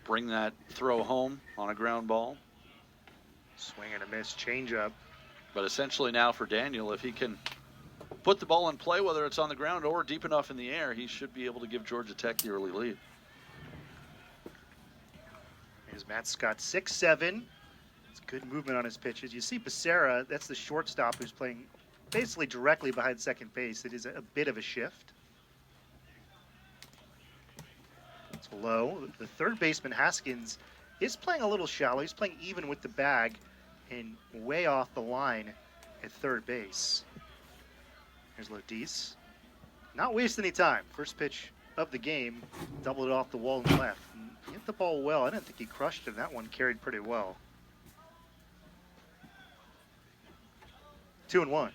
bring that throw home on a ground ball. Swing and a miss, changeup. But essentially now for Daniel, if he can put the ball in play, whether it's on the ground or deep enough in the air, he should be able to give Georgia Tech the early lead. Here's Matt Scott, 6'7". It's good movement on his pitches. You see Becerra, that's the shortstop who's playing basically directly behind second base. It is a bit of a shift. It's low. The third baseman, Haskins, is playing a little shallow. He's playing even with the bag and way off the line at third base. Here's Lodis. Not wasting any time. First pitch of the game, doubled it off the wall and left. And he hit the ball well. I didn't think he crushed it. That one carried pretty well. 2-1.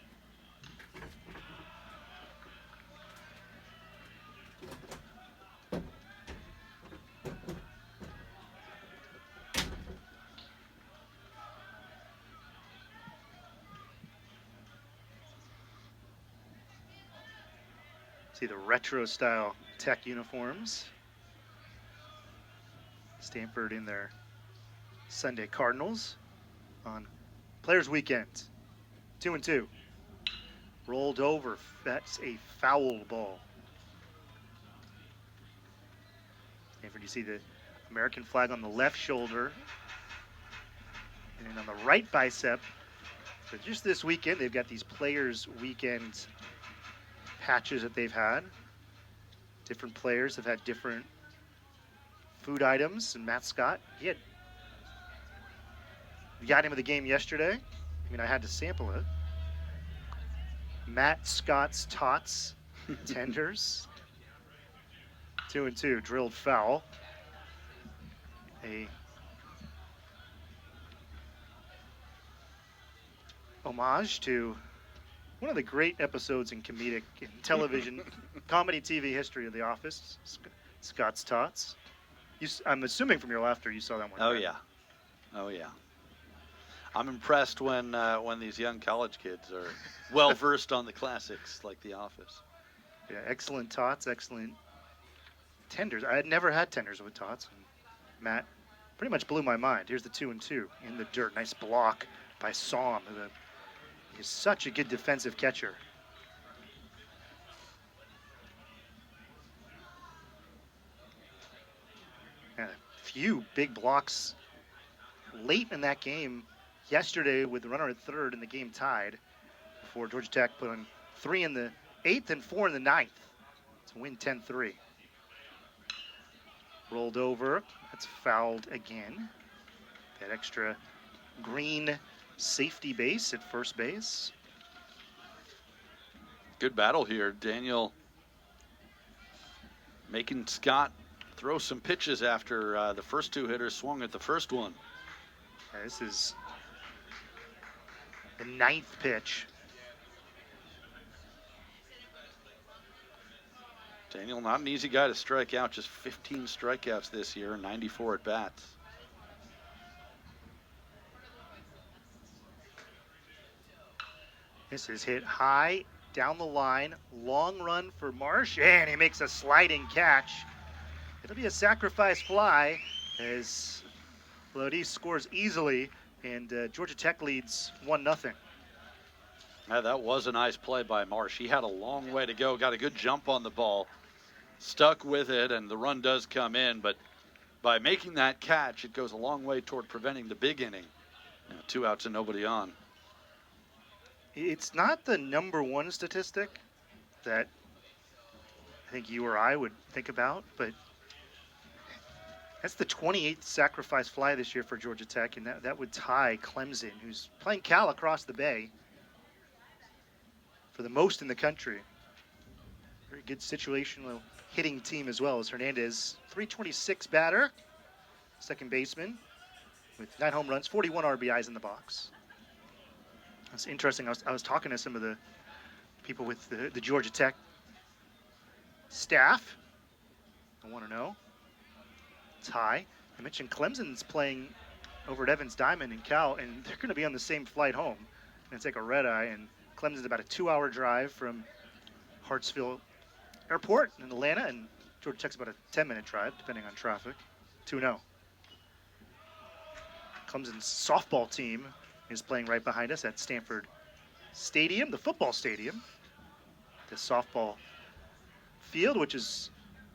See the retro style Tech uniforms. Stanford in their Sunday Cardinals on Players Weekend. 2-2. Rolled over. That's a foul ball. Stanford, you see the American flag on the left shoulder. And then on the right bicep. But just this weekend, they've got these Players Weekend patches that they've had. Different players have had different food items. And Matt Scott, he had the item of the game yesterday. I mean, I had to sample it. Matt Scott's Tots tenders. 2-2, drilled foul. A homage to one of the great episodes in comedic in television, comedy TV history of The Office, Scott's Tots. I'm assuming from your laughter you saw that one. Oh, right? yeah. Oh, yeah. I'm impressed when these young college kids are well-versed on the classics like The Office. Yeah, excellent Tots, excellent tenders. I had never had tenders with Tots. And Matt pretty much blew my mind. Here's the 2-2 in the dirt. Nice block by Somm. He's such a good defensive catcher. And a few big blocks late in that game yesterday with the runner at third and the game tied before Georgia Tech put on 3 in the 8th and 4 in the 9th to win 10-3. Rolled over. That's fouled again. That extra green safety base at first base. Good battle here. Daniel making Scott throw some pitches after the first two hitters swung at the first one. This is the 9th pitch. Daniel, not an easy guy to strike out. Just 15 strikeouts this year, 94 at bats. This is hit high down the line. Long run for Marsh, and he makes a sliding catch. It'll be a sacrifice fly as Lodi scores easily, and Georgia Tech leads 1-0. Yeah, that was a nice play by Marsh. He had a long way to go, got a good jump on the ball, stuck with it, and the run does come in. But by making that catch, it goes a long way toward preventing the big inning. 2 outs and nobody on. It's not the number one statistic that I think you or I would think about, but that's the 28th sacrifice fly this year for Georgia Tech, and that would tie Clemson, who's playing Cal across the bay, for the most in the country. Very good situational hitting team as well as Hernandez. 326 batter, second baseman, with 9 home runs, 41 RBIs in the box. That's interesting. I was talking to some of the people with the Georgia Tech staff. I want to know. It's high. I mentioned Clemson's playing over at Evans Diamond in Cal, and they're going to be on the same flight home. And take a red eye, and Clemson's about a 2-hour drive from Hartsville Airport in Atlanta, and Georgia Tech's about a 10-minute drive, depending on traffic. 2-0. Clemson's softball team is playing right behind us at Stanford Stadium, the football stadium. The softball field, which is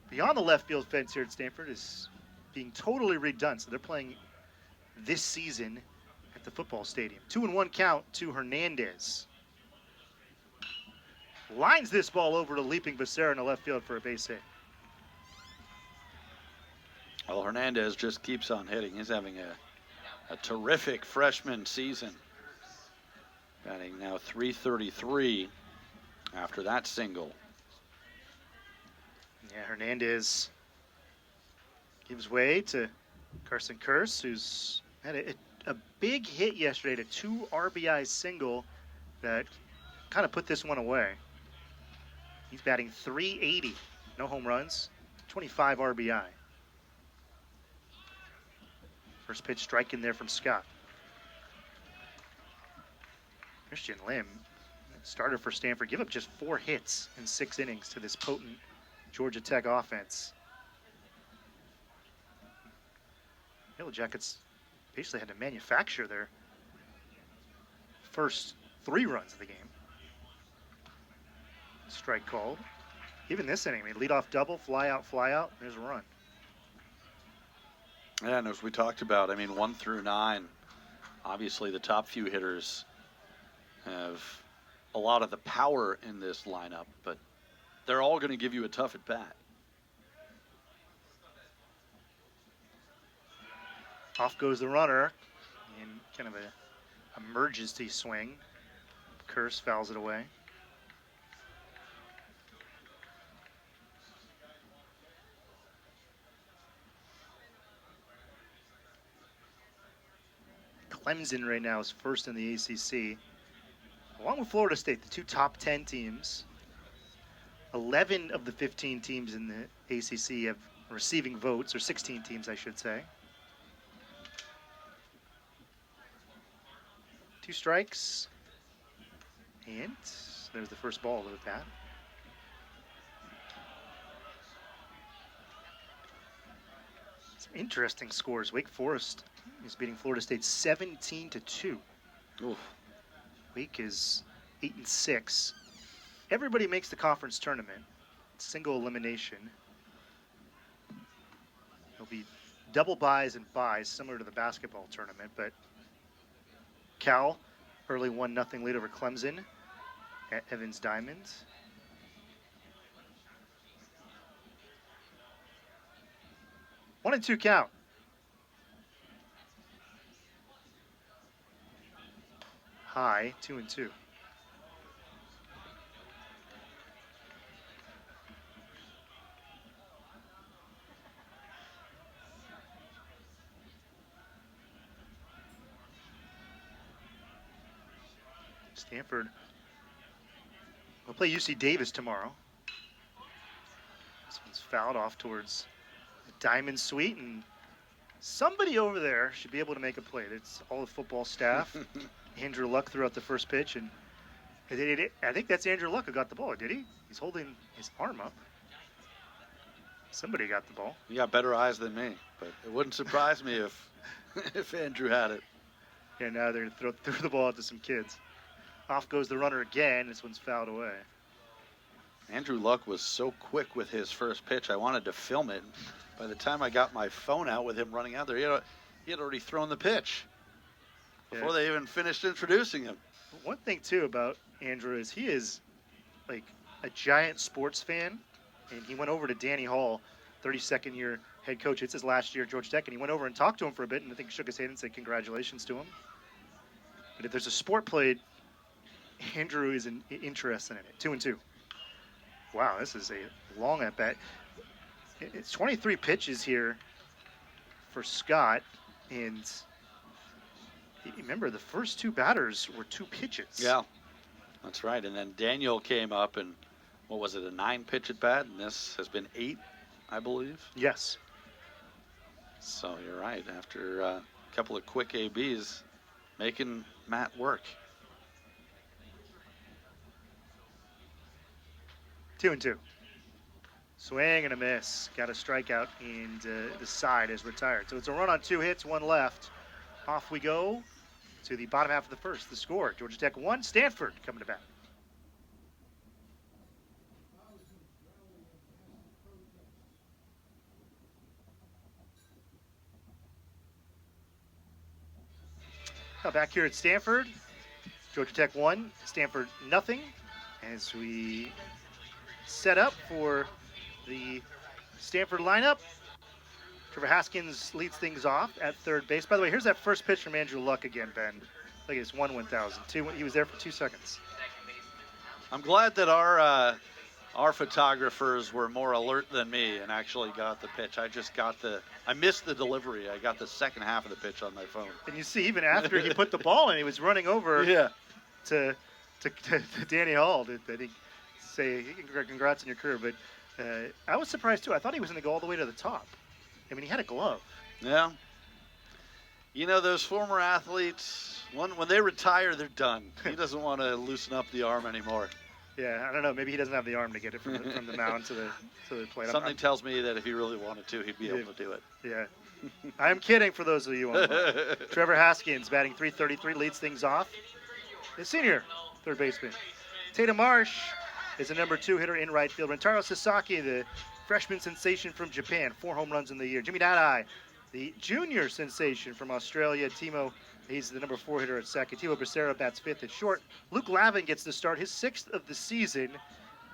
beyond the left field fence here at Stanford, is being totally redone. So they're playing this season at the football stadium. 2-1 count to Hernandez. Lines this ball over to leaping Becerra in the left field for a base hit. Well, Hernandez just keeps on hitting. He's having a terrific freshman season. Batting now .333 after that single. Yeah, Hernandez gives way to Carson Kearse, who's had a big hit yesterday, a 2 RBI single that kind of put this one away. He's batting .380, no home runs, 25 RBI. First pitch strike in there from Scott. Christian Lim, starter for Stanford, give up just 4 hits in 6 innings to this potent Georgia Tech offense. Yellow Jackets basically had to manufacture their first 3 runs of the game. Strike called. Even this inning, lead off double, fly out, there's a run. Yeah, and as we talked about, 1 through 9, obviously the top few hitters have a lot of the power in this lineup, but they're all going to give you a tough at bat. Off goes the runner, and kind of a emergency swing. Kearse fouls it away. Clemson right now is first in the ACC, along with Florida State, the 2 top 10 teams. 11 of the 15 teams in the ACC have receiving votes, or 16 teams, I should say. 2 strikes, and there's the first ball with that. Some interesting scores. Wake Forest is beating Florida State 17-2. Oof. Wake is 8-6. Everybody makes the conference tournament. Single elimination. There'll be double byes and byes, similar to the basketball tournament, but Cal, early 1-0 lead over Clemson at Evans Diamond. One and two count. High, 2-2. Stanford will play UC Davis tomorrow. This one's fouled off towards the Diamond Suite, and somebody over there should be able to make a play. It's all the football staff. Andrew Luck threw out the first pitch, and I think that's Andrew Luck who got the ball, did he? He's holding his arm up. Somebody got the ball. You got better eyes than me, but it wouldn't surprise me if Andrew had it. And now they're going to throw the ball out to some kids. Off goes the runner again. This one's fouled away. Andrew Luck was so quick with his first pitch, I wanted to film it. By the time I got my phone out with him running out there, he had already thrown the pitch before they even finished introducing him. One thing, too, about Andrew is he is like a giant sports fan, and he went over to Danny Hall, 32nd year head coach. It's his last year at Georgia Tech, and he went over and talked to him for a bit, and I think shook his hand and said congratulations to him. But if there's a sport played, Andrew is interested in it. 2-2. Wow, this is a long at bat. It's 23 pitches here for Scott, and remember the first 2 batters were 2 pitches. Yeah, that's right. And then Daniel came up, and what was it, a 9-pitch at bat? And this has been 8, I believe. Yes. So you're right. After a couple of quick ABs, making Matt work. 2-2. Swing and a miss. Got a strikeout, and the side is retired. So it's a run on 2 hits, 1 left. off we go to the bottom half of the first. The score, Georgia Tech 1, Stanford coming to bat. Now back here at Stanford, Georgia Tech 1, Stanford nothing, as we set up for the Stanford lineup. Trevor Haskins leads things off at third base. By the way, here's that first pitch from Andrew Luck again, Ben. Look at this, 1/1000. He was there for 2 seconds. I'm glad that our photographers were more alert than me and actually got the pitch. I missed the delivery. I got the second half of the pitch on my phone. And you see, even after he put the ball in, he was running over to Danny Hall to say, congrats on your career. But I was surprised, too. I thought he was going to go all the way to the top. I mean, he had a glove. Yeah. You know, those former athletes, when they retire, they're done. He doesn't want to loosen up the arm anymore. Yeah, I don't know. Maybe he doesn't have the arm to get it from the mound to the plate. Something tells me that if he really wanted to, he'd be able to do it. Yeah. I'm kidding for those of you on the Trevor Haskins, batting .333, leads things off. The senior third baseman. Tatum Marsh is a number 2 hitter in right field. Rentaro Sasaki, the freshman sensation from Japan, 4 home runs in the year. Jimmy Nadai, the junior sensation from Australia. Timo, he's the number 4 hitter at second. Timo Becerra bats 5th at short. Luke Lavin gets the start, his 6th of the season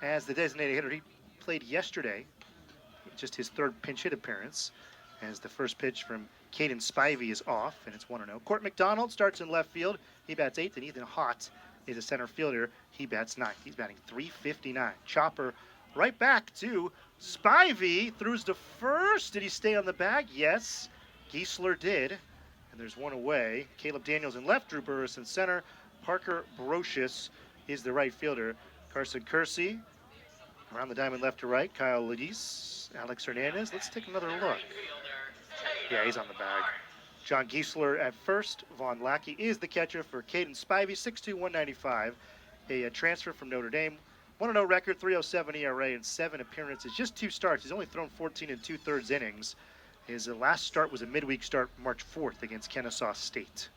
as the designated hitter. He played yesterday, just his 3rd pinch hit appearance, as the first pitch from Caden Spivey is off, and it's 1-0. Court McDonald starts in left field. He bats 8th, and Ethan Hott is a center fielder. He bats 9th. He's batting .359. Chopper right back to Spivey. Throws to first. Did he stay on the bag? Yes. Giesler did. And there's one away. Caleb Daniels in left. Drew Burris in center. Parker Brocious is the right fielder. Carson Kersey around the diamond left to right. Kyle Ledis. Alex Hernandez. Let's take another look. Yeah, he's on the bag. John Giesler at first. Vaughn Lackey is the catcher for Caden Spivey. 6'2", 195. A transfer from Notre Dame. 1-0 record, 3.07 ERA, and 7 appearances. Just 2 starts. He's only thrown 14 2/3 innings. His last start was a midweek start March 4th against Kennesaw State.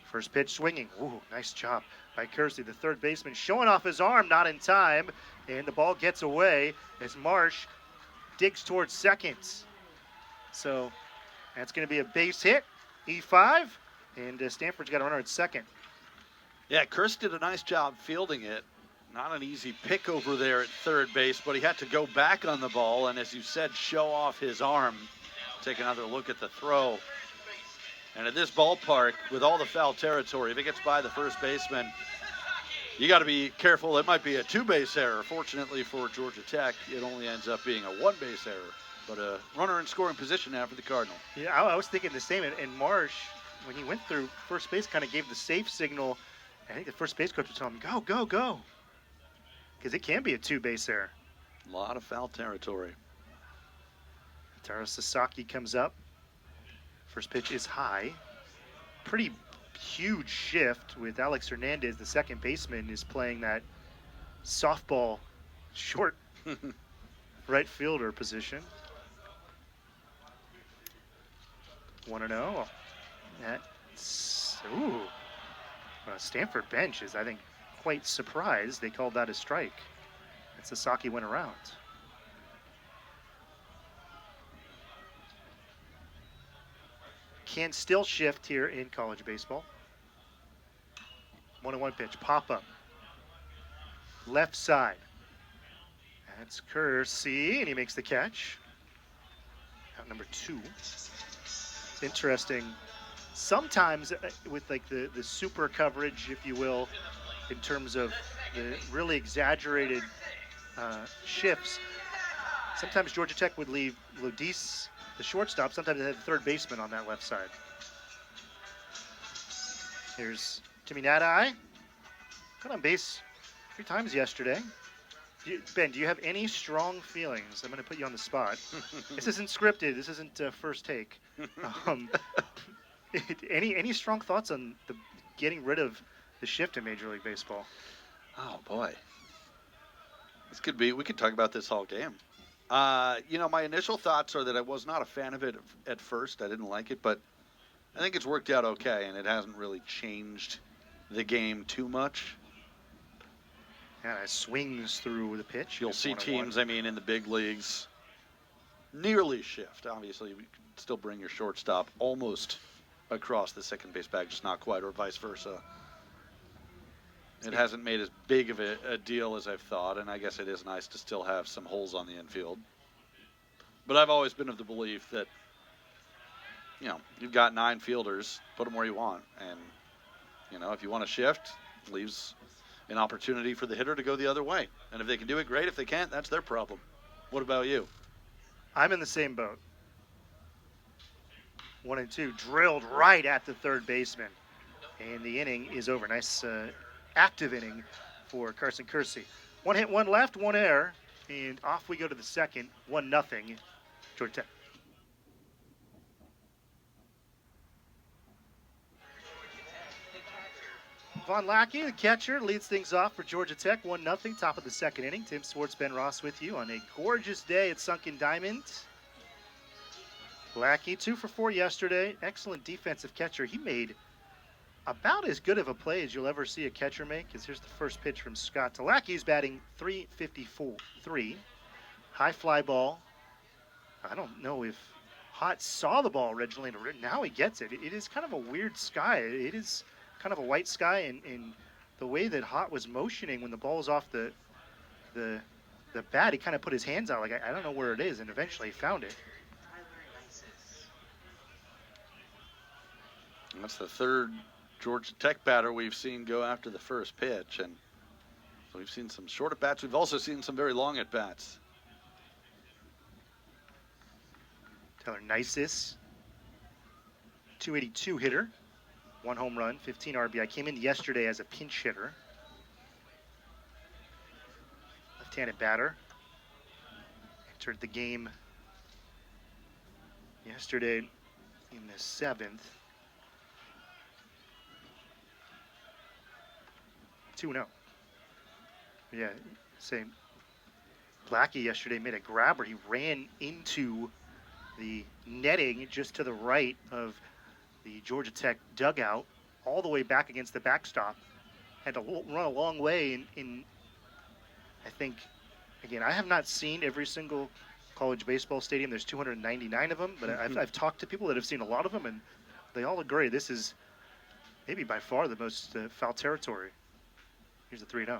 First pitch swinging. Ooh, nice job by Kersey, the third baseman, showing off his arm, not in time, and the ball gets away as Marsh digs towards second. So that's going to be a base hit, E5, and Stanford's got a runner at second. Yeah, Kersey did a nice job fielding it. Not an easy pick over there at third base, but he had to go back on the ball and, as you said, show off his arm. Take another look at the throw. And at this ballpark, with all the foul territory, if it gets by the first baseman, you got to be careful. It might be a 2-base error. Fortunately for Georgia Tech, it only ends up being a 1-base error. But a runner in scoring position now for the Cardinal. Yeah, I was thinking the same. And Marsh, when he went through first base, kind of gave the safe signal. I think the first base coach was telling him, go, go, go. Because it can be a 2-base error. A lot of foul territory. Taro Sasaki comes up. First pitch is high. Pretty huge shift with Alex Hernandez, the second baseman, is playing that softball short right fielder position. 1-0. That's, ooh. Stanford bench is, I think, quite surprised they called that a strike. And Sasaki went around. Can still shift here in college baseball. 1-1 pitch, pop up. Left side. That's Kersey, and he makes the catch. Out number 2. It's interesting. Sometimes with like the super coverage, if you will, in terms of the really exaggerated shifts, sometimes Georgia Tech would leave Lodis, the shortstop. Sometimes they had the third baseman on that left side. Here's Jimmy Nadai. Got on base 3 times yesterday. Ben, do you have any strong feelings? I'm going to put you on the spot. This isn't scripted. This isn't first take. Any strong thoughts on the getting rid of the shift in Major League Baseball? Oh boy, this could be. We could talk about this all game. You know, my initial thoughts are that I was not a fan of it at first. I didn't like it, but I think it's worked out okay, and it hasn't really changed the game too much. And it swings through the pitch. You'll see teams, I mean, in the big leagues nearly shift. Obviously, you can still bring your shortstop almost across the second base bag, just not quite, or vice versa. It hasn't made as big of a deal as I've thought, and I guess it is nice to still have some holes on the infield. But I've always been of the belief that, you know, you've got 9 fielders, put them where you want. And, you know, if you want to shift, leaves an opportunity for the hitter to go the other way. And if they can do it, great. If they can't, that's their problem. What about you? I'm in the same boat. 1 and 2 drilled right at the third baseman. And the inning is over. Nice active inning for Carson Kersey. 1 hit, 1 left, 1 error. And off we go to the second. 1-0, Georgia Tech. Von Lackey, the catcher, leads things off for Georgia Tech. 1-0, top of the second inning. Tim Swartz, Ben Ross with you on a gorgeous day at Sunken Diamond. Lackey, 2 for 4 yesterday. Excellent defensive catcher. He made about as good of a play as you'll ever see a catcher make. Because here's the first pitch from Scott to Lackey's batting .353. High fly ball. I don't know if Hott saw the ball originally. Now he gets it. It is kind of a weird sky. It is kind of a white sky, and the way that Hott was motioning when the ball was off the bat, he kind of put his hands out like, I don't know where it is, and eventually he found it. And that's the third Georgia Tech batter we've seen go after the first pitch, and so we've seen some short at-bats. We've also seen some very long at-bats. Taylor Nisis, 282 hitter. 1 home run, 15 RBI. Came in yesterday as a pinch hitter. Left-handed batter. Entered the game yesterday in the 7th. 2-0. Yeah, same. Blackie yesterday made a grabber. He ran into the netting just to the right of the Georgia Tech dugout, all the way back against the backstop. Had to run a long way in I think, again, I have not seen every single college baseball stadium. There's 299 of them, but I've talked to people that have seen a lot of them, and they all agree this is maybe by far the most foul territory. Here's a 3-0.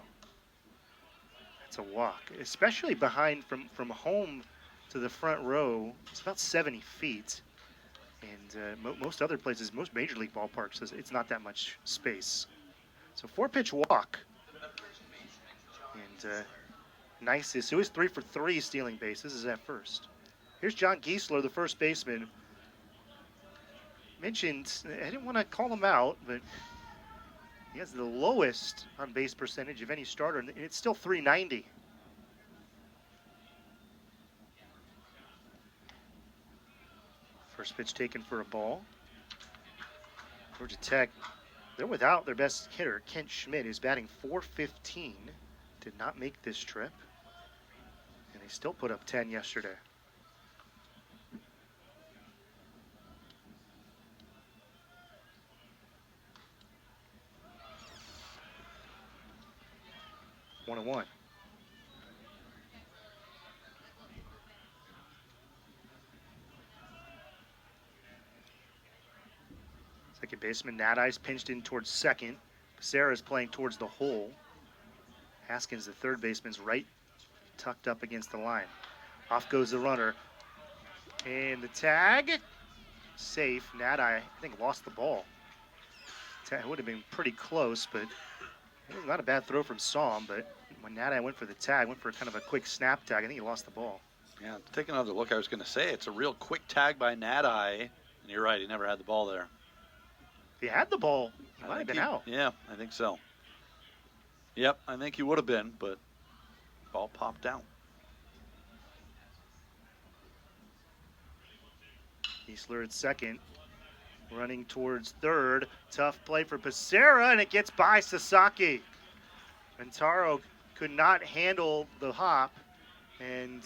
That's a walk, especially behind from home to the front row. It's about 70 feet. And most other places, most major league ballparks, it's not that much space. So 4-pitch walk. And Nisis, who is 3 for 3 stealing bases, is at first. Here's John Giesler, the first baseman. Mentioned, I didn't want to call him out, but he has the lowest on base percentage of any starter, and it's still .390. First pitch taken for a ball. Georgia Tech, they're without their best hitter, Kent Schmidt, is batting .415. Did not make this trip. And they still put up 10 yesterday. One and one. Second baseman Nat Ice pinched in towards second. Sarah's playing towards the hole. Haskins, the third baseman's right tucked up against the line. Off goes the runner. And the tag, safe. Nat I think lost the ball. It would have been pretty close, but it was not a bad throw from Psalm, but when Nat I went for the tag, went for kind of a quick snap tag, I think he lost the ball. Yeah, take another look. I was going to say it's a real quick tag by Nat-Eye, and you're right, he never had the ball there. If he had the ball, he might have been out. Yeah, I think so. Yep, I think he would have been, but ball popped out. Giesler at second, running towards third. Tough play for Becerra, and it gets by Sasaki. Ventaro could not handle the hop, and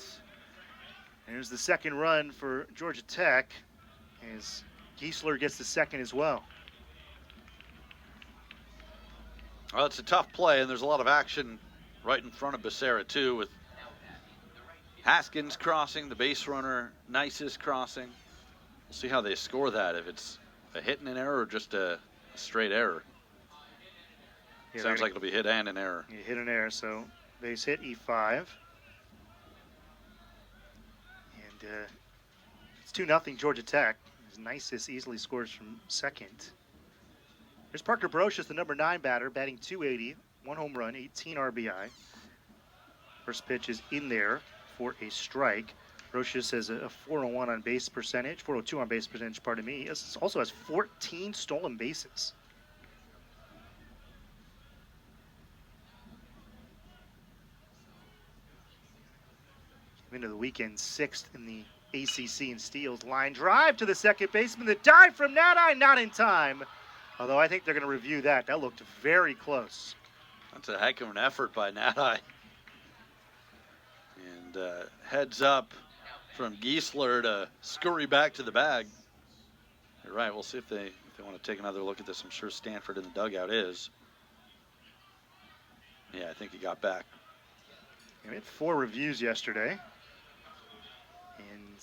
there's the second run for Georgia Tech as Giesler gets the second as well. Well, it's a tough play, and there's a lot of action right in front of Becerra, too, with Haskins crossing, the base runner, Nice's crossing. We'll see how they score that, if it's a hit and an error or just a straight error. Yeah, Sounds like it'll be hit and an error. You hit an error, so base hit, E5. And it's 2-0 Georgia Tech. Nice's easily scores from second. There's Parker Brocious, the number 9 batter, batting .280, 1 home run, 18 RBI. First pitch is in there for a strike. Brocious has a 401 on base percentage, 402 on base percentage, pardon me. He also has 14 stolen bases. Into the weekend, 6th in the ACC in steals. Line drive to the second baseman. The dive from Nadi, not in time. Although I think they're going to review that. That looked very close. That's a heck of an effort by Nadi. And heads up from Giesler to scurry back to the bag. You're right. We'll see if they want to take another look at this. I'm sure Stanford in the dugout is. Yeah, I think he got back. We had 4 reviews yesterday. And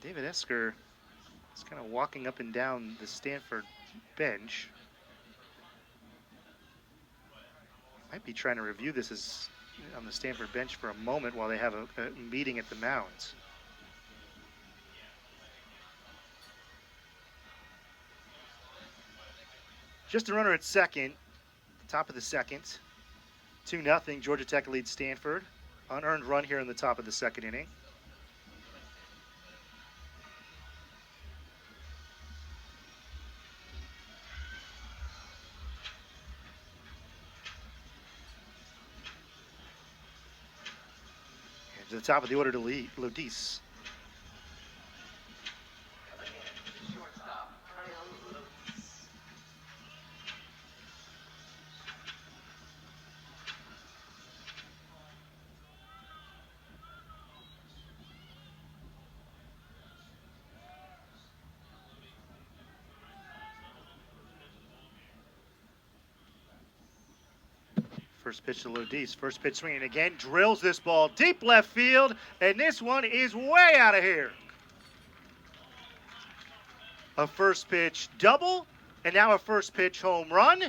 David Esker is kind of walking up and down the Stanford bench. Might be trying to review this as on the Stanford bench for a moment while they have a meeting at the mound. Just a runner at second, top of the second. 2-0, Georgia Tech leads Stanford. Unearned run here in the top of the second inning. And to the top of the order to lead, Lodis. First pitch to Lodis. First pitch swinging again. Drills this ball deep left field. And this one is way out of here. A first pitch double. And now a first pitch home run.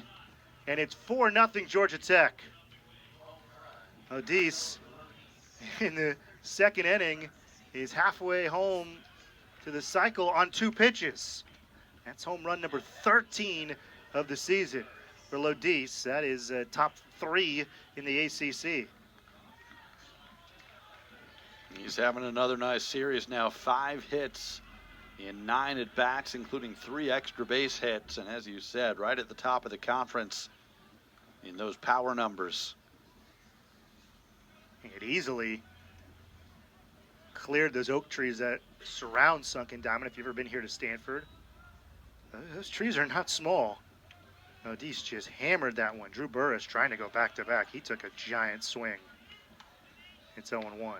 And it's 4-0 Georgia Tech. Lodis in the second inning is halfway home to the cycle on 2 pitches. That's home run number 13 of the season for Lodis. That is top 3 in the ACC. He's having another nice series now. 5 hits in 9 at-bats, including 3 extra base hits. And as you said, right at the top of the conference in those power numbers. It easily cleared those oak trees that surround Sunken Diamond. If you've ever been here to Stanford, those trees are not small. Lodis just hammered that one. Drew Burris trying to go back-to-back. He took a giant swing. It's 0-1.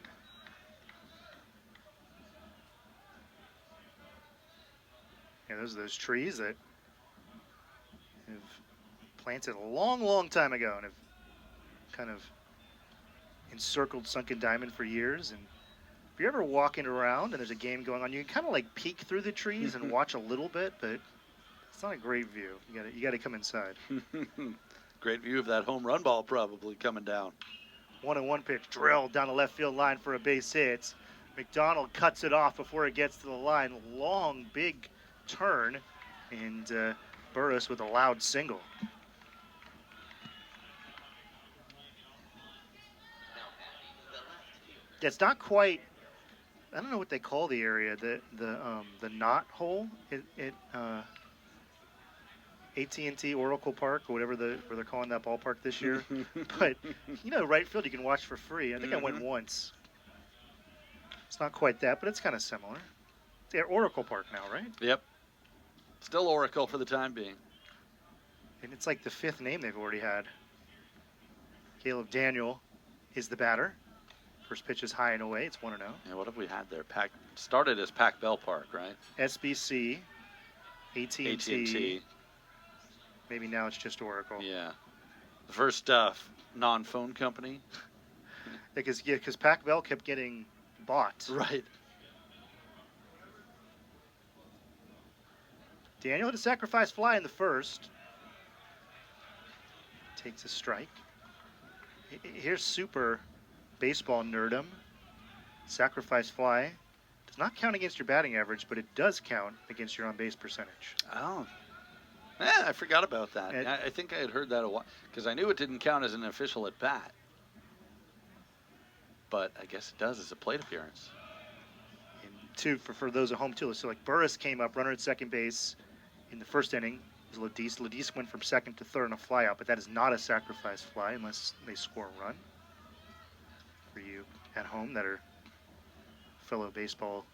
Yeah, those are those trees that have planted a long, long time ago and have kind of encircled Sunken Diamond for years. And if you're ever walking around and there's a game going on, you can kind of like peek through the trees and watch a little bit, but it's not a great view. You got to come inside. Great view of that home run ball probably coming down. 1-1 pitch drilled down the left field line for a base hit. McDonald cuts it off before it gets to the line. Long, big turn, and Burris with a loud single. It's not quite. I don't know what they call the area. The knot hole. AT&T Oracle Park or whatever where they're calling that ballpark this year. But right field you can watch for free. I think I went once. It's not quite that, but it's kind of similar. It's at Oracle Park now, right? Yep. Still Oracle for the time being. And it's like the 5th name they've already had. Caleb Daniel is the batter. First pitch is high and away. It's 1-0. Yeah, what have we had there? Started as Pac Bell Park, right? SBC, AT&T. AT&T. Maybe now it's just Oracle. Yeah. The first non-phone company. Because Pac Bell kept getting bought. Right. Daniel had a sacrifice fly in the first. Takes a strike. Here's super baseball nerdum. Sacrifice fly does not count against your batting average, but it does count against your on-base percentage. Oh. I forgot about that. I think I had heard that a while, because I knew it didn't count as an official at bat. But I guess it does as a plate appearance. And two, for those at home too, so like Burris came up, runner at second base in the first inning. It was Ladis. Ladis went from second to third on a fly out, but that is not a sacrifice fly unless they score a run. For you at home that are fellow baseball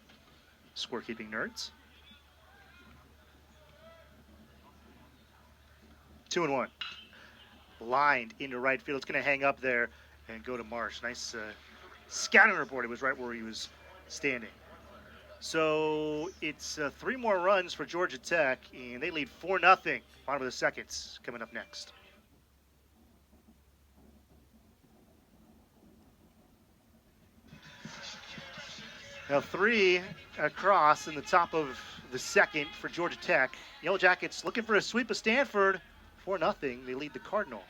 scorekeeping nerds. 2-1. Lined into right field. It's going to hang up there and go to Marsh. Nice scouting report. It was right where he was standing. So it's 3 more runs for Georgia Tech, and they lead 4-0. Bottom of the seconds coming up next. Now 3 across in the top of the second for Georgia Tech. Yellow Jackets looking for a sweep of Stanford. 4-0. They lead the Cardinal.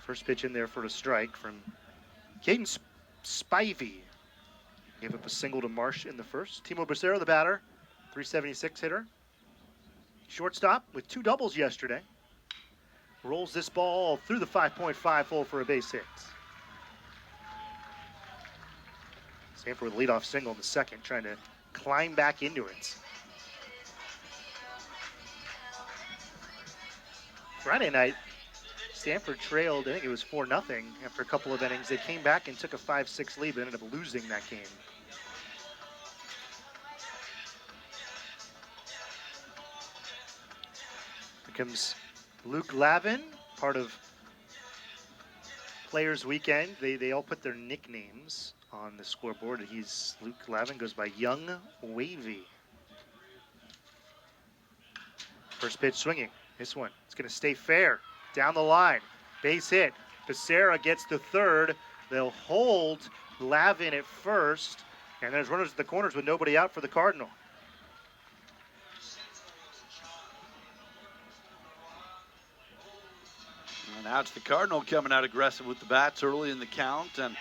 First pitch in there for a strike from Caden Spivey. Gave up a single to Marsh in the first. Timo Becerra, the batter, 376 hitter. Shortstop with 2 doubles yesterday. Rolls this ball through the 5.5 hole for a base hit. Stanford with a leadoff single in the second, trying to climb back into it. Friday night, Stanford trailed, I think it was 4-0 after a couple of innings. They came back and took a 5-6 lead, but ended up losing that game. Here comes Luke Lavin, part of Players Weekend. They all put their nicknames on the scoreboard. Luke Lavin goes by Young Wavy. First pitch swinging. This one, it's going to stay fair. Down the line, base hit. Becerra gets to third. They'll hold Lavin at first, and there's runners at the corners with nobody out for the Cardinal. And now it's the Cardinal coming out aggressive with the bats early in the count, and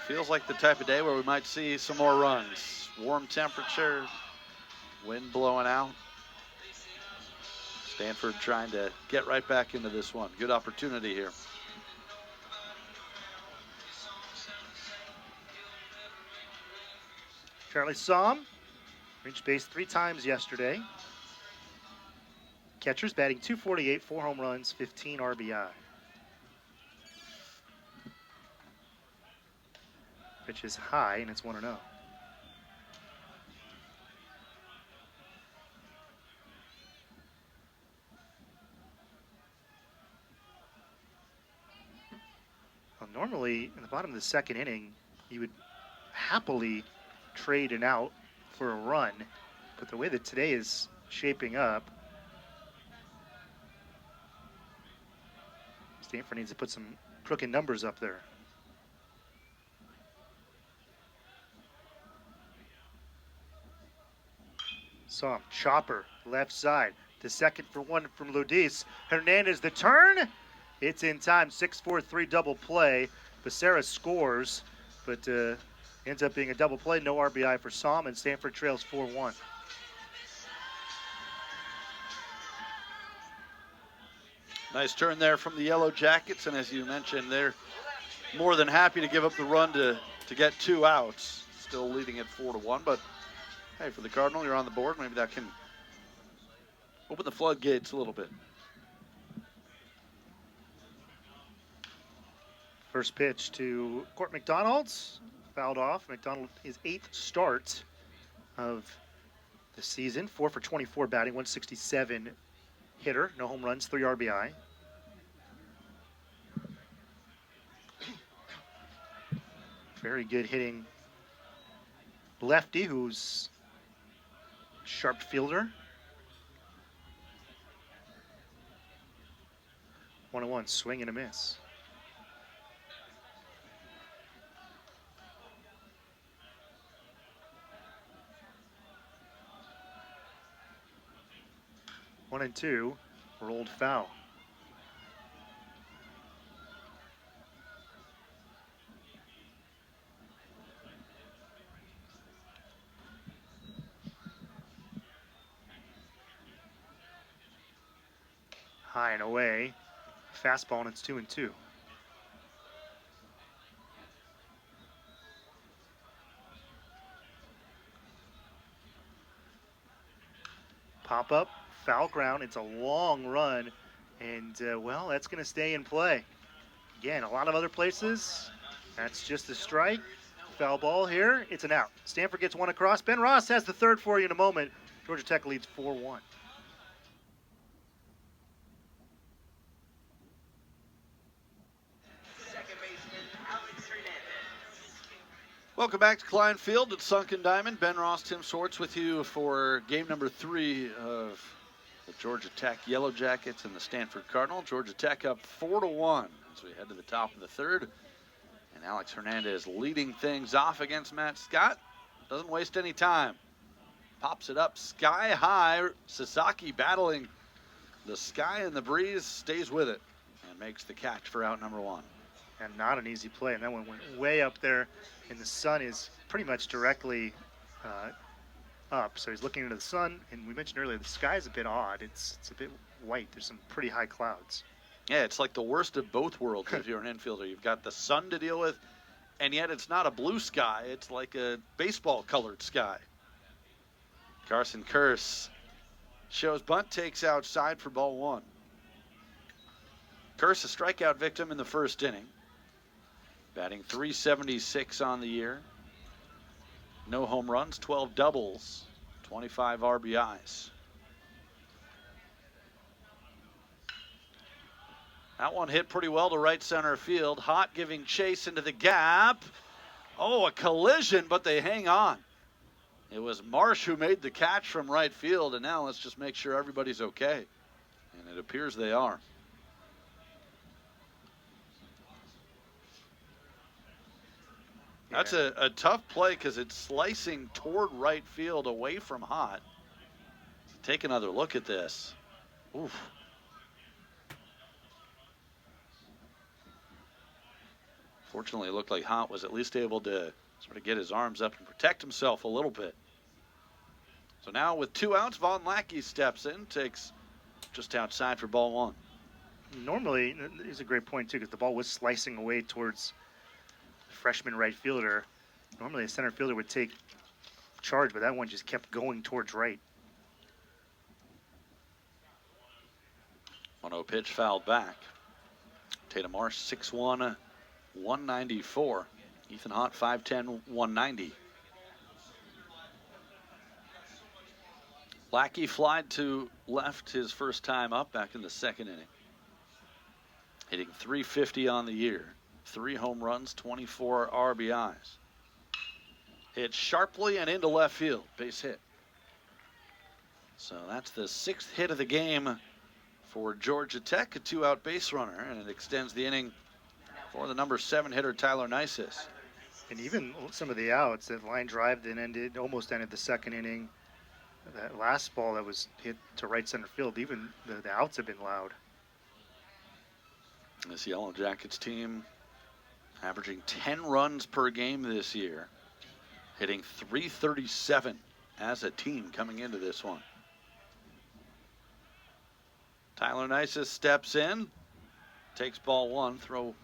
feels like the type of day where we might see some more runs. Warm temperature, wind blowing out. Stanford trying to get right back into this one. Good opportunity here. Charlie Somm reached base 3 times yesterday. Catchers batting .248, 4 home runs, 15 RBI. Pitch is high, and it's 1-0. Normally, in the bottom of the second inning, you would happily trade an out for a run, but the way that today is shaping up, Stanford needs to put some crooked numbers up there. Somm, chopper, left side, to second for 1 from Ludis. Hernandez, the turn. It's in time, 6-4-3 double play. Becerra scores, but ends up being a double play. No RBI for Somm, and Stanford trails 4-1. Nice turn there from the Yellow Jackets, and as you mentioned, they're more than happy to give up the run to get 2 outs. Still leading at 4-1, but hey, for the Cardinal, you're on the board. Maybe that can open the floodgates a little bit. First pitch to Court McDonald, fouled off. McDonald, his 8th start of the season, 4 for 24 batting, 167 hitter, no home runs, 3 RBI. Very good hitting lefty who's a sharp fielder. 1-1, swing and a miss. One and two, rolled foul. High and away. Fastball, and it's 2-2. Pop up, foul ground. It's a long run, and well, that's going to stay in play. Again, a lot of other places, that's just a strike. Foul ball here. It's an out. Stanford gets one across. Ben Ross has the third for you in a moment. Georgia Tech leads 4-1. Welcome back to Klein Field at Sunken Diamond. Ben Ross, Tim Swartz with you for game number 3 of the Georgia Tech Yellow Jackets and the Stanford Cardinal. Georgia Tech up 4-1 as we head to the top of the third. And Alex Hernandez leading things off against Matt Scott. Doesn't waste any time. Pops it up sky high. Sasaki battling the sky and the breeze, stays with it and makes the catch for out number 1. And not an easy play, and that one went way up there, and the sun is pretty much directly up, so he's looking into the sun, and we mentioned earlier the sky is a bit odd. It's a bit white. There's some pretty high clouds. Yeah, it's like the worst of both worlds if you're an infielder. You've got the sun to deal with, and yet it's not a blue sky. It's like a baseball-colored sky. Carson Curse shows bunt, takes outside for ball 1. Curse, a strikeout victim in the first inning. Batting .376 on the year. No home runs, 12 doubles, 25 RBIs. That one hit pretty well to right center field. Hott giving chase into the gap. Oh, a collision, but they hang on. It was Marsh who made the catch from right field, and now let's just make sure everybody's okay. And it appears they are. That's a tough play because it's slicing toward right field away from Hott. Take another look at this. Oof. Fortunately, it looked like Hott was at least able to sort of get his arms up and protect himself a little bit. So now with 2 outs, Vaughn Lackey steps in, takes just outside for ball 1. Normally, it's a great point too, because the ball was slicing away towards freshman right fielder. Normally a center fielder would take charge, but that one just kept going towards right. 1-0 pitch fouled back. Tatum Marsh 6'1", 194. Ethan Hott 5'10", 190. Lackey flied to left his first time up back in the second inning. Hitting .350 on the year. 3 home runs, 24 RBIs. Hit sharply and into left field. Base hit. So that's the 6th hit of the game for Georgia Tech, a 2-out base runner, and it extends the inning for the number 7 hitter, Tyler Nisis. And even some of the outs, that line drive that almost ended the second inning. That last ball that was hit to right center field, even the outs have been loud. This Yellow Jackets team averaging 10 runs per game this year, hitting .337 as a team coming into this one. Tyler Nisis steps in, takes ball 1, throw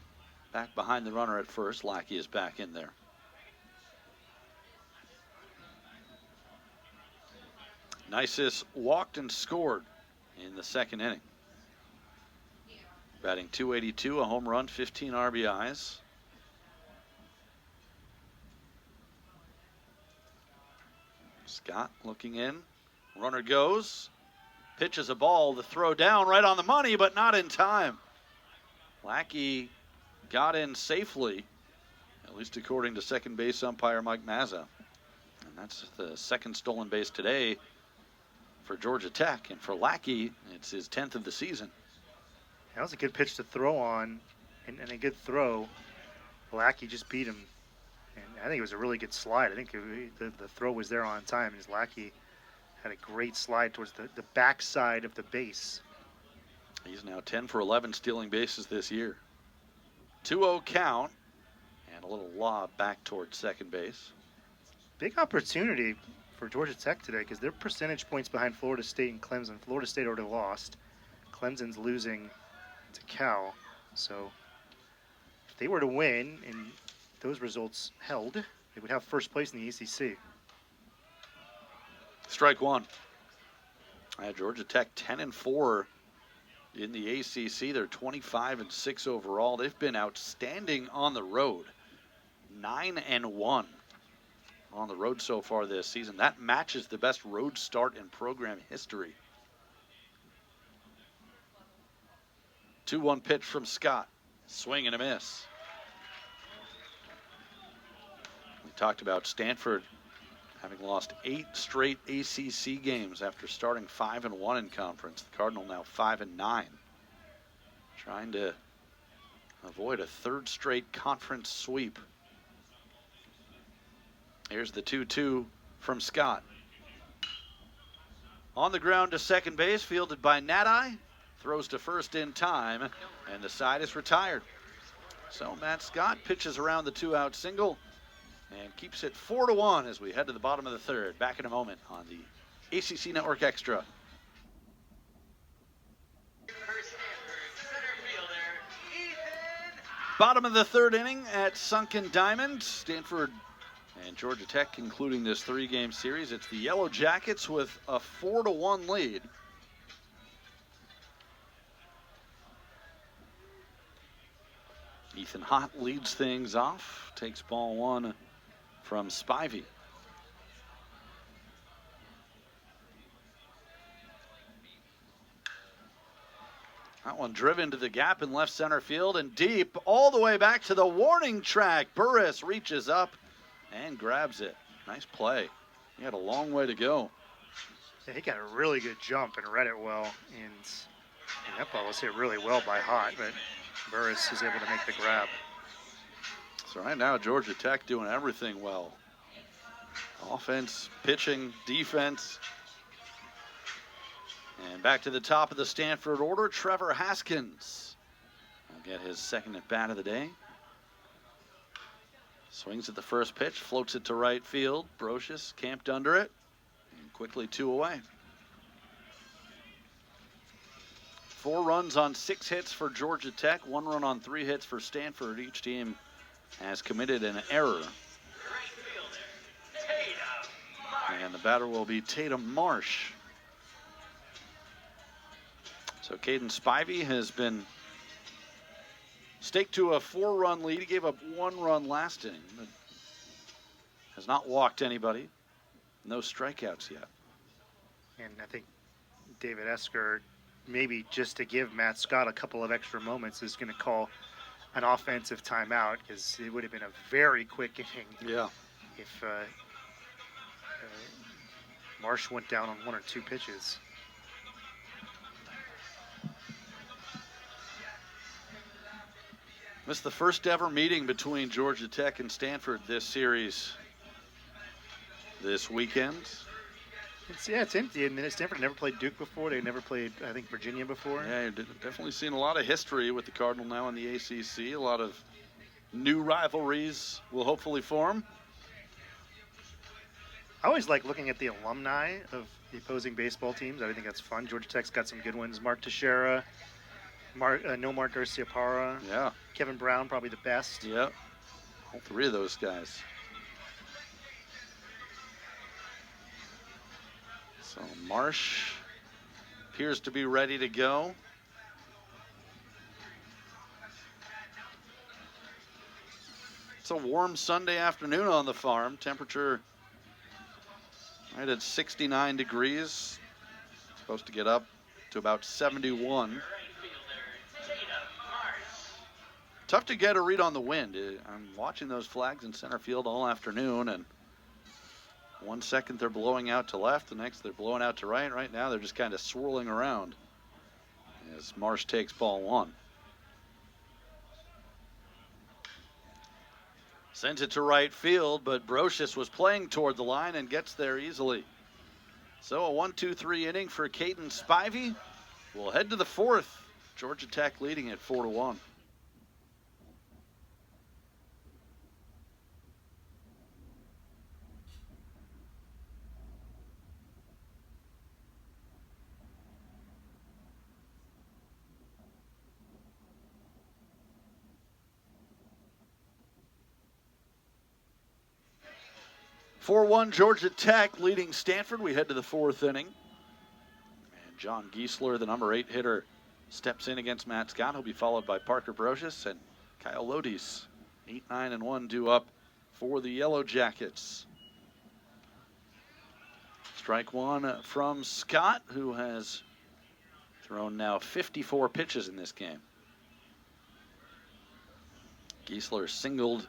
back behind the runner at first. Lackey is back in there. Nisis walked and scored in the second inning. Batting .282, a home run, 15 RBIs. Scott looking in. Runner goes. Pitches a ball. The throw down right on the money, but not in time. Lackey got in safely at least according to second base umpire Mike Mazza. And that's the second stolen base today for Georgia Tech. And for Lackey, it's his 10th of the season. That was a good pitch to throw on, and a good throw. Lackey just beat him. And I think it was a really good slide. I think the throw was there on time. His Lackey had a great slide towards the backside of the base. He's now 10 for 11 stealing bases this year. 2-0 count, and a little lob back towards second base. Big opportunity for Georgia Tech today because they're percentage points behind Florida State and Clemson. Florida State already lost. Clemson's losing to Cal. So if they were to win and those results held, they would have first place in the ACC. Strike one. Georgia Tech 10-4 in the ACC. They're 25-6 overall. They've been outstanding on the road. 9-1 on the road so far this season. That matches the best road start in program history. 2-1 pitch from Scott. Swing and a miss. We talked about Stanford having lost 8 straight ACC games after starting 5-1 in conference. The Cardinal now 5-9. Trying to avoid a third straight conference sweep. Here's the 2-2 from Scott. On the ground to second base, fielded by Nadai. Throws to first in time, and the side is retired. So Matt Scott pitches around the 2-out single and keeps it 4-1 as we head to the bottom of the third. Back in a moment on the ACC Network Extra. Bottom of the third inning at Sunken Diamond. Stanford and Georgia Tech concluding this 3-game series. It's the Yellow Jackets with a 4-1 lead. Ethan Hott leads things off, takes ball one from Spivey. That one driven to the gap in left center field and deep all the way back to the warning track. Burris reaches up and grabs it. Nice play. He had a long way to go. Yeah, he got a really good jump and read it well. And that ball was hit really well by Hott, but Burris is able to make the grab. So right now, Georgia Tech doing everything well. Offense, pitching, defense. And back to the top of the Stanford order, Trevor Haskins will get his second at bat of the day. Swings at the first pitch, floats it to right field. Brocious camped under it, and quickly 2 away. 4 runs on 6 hits for Georgia Tech, 1 run on 3 hits for Stanford. Each team has committed an error. And the batter will be Tatum Marsh. So Caden Spivey has been staked to a 4-run lead. He gave up 1 run last inning, but has not walked anybody. No strikeouts yet. And I think David Esker, maybe just to give Matt Scott a couple of extra moments, is going to call an offensive timeout because it would have been a very quick inning. Yeah. If Marsh went down on 1 or 2 pitches. This is the first ever meeting between Georgia Tech and Stanford this series this weekend. It's empty. I mean, Stanford never played Duke before. They never played, I think, Virginia before. Yeah, you've definitely seen a lot of history with the Cardinal now in the ACC. A lot of new rivalries will hopefully form. I always like looking at the alumni of the opposing baseball teams. I think that's fun. Georgia Tech's got some good ones. Mark Teixeira, Nomar Garciaparra. Yeah. Kevin Brown, probably the best. Yeah. All 3 of those guys. So Marsh appears to be ready to go. It's a warm Sunday afternoon on the farm. Temperature right at 69 degrees. Supposed to get up to about 71. Tough to get a read on the wind. I'm watching those flags in center field all afternoon, and 1 second they're blowing out to left, the next they're blowing out to right. Right now they're just kind of swirling around as Marsh takes ball 1. Sends it to right field, but Brocious was playing toward the line and gets there easily. So a 1-2-3 inning for Caden Spivey. We'll head to the 4th. Georgia Tech leading at 4-1. Georgia Tech leading Stanford. We head to the 4th inning. And John Giesler, the number 8 hitter, steps in against Matt Scott. He'll be followed by Parker Brocious and Kyle Lodies. 8, 9, and 1 due up for the Yellow Jackets. Strike 1 from Scott, who has thrown now 54 pitches in this game. Giesler singled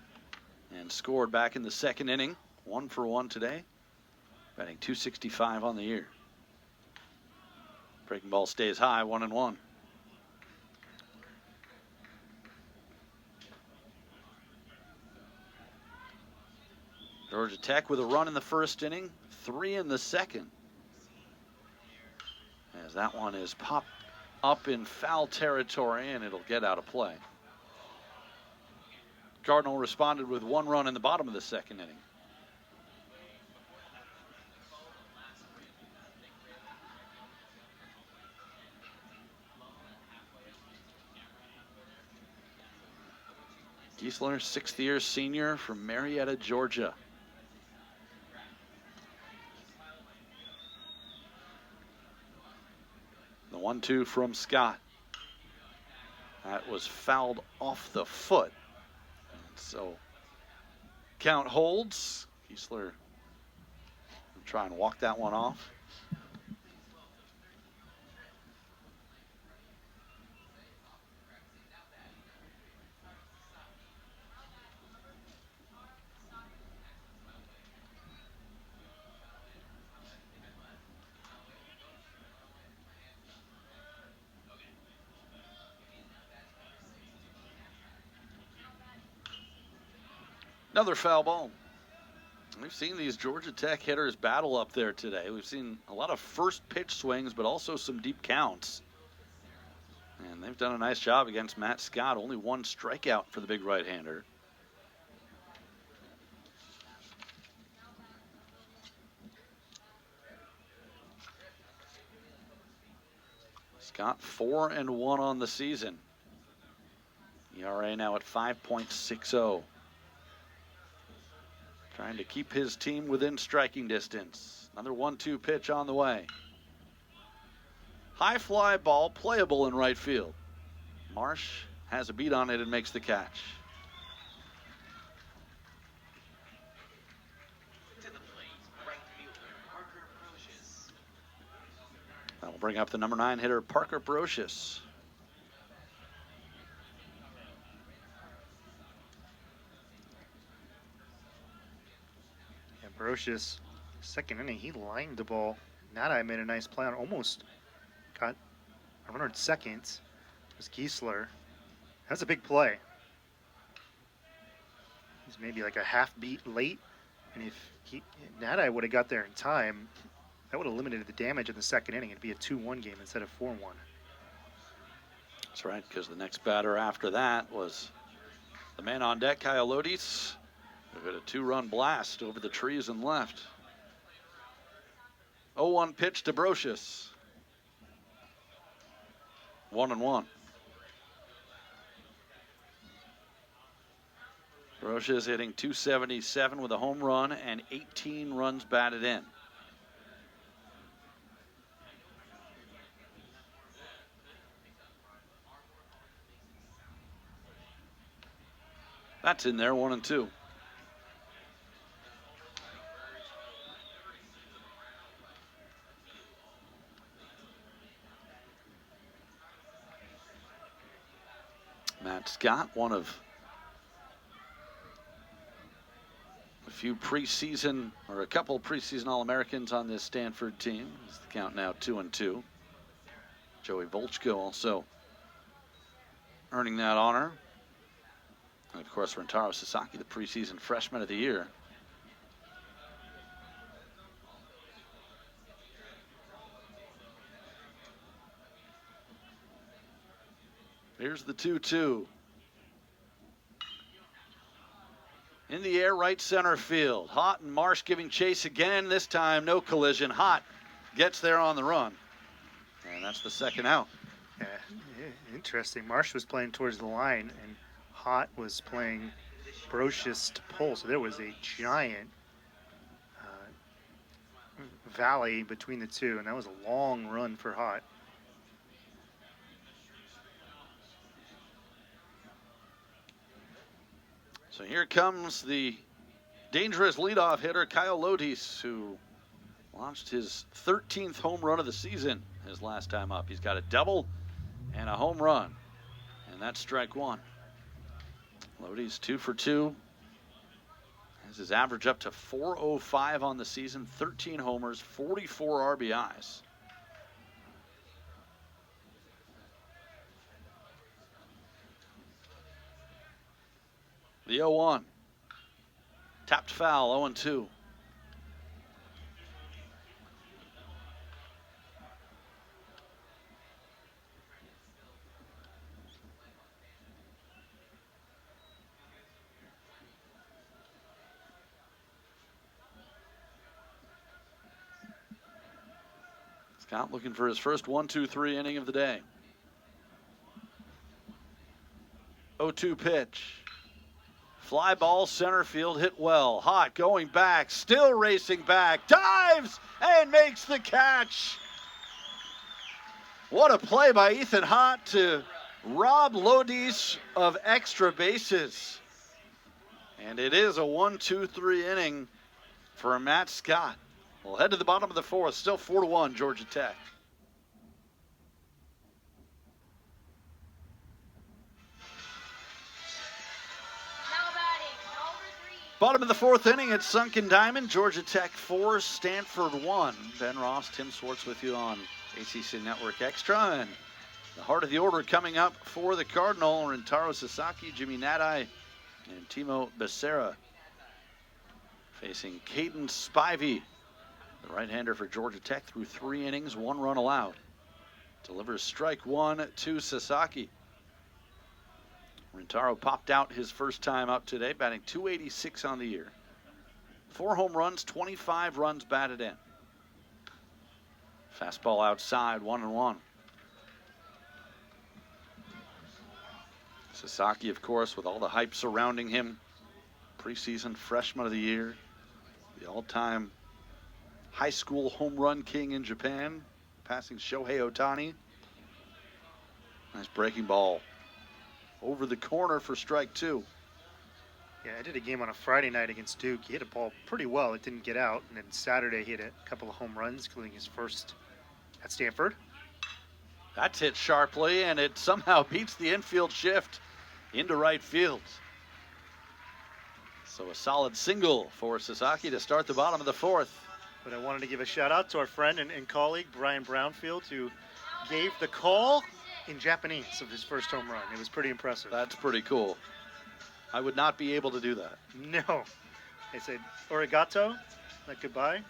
and scored back in the 2nd inning. 1 for 1 today. Batting .265 on the year. Breaking ball stays high, 1-1. Georgia Tech with a run in the 1st inning, 3 in the 2nd. As that one is popped up in foul territory and it'll get out of play. Cardinal responded with 1 run in the bottom of the 2nd inning. Giesler, 6th-year senior from Marietta, Georgia. The 1-2 from Scott. That was fouled off the foot. And so count holds. Giesler will try and walk that one off. Another foul ball. We've seen these Georgia Tech hitters battle up there today. We've seen a lot of first pitch swings, but also some deep counts. And they've done a nice job against Matt Scott. Only 1 strikeout for the big right-hander. Scott 4-1 on the season. ERA now at 5.60. Trying to keep his team within striking distance. Another 1-2 pitch on the way. High fly ball, playable in right field. Marsh has a beat on it and makes the catch. That'll bring up the number 9 hitter, Parker Brocious. Brocious, 2nd inning, he lined the ball. Nada made a nice play on, almost got a runner at second. It was Giesler. That's a big play. He's maybe like a half beat late, and if Nada would have got there in time, that would have limited the damage in the 2nd inning. It'd be a 2-1 game instead of 4-1. That's right, because the next batter after that was the man on deck, Kyle Lodies. We've got a 2-run blast over the trees and left. 0-1 pitch to Brocious. 1-1. Brocious hitting .277 with a home run and 18 runs batted in. That's in there, 1-2. Matt Scott, one of a few preseason, or a couple preseason All-Americans on this Stanford team. It's the count now 2-2. Joey Volchko also earning that honor. And of course, Rentaro Sasaki, the preseason freshman of the year. Here's the 2-2. In the air, right center field. Hott and Marsh giving chase again. This time, no collision. Hott gets there on the run. And that's the second out. Yeah, interesting. Marsh was playing towards the line, and Hott was playing Brocious to pull. So there was a giant valley between the two, and that was a long run for Hott. So here comes the dangerous leadoff hitter, Kyle Lodis, who launched his 13th home run of the season his last time up. He's got a double and a home run, and that's strike one. Lodis 2 for 2. Has his average up to .405 on the season, 13 homers, 44 RBIs. The 0-1. Tapped foul, 0-2. Scott looking for his first 1-2-3 inning of the day. 0-2 pitch. Fly ball, center field, hit well. Hott going back, still racing back, dives and makes the catch. What a play by Ethan Hott to rob Lodis of extra bases. And it is a 1-2-3 inning for Matt Scott. We'll head to the bottom of the fourth, still 4-1 Georgia Tech. Bottom of the fourth inning at Sunken Diamond. Georgia Tech 4, Stanford 1. Ben Ross, Tim Swartz with you on ACC Network Extra. And the heart of the order coming up for the Cardinal, Rentaro Sasaki, Jimmy Nadai, and Timo Becerra. Facing Caden Spivey, the right-hander for Georgia Tech, through 3 innings, 1 run allowed. Delivers strike one to Sasaki. Rentaro popped out his first time up today, batting .286 on the year. 4 home runs, 25 runs batted in. Fastball outside, 1-1. Sasaki, of course, with all the hype surrounding him. Preseason freshman of the year. The all-time high school home run king in Japan, passing Shohei Ohtani. Nice breaking ball over the corner for strike 2. Yeah, I did a game on a Friday night against Duke. He hit a ball pretty well. It didn't get out. And then Saturday, he hit a couple of home runs, including his first at Stanford. That's hit sharply, and it somehow beats the infield shift into right field. So a solid single for Sasaki to start the bottom of the fourth. But I wanted to give a shout out to our friend and colleague, Brian Brownfield, who gave the call in Japanese of his first home run. It was pretty impressive. That's pretty cool. I would not be able to do that. No. They said, arigato, like goodbye.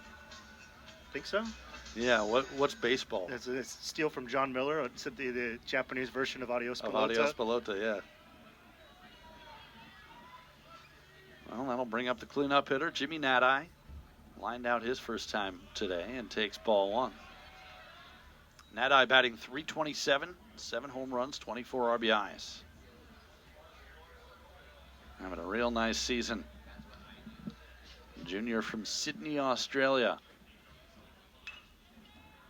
Think so? Yeah, what's baseball? It's a steal from John Miller. It's the Japanese version of Adios Pelota. Of Adios Pelota, yeah. Well, that'll bring up the cleanup hitter, Jimmy Nadai. Lined out his first time today and takes ball 1. Nadai batting .327, 7 home runs, 24 RBIs. Having a real nice season. Junior from Sydney, Australia.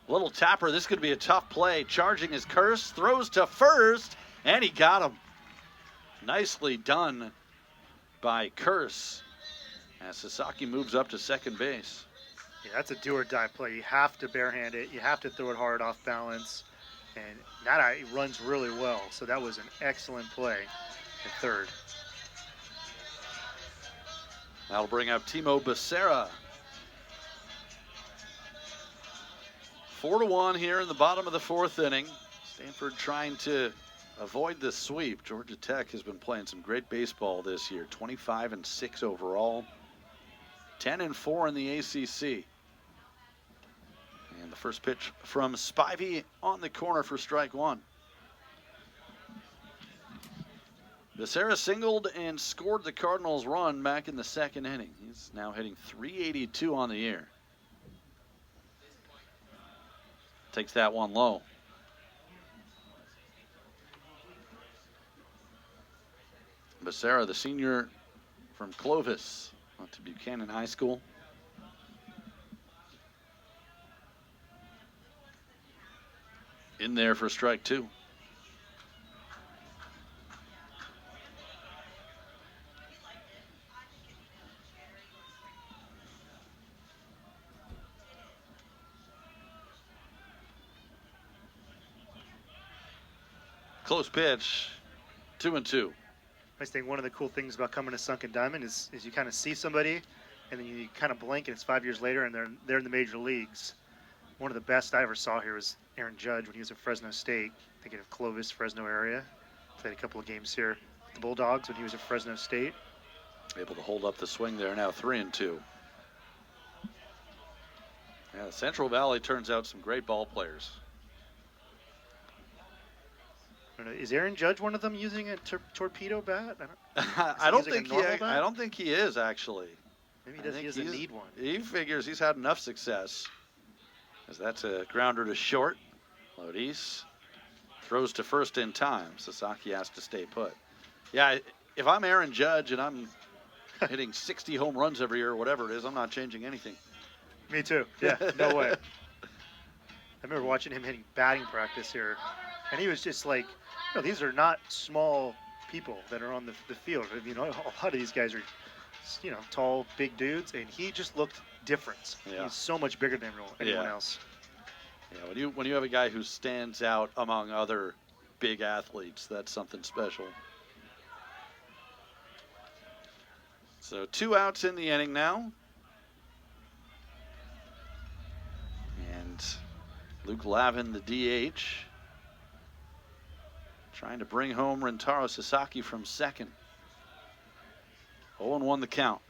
Little tapper, this is going to be a tough play. Charging his Curse, throws to first, and he got him. Nicely done by Curse as Sasaki moves up to second base. Yeah, that's a do-or-die play. You have to barehand it. You have to throw it hard off balance. And Nada runs really well, so that was an excellent play at third. That'll bring up Timo Becerra. 4-1 here in the bottom of the fourth inning. Stanford trying to avoid the sweep. Georgia Tech has been playing some great baseball this year. 25-6 overall. 10-4 in the ACC. And the first pitch from Spivey on the corner for strike one. Becerra singled and scored the Cardinals' run back in the second inning. He's now hitting .382 on the year. Takes that one low. Becerra, the senior from Clovis, went to Buchanan High School. In there for strike two. Close pitch, 2-2. I think one of the cool things about coming to Sunken Diamond is you kind of see somebody, and then you kind of blink, and it's 5 years later, and they're in the major leagues. One of the best I ever saw here was Aaron Judge when he was at Fresno State. Thinking of Clovis, Fresno area. Played a couple of games here with the Bulldogs when he was at Fresno State. Able to hold up the swing there, now 3-2. Yeah, the Central Valley turns out some great ball players. Is Aaron Judge one of them using a torpedo bat? I don't think he is actually. Maybe he doesn't need one. He figures he's had enough success. As that's a grounder to short. Lodis throws to first in time. Sasaki has to stay put. Yeah, if I'm Aaron Judge and I'm hitting 60 home runs every year or whatever it is, I'm not changing anything. Me too. Yeah, no way. I remember watching him hitting batting practice here, and he was just like, these are not small people that are on the field. A lot of these guys are, tall, big dudes, and he just looked different. Yeah. He's so much bigger than anyone else. Yeah, when you have a guy who stands out among other big athletes, that's something special. So 2 outs in the inning now. And Luke Lavin, the DH, trying to bring home Rentaro Sasaki from second. 0-1 the count.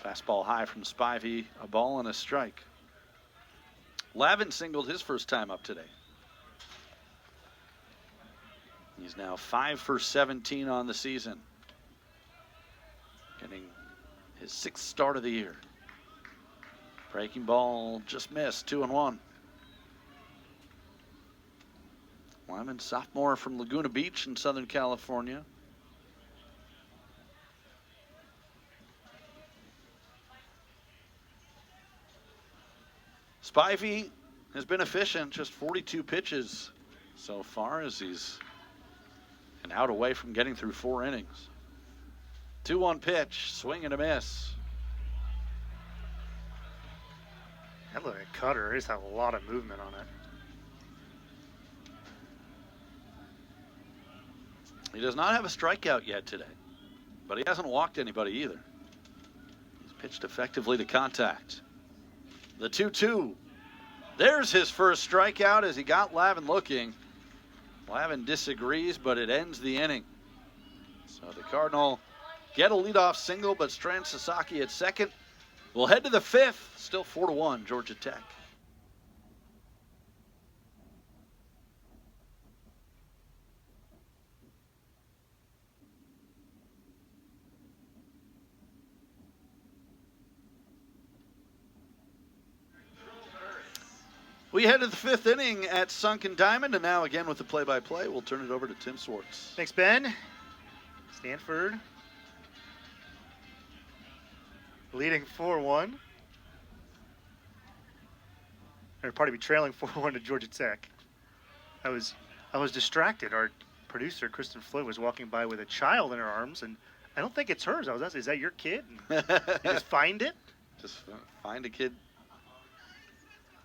Fastball high from Spivey, a ball and a strike. Lavin singled his first time up today. He's now 5 for 17 on the season. Getting his 6th start of the year. Breaking ball just missed, 2-1. Lyman, sophomore from Laguna Beach in Southern California. Spivey has been efficient, just 42 pitches so far as he's an out away from getting through 4 innings. 2-1 pitch, swing and a miss. That looked like a cutter. It just had a lot of movement on it. He does not have a strikeout yet today, but he hasn't walked anybody either. He's pitched effectively to contact. The 2-2. There's his first strikeout as he got Lavin looking. Lavin disagrees, but it ends the inning. So the Cardinal get a leadoff single, but strand Sasaki at second. We'll head to the 5th. Still 4-1, Georgia Tech. We head to the 5th inning at Sunken Diamond, and now again with the play-by-play, we'll turn it over to Tim Swartz. Thanks, Ben. Stanford leading 4-1. Or pardon me, trailing 4-1 to Georgia Tech. I was distracted. Our producer, Kristen Floyd, was walking by with a child in her arms, and I don't think it's hers. I was asking, is that your kid? And you just find it? Just find a kid.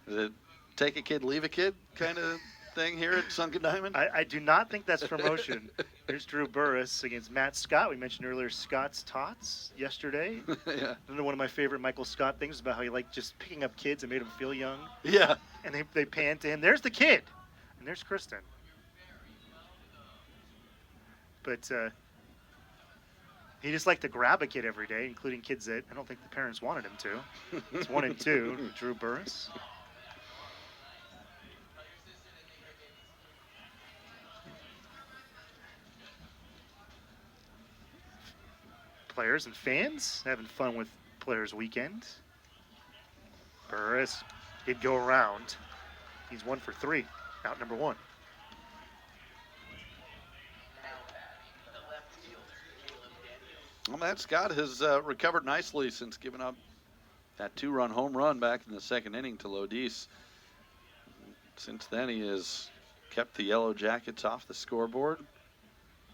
Is it take a kid, leave a kid kind of thing here at Sunken Diamond? I do not think that's promotion. Here's Drew Burress against Matt Scott. We mentioned earlier Scott's Tots yesterday. Yeah. Another one of my favorite Michael Scott things is about how he liked just picking up kids and made them feel young. Yeah. And they pan to him. There's the kid. And there's Kristen. But he just liked to grab a kid every day, including kids that I don't think the parents wanted him to. It's 1 and 2, Drew Burress. Players and fans having fun with Players Weekend. Burress did go around. He's 1 for 3, out number 1. Well, Matt Scott has recovered nicely since giving up that 2-run home run back in the second inning to Lodis. Since then, he has kept the Yellow Jackets off the scoreboard.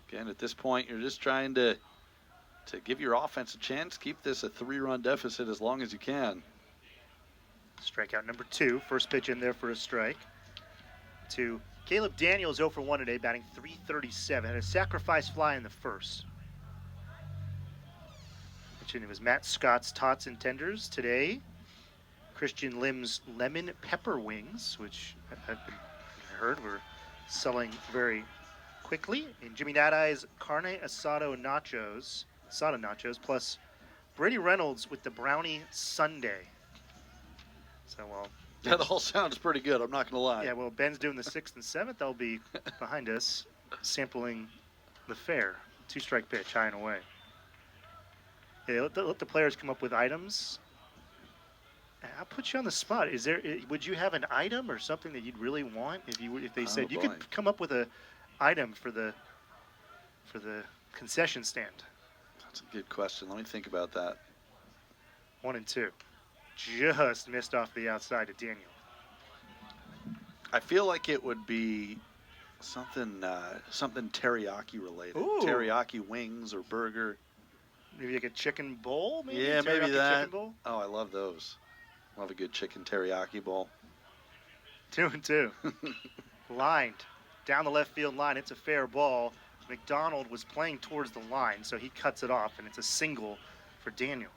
Again, at this point, you're just trying to give your offense a chance, keep this a 3-run deficit as long as you can. Strikeout number 2. First pitch in there for a strike. To Caleb Daniels, 0 for 1 today, batting .337. Had a sacrifice fly in the first. It was Matt Scott's Tots and Tenders today. Christian Lim's Lemon Pepper Wings, which I've heard were selling very quickly. And Jimmy Nadai's Carne Asado Nachos, plus Brady Reynolds with the Brownie Sundae. So, well, That all sounds pretty good, I'm not going to lie. yeah, well, Ben's doing the 6th and 7th. They'll be behind us sampling the fare. 2-strike pitch, high and away. Yeah, let the players come up with items. I'll put you on the spot. Would you have an item or something that you'd really want if they said you could come up with a item for the concession stand? That's a good question. Let me think about that. 1 and 2. Just missed off the outside to Daniel. I feel like it would be something teriyaki related. Ooh. Teriyaki wings or burger. Maybe like a chicken bowl? Maybe? Yeah, maybe Teriyaki that. Chicken bowl? Oh, I love those. Love a good chicken teriyaki bowl. 2 and 2. Lined down the left field line. It's a fair ball. McDonald was playing towards the line, so he cuts it off, and it's a single for Daniel.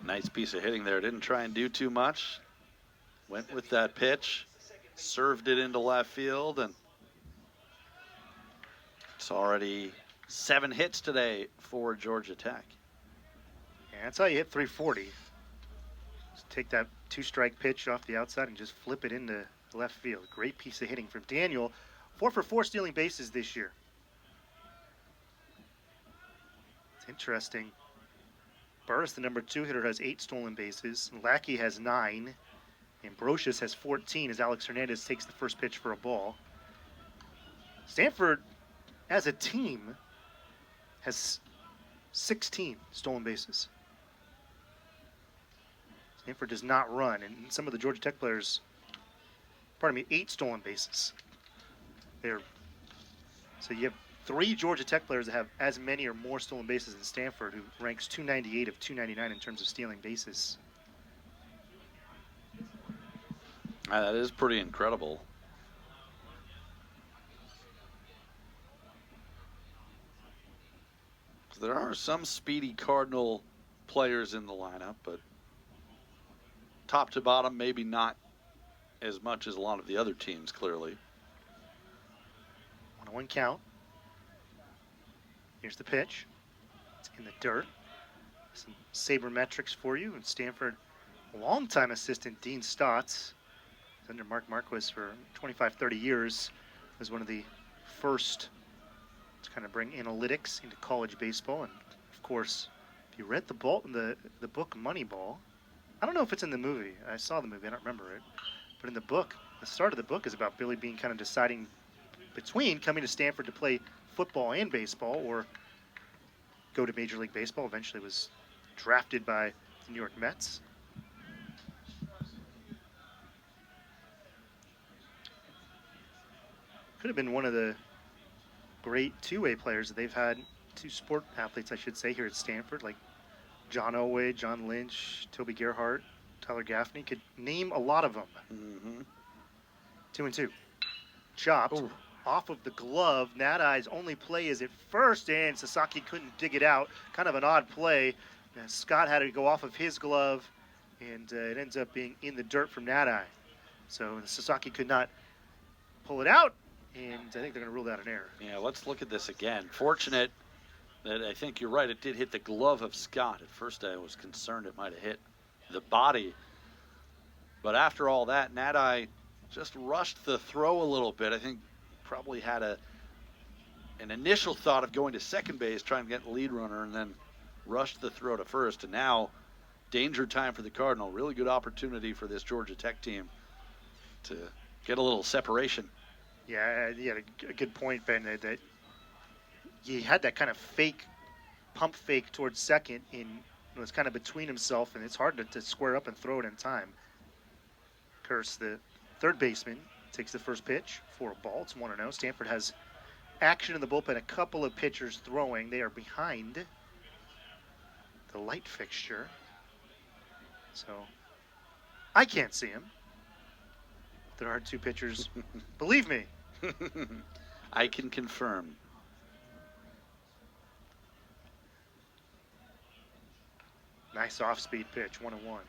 Nice piece of hitting there. Didn't try and do too much. Went with that pitch. Served it into left field, and it's already 7 hits today for Georgia Tech. Yeah, that's how you hit 340. Just take that 2-strike pitch off the outside and just flip it into left field. Great piece of hitting from Daniel. 4 for 4 stealing bases this year. It's interesting. Burris, the number 2 hitter, has 8 stolen bases. Lackey has 9. And Brocious has 14 as Alex Hernandez takes the first pitch for a ball. Stanford, as a team, has 16 stolen bases. Stanford does not run, and some of the Georgia Tech players, 8 stolen bases. So you have 3 Georgia Tech players that have as many or more stolen bases than Stanford, who ranks 298 of 299 in terms of stealing bases. That is pretty incredible. There are some speedy Cardinal players in the lineup, but top to bottom, maybe not as much as a lot of the other teams, clearly. 1-1 count. Here's the pitch. It's in the dirt. Some sabermetrics for you. And Stanford, longtime assistant Dean Stotts, under Mark Marquis for 25, 30 years, was one of the first to kind of bring analytics into college baseball. And of course, if you read the book Moneyball, I don't know if it's in the movie. I saw the movie, I don't remember it. But in the book, the start of the book is about Billy Beane kind of deciding between coming to Stanford to play football and baseball or go to Major League Baseball. Eventually was drafted by the New York Mets. Could have been one of the great two-way players that they've had, 2 sport athletes, I should say, here at Stanford, like John Elway, John Lynch, Toby Gerhart. Tyler Gaffney could name a lot of them. Mm-hmm. 2-2. Chopped. Ooh. Off of the glove. Nadai's only play is at first, and Sasaki couldn't dig it out. Kind of an odd play. Scott had to go off of his glove, and it ends up being in the dirt from Nadai. So Sasaki could not pull it out, and I think they're going to rule that an error. Yeah, let's look at this again. Fortunate that I think you're right. It did hit the glove of Scott. At first I was concerned it might have hit the body. But after all that, Nadai just rushed the throw a little bit. I think probably had an initial thought of going to second base, trying to get the lead runner, and then rushed the throw to first. And now, danger time for the Cardinal. Really good opportunity for this Georgia Tech team to get a little separation. Yeah, a good point, Ben, that he had that kind of pump fake towards second, and it was kind of between himself, and it's hard to square up and throw it in time. Curse, the third baseman, takes the first pitch for a ball. It's 1-0. Stanford has action in the bullpen, a couple of pitchers throwing. They are behind the light fixture, so I can't see him. There are two pitchers. Believe me. I can confirm. Nice off-speed pitch, 1-1.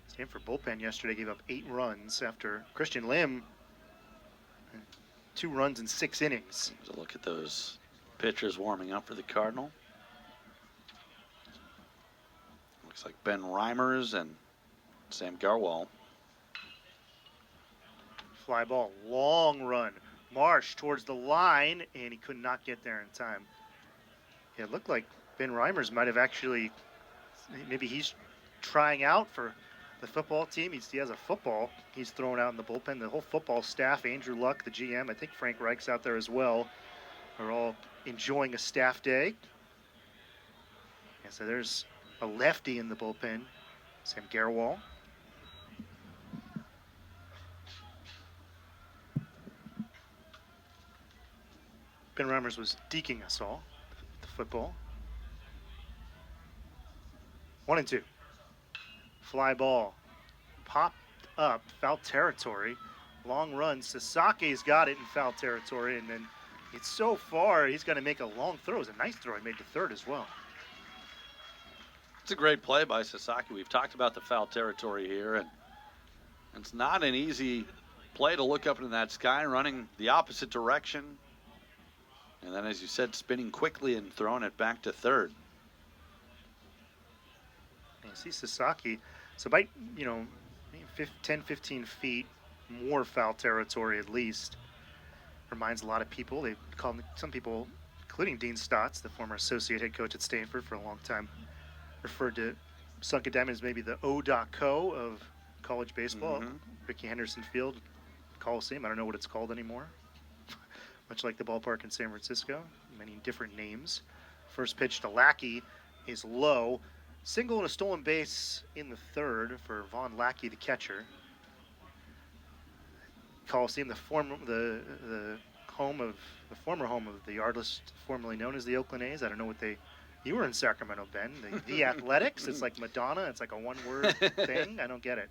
Stanford bullpen yesterday gave up 8 runs after Christian Lim, 2 runs in 6 innings. There's a look at those pitchers warming up for the Cardinal. Looks like Ben Reimers and Sam Garwal. Fly ball, long run. Marsh towards the line, and he could not get there in time. Yeah, it looked like Ben Reimers might have actually, maybe he's trying out for the football team. He has a football he's thrown out in the bullpen. The whole football staff, Andrew Luck, the GM, I think Frank Reich's out there as well, are all enjoying a staff day. Yeah, so there's a lefty in the bullpen, Sam Garwal. Ben Reimers was deking us all, the football. 1-2. Fly ball. Popped up, foul territory. Long run. Sasaki's got it in foul territory, and then it's so far, he's going to make a long throw. It was a nice throw. He made to third as well. It's a great play by Sasaki. We've talked about the foul territory here, and it's not an easy play to look up into that sky, running the opposite direction. And then, as you said, spinning quickly and throwing it back to third. You see Sasaki, so by, 10, 15 feet more foul territory at least. Reminds a lot of people. They call some people, including Dean Stotts, the former associate head coach at Stanford for a long time, referred to Sunken Diamond as maybe the O.co of college baseball. Mm-hmm. Rickey Henderson Field Coliseum. I don't know what it's called anymore. Much like the ballpark in San Francisco, many different names. First pitch to Lackey is low. Single and a stolen base in the third for Vaughn Lackey, the catcher. Coliseum, the former home of the Yardless, formerly known as the Oakland A's. I don't know what you were in Sacramento, Ben. The Athletics. It's like Madonna. It's like a one-word thing. I don't get it.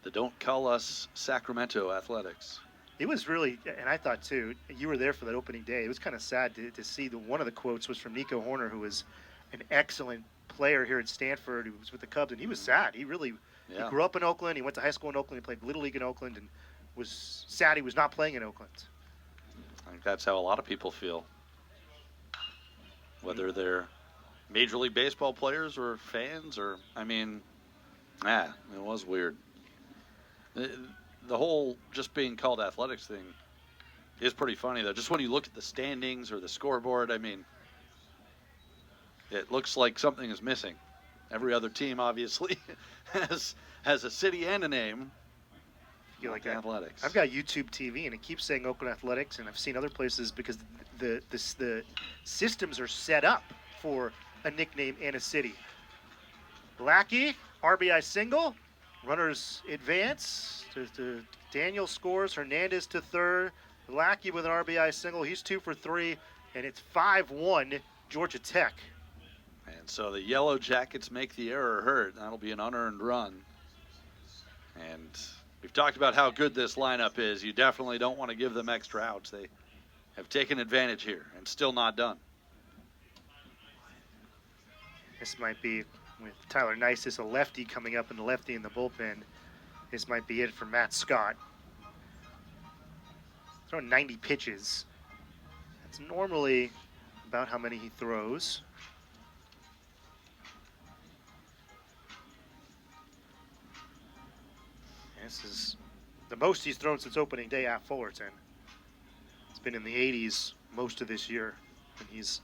They don't call us Sacramento Athletics. It was really, and I thought too, you were there for that opening day. It was kind of sad to see one of the quotes was from Nico Horner, who was an excellent player here at Stanford, who was with the Cubs, and he was sad. He really he grew up in Oakland. He went to high school in Oakland. He played Little League in Oakland, and was sad he was not playing in Oakland. I think that's how a lot of people feel. Whether they're Major League Baseball players or fans, or, it was weird. The whole just being called athletics thing is pretty funny, though. Just when you look at the standings or the scoreboard, it looks like something is missing. Every other team, obviously, has a city and a name. I feel like athletics. I've got YouTube TV, and it keeps saying Oakland Athletics, and I've seen other places because the systems are set up for a nickname and a city. Lackey, RBI single, runners advance. To Daniel scores, Hernandez to third. Lackey with an RBI single. He's 2 for 3, and it's 5-1 Georgia Tech. And So the Yellow Jackets make the error hurt. That'll be an unearned run. And we've talked about how good this lineup is. You definitely don't want to give them extra outs. They have taken advantage here and still not done. This might be, with Tyler Nisus, a lefty coming up and the lefty in the bullpen, this might be it for Matt Scott. Throwing 90 pitches. That's normally about how many he throws. This is the most he's thrown since opening day at Fullerton. It's been in the 80s most of this year, and he's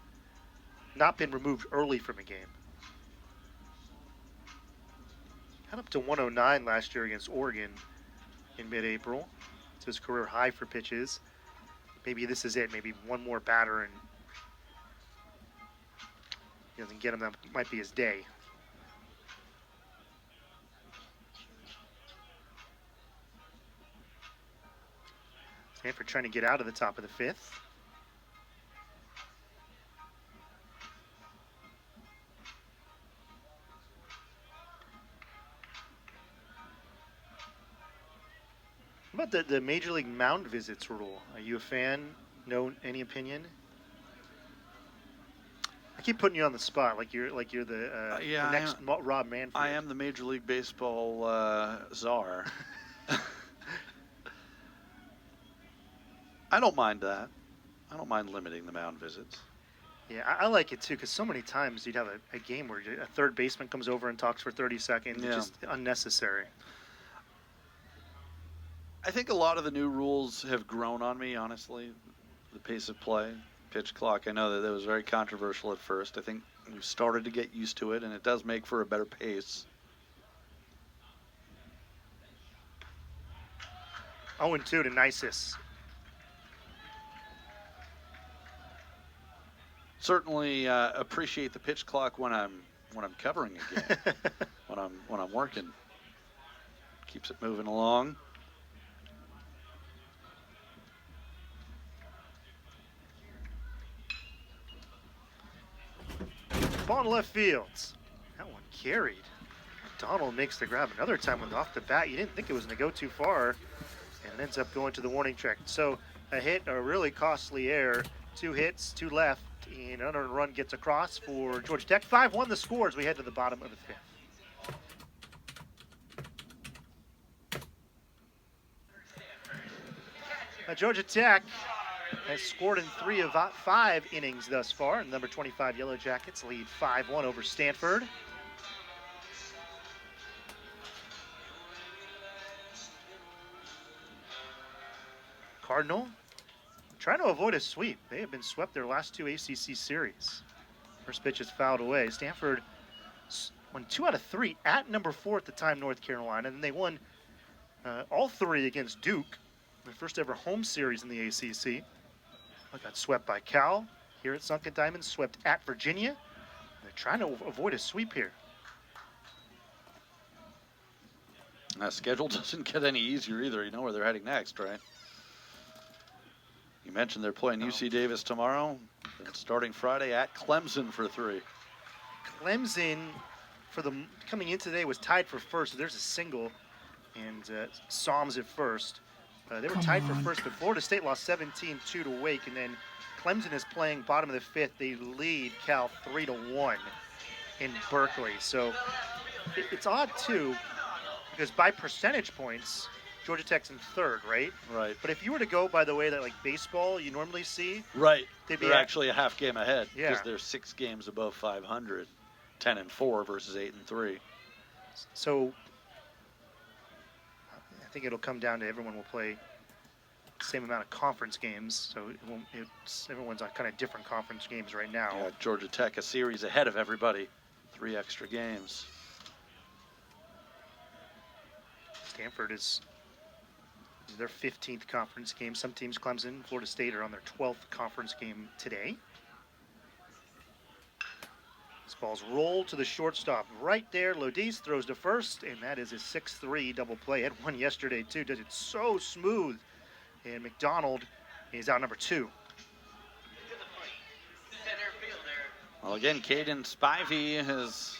not been removed early from a game. Got up to 109 last year against Oregon in mid-April. It's his career high for pitches. Maybe this is it. Maybe one more batter and he doesn't get him. That might be his day. Stanford trying to get out of the top of the fifth. How about the Major League mound visits rule? Are you a fan? No, any opinion? I keep putting you on the spot, like you're the next Rob Manfred. I am the Major League Baseball czar. I don't mind that. I don't mind limiting the mound visits. Yeah, I like it too, because so many times you'd have a game where a third baseman comes over and talks for 30 seconds. Yeah. It's just unnecessary. I think a lot of the new rules have grown on me, honestly. The pace of play, pitch clock. I know that was very controversial at first. I think we've started to get used to it, and it does make for a better pace. 0-2 to Nisus. Certainly appreciate the pitch clock when I'm covering a game. when I'm working, keeps it moving along. Ball in left field. That one carried. Donald makes the grab another time when off the bat. You didn't think it was going to go too far, and it ends up going to the warning track. So a hit, a really costly error. 2 hits, 2 left, and another run gets across for Georgia Tech. 5-1 the score as we head to the bottom of the fifth. Georgia Tech has scored in 3 of 5 innings thus far. And number 25 Yellow Jackets lead 5-1 over Stanford. Cardinal trying to avoid a sweep. They have been swept their last 2 ACC series. First pitch is fouled away. Stanford won 2 out of 3 at number 4 at the time, North Carolina. And then they won all 3 against Duke, their first ever home series in the ACC. Got swept by Cal here at Sunken Diamonds, swept at Virginia. They're trying to avoid a sweep here. That schedule doesn't get any easier either. You know where they're heading next, right? You mentioned they're playing UC Davis tomorrow, and starting Friday at Clemson for 3. Clemson, coming in today, was tied for first. So there's a single, and Psalms at first. They were tied for first, but Florida State lost 17-2 to Wake, and then Clemson is playing bottom of the fifth. They lead Cal 3-1 in Berkeley. So it's odd too, because by percentage points, Georgia Tech's in third, right? Right. But if you were to go by the way that like baseball you normally see, right, they're actually a half game ahead because Yeah. they're 6 games above 500, 10-4 versus 8-3. So I think it'll come down to everyone will play the same amount of conference games. So everyone's on kind of different conference games right now. Yeah, Georgia Tech a series ahead of everybody, 3 extra games. Stanford is their 15th conference game. Some teams, Clemson, Florida State, are on their 12th conference game today. This ball's rolled to the shortstop right there. Lodis throws to first, and that is a 6-3 double play. Had one yesterday, too. Does it so smooth. And McDonald is out number 2. Well, again, Caden Spivey has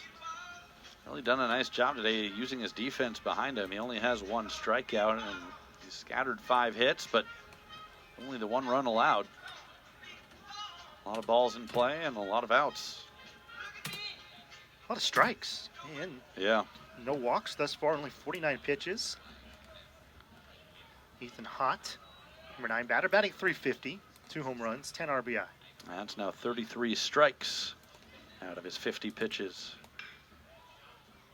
really done a nice job today using his defense behind him. He only has 1 strikeout and he's scattered 5 hits, but only the 1 run allowed. A lot of balls in play and a lot of outs. A lot of strikes. And yeah. No walks thus far, only 49 pitches. Ethan Hott, number 9 batter, batting .350, 2 home runs, 10 RBI. That's now 33 strikes out of his 50 pitches.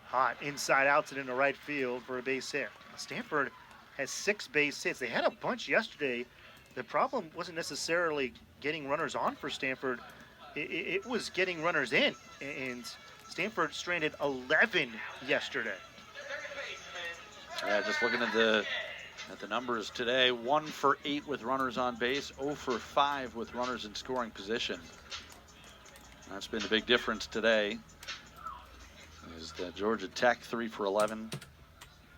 Hott inside outs and into right field for a base hit. Stanford has 6 base hits. They had a bunch yesterday. The problem wasn't necessarily getting runners on for Stanford. It was getting runners in. And Stanford stranded 11 yesterday. Yeah, just looking at the numbers today, 1 for 8 with runners on base, 0 for 5 with runners in scoring position. That's been the big difference today. Is the Georgia Tech 3 for 11,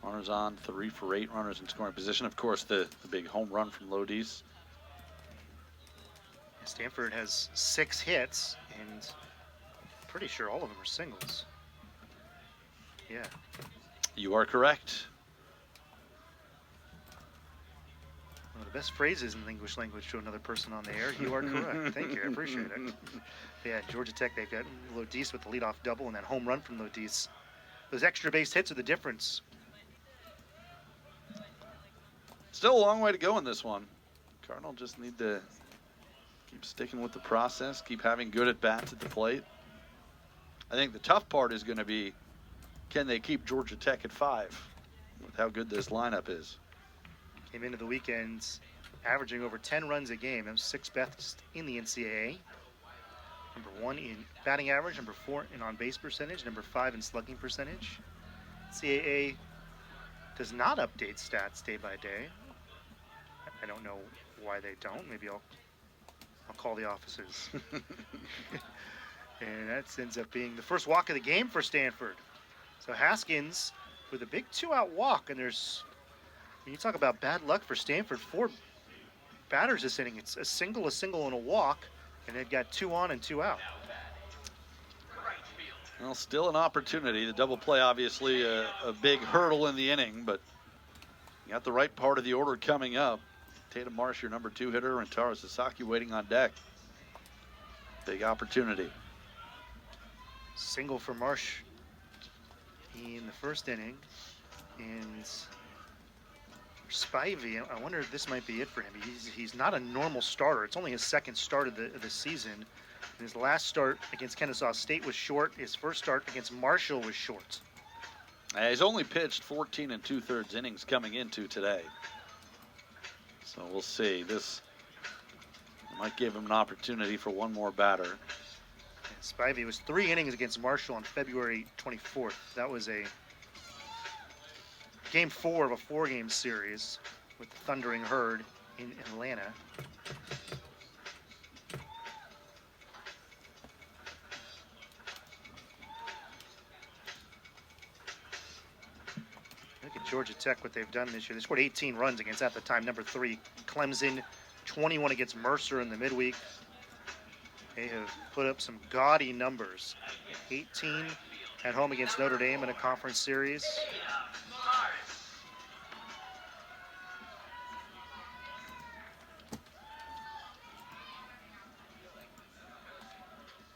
runners on, 3 for 8 runners in scoring position. Of course, the big home run from Lodis. Stanford has 6 hits, and pretty sure all of them are singles. Yeah. You are correct. One of the best phrases in the English language to another person on the air. You are correct. Thank you. I appreciate it. Yeah, Georgia Tech, they've got Lodis with the leadoff double and that home run from Lodis. Those extra base hits are the difference. Still a long way to go in this one. Cardinal just need to keep sticking with the process, keep having good at-bats at the plate. I think the tough part is going to be, can they keep Georgia Tech at 5 with how good this lineup is? Came into the weekends averaging over 10 runs a game. That was 6th best in the NCAA. Number 1 in batting average, number 4 in on-base percentage, number 5 in slugging percentage. NCAA does not update stats day by day. I don't know why they don't. Maybe I'll call the offices. And that ends up being the first walk of the game for Stanford. So Haskins with a big 2-out walk, and there's, when you talk about bad luck for Stanford, 4 batters this inning. It's a single, and a walk, and they've got 2 on and 2 out. Well, still an opportunity. The double play, obviously a big hurdle in the inning, but you got the right part of the order coming up. Tatum Marsh, your number 2 hitter, and Taro Sasaki waiting on deck. Big opportunity. Single for Marsh in the first inning, and Spivey, I wonder if this might be it for him. He's not a normal starter. It's only his 2nd start of the season. And his last start against Kennesaw State was short. His first start against Marshall was short. He's only pitched 14 2/3 innings coming into today. So we'll see. This might give him an opportunity for 1 more batter. Spivey was 3 innings against Marshall on February 24th. That was a game 4 of a 4-game series with the Thundering Herd in Atlanta. Look at Georgia Tech, what they've done this year. They scored 18 runs against, at the time, number 3 Clemson, 21 against Mercer in the midweek. They have put up some gaudy numbers. 18 at home against Notre Dame in a conference series.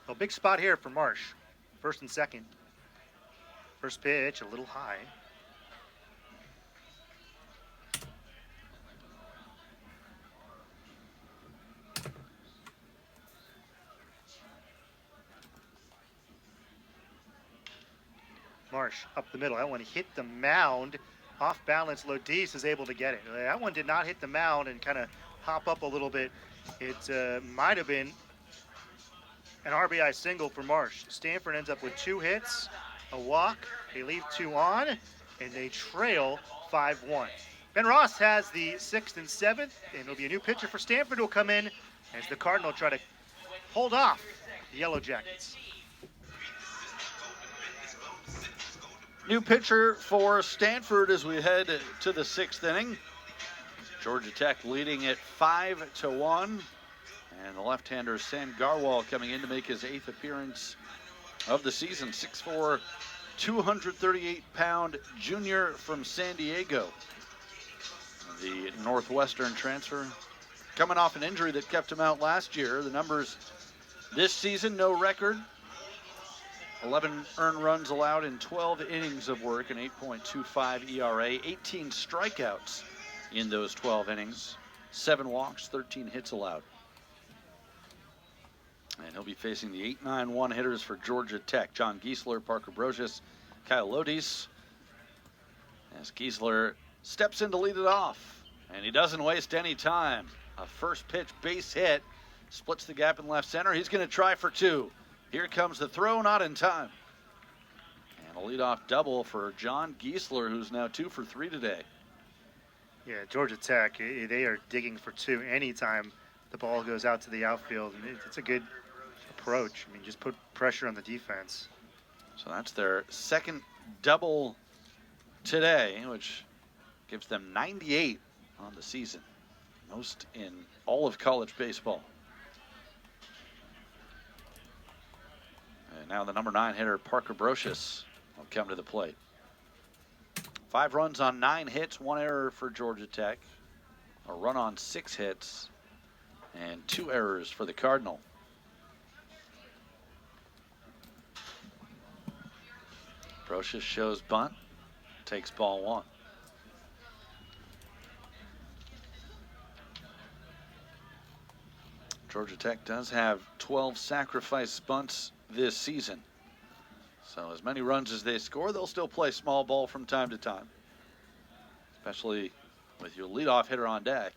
A big spot here for Marsh. 1st and 2nd. First pitch, a little high. Marsh up the middle. That one hit the mound. Off balance, Lodis is able to get it. That one did not hit the mound and kind of hop up a little bit. It might have been an RBI single for Marsh. Stanford ends up with 2 hits, a walk. They leave 2 on, and they trail 5-1. Ben Ross has the 6th and 7th, and it'll be a new pitcher for Stanford who will come in as the Cardinal try to hold off the Yellow Jackets. New pitcher for Stanford as we head to the 6th inning. Georgia Tech leading it 5-1. And the left-hander Sam Garwal coming in to make his 8th appearance of the season. 6'4", 238-pound junior from San Diego. The Northwestern transfer coming off an injury that kept him out last year. The numbers this season, no record. 11 earned runs allowed in 12 innings of work, an 8.25 ERA, 18 strikeouts in those 12 innings, 7 walks, 13 hits allowed. And he'll be facing the 8-9-1 hitters for Georgia Tech. John Giesler, Parker Brocious, Kyle Lodis. As Giesler steps in to lead it off, and he doesn't waste any time. A first pitch base hit, splits the gap in left center. He's going to try for 2. Here comes the throw, not in time. And a leadoff double for John Giesler, who's now 2 for 3 today. Yeah, Georgia Tech, they are digging for 2 anytime the ball goes out to the outfield. And it's a good approach. I mean, just put pressure on the defense. So that's their second double today, which gives them 98 on the season, most in all of college baseball. And now the number 9 hitter, Parker Brocious, will come to the plate. 5 runs on 9 hits, 1 error for Georgia Tech, a run on 6 hits, and 2 errors for the Cardinal. Brocious shows bunt, takes ball 1. Georgia Tech does have 12 sacrifice bunts this season. So as many runs as they score, they'll still play small ball from time to time, especially with your leadoff hitter on deck.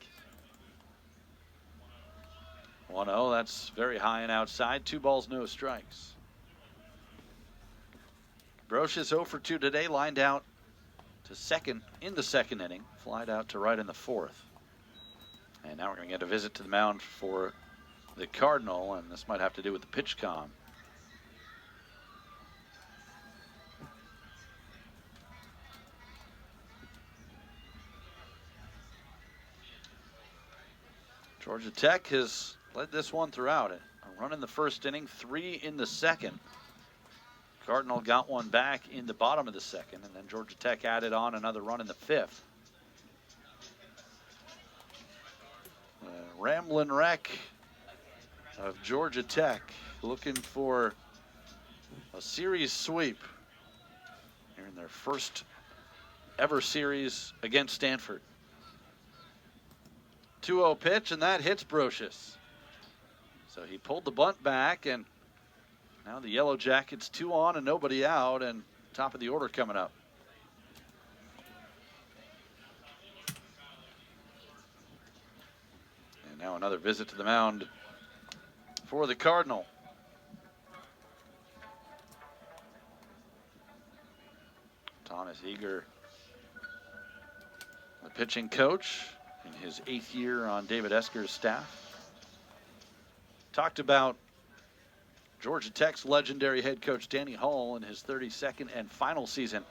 1-0, that's very high and outside. 2 balls, no strikes. Brocious 0 for 2 today, lined out to second in the second inning, flied out to right in the 4th. And now we're going to get a visit to the mound for the Cardinal, and this might have to do with the pitch com. Georgia Tech has led this one throughout. A run in the first inning, 3 in the second. Cardinal got one back in the bottom of the second, and then Georgia Tech added on another run in the 5th. Ramblin' wreck of Georgia Tech looking for a series sweep here in their first ever series against Stanford. 2-0 pitch, and that hits Brocious. So he pulled the bunt back, and now the Yellow Jackets 2 on and nobody out, and top of the order coming up. And now another visit to the mound for the Cardinal. Thomas Eager, the pitching coach in his 8th year on David Esker's staff, talked about Georgia Tech's legendary head coach Danny Hall in his 32nd and final season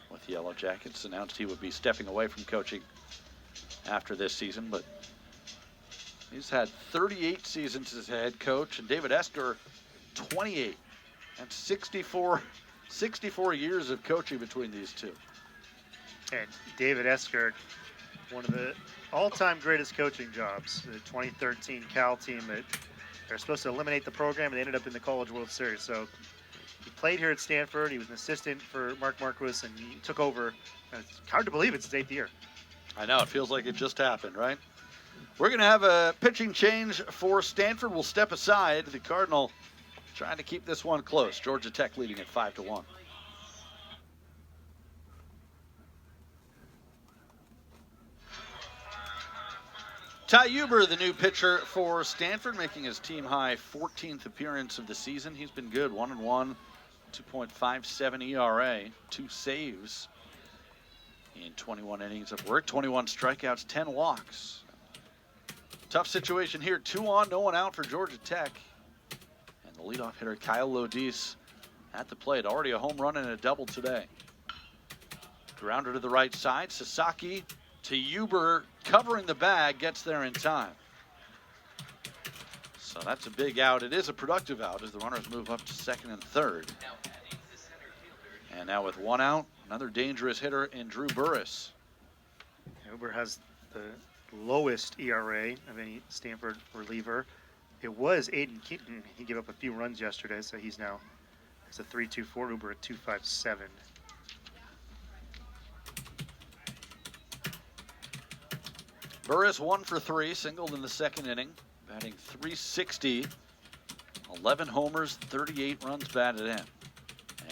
with the Yellow Jackets. Announced he would be stepping away from coaching after this season, but he's had 38 seasons as a head coach, and David Esker 28. That's 64 years of coaching between these two. And David Esker, one of the all-time greatest coaching jobs. The 2013 Cal team that they're supposed to eliminate the program, and they ended up in the College World Series. So he played here at Stanford. He was an assistant for Mark Marquis, and he took over. And it's hard to believe it's his 8th year. I know, it feels like it just happened, right? We're going to have a pitching change for Stanford. We'll step aside. The Cardinal trying to keep this one close. Georgia Tech leading at 5-1. Ty Huber, the new pitcher for Stanford, making his team-high 14th appearance of the season. He's been good, 1-1, 2.57 ERA, 2 saves in 21 innings of work, 21 strikeouts, 10 walks. Tough situation here, 2 on, no one out for Georgia Tech. And the leadoff hitter, Kyle Lodis, at the plate. Already a home run and a double today. Grounder to the right side, Sasaki to Huber, covering the bag, gets there in time. So that's a big out. It is a productive out as the runners move up to second and third. And now with one out, another dangerous hitter in Drew Burris. Uber has the lowest ERA of any Stanford reliever. It was Aiden Keaton. He gave up a few runs yesterday, so he's now it's a 3.24. Uber at 2.57. Burris 1 for 3, singled in the second inning, batting .360, 11 homers, 38 runs batted in.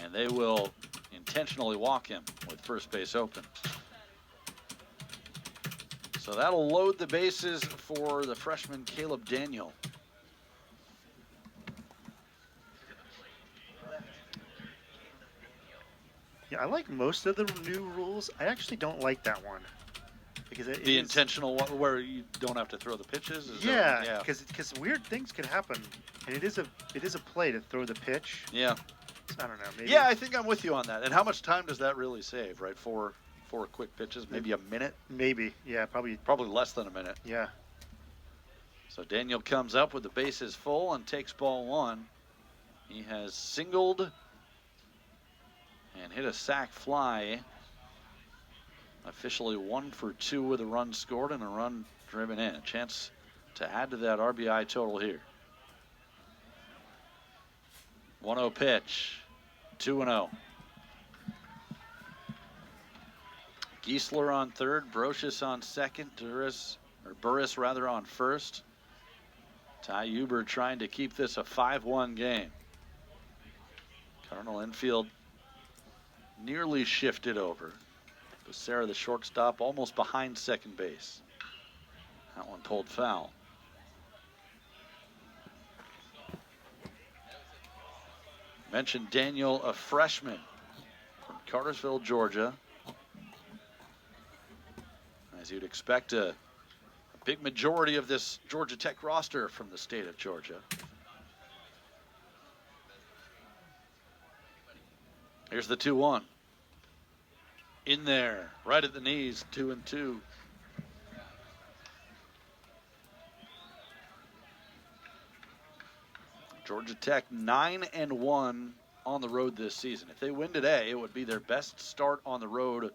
And they will intentionally walk him with first base open. So that'll load the bases for the freshman Caleb Daniel. Yeah, I like most of the new rules. I actually don't like that one. Because The intentional one where you don't have to throw the pitches? Yeah, because weird things can happen. And it is a play to throw the pitch. Yeah. So I don't know. Maybe. Yeah, I think I'm with you on that. And how much time does that really save, right? Four quick pitches, maybe a minute? Maybe, yeah, probably. Probably less than a minute. Yeah. So Daniel comes up with the bases full and takes ball one. He has singled and hit a sac fly. Officially 1 for 2 with a run scored and a run driven in. A chance to add to that RBI total here. 1-0 pitch, 2-0. Giesler on third, Brocious on second, Burris on first. Ty Huber trying to keep this a 5-1 game. Cardinal infield nearly shifted over. Becerra, the shortstop, almost behind second base. That one pulled foul. Mentioned Daniel, a freshman from Cartersville, Georgia. As you'd expect, a big majority of this Georgia Tech roster from the state of Georgia. Here's the 2-1. In there, right at the knees, 2-2. Georgia Tech 9-1 on the road this season. If they win today, it would be their best start on the road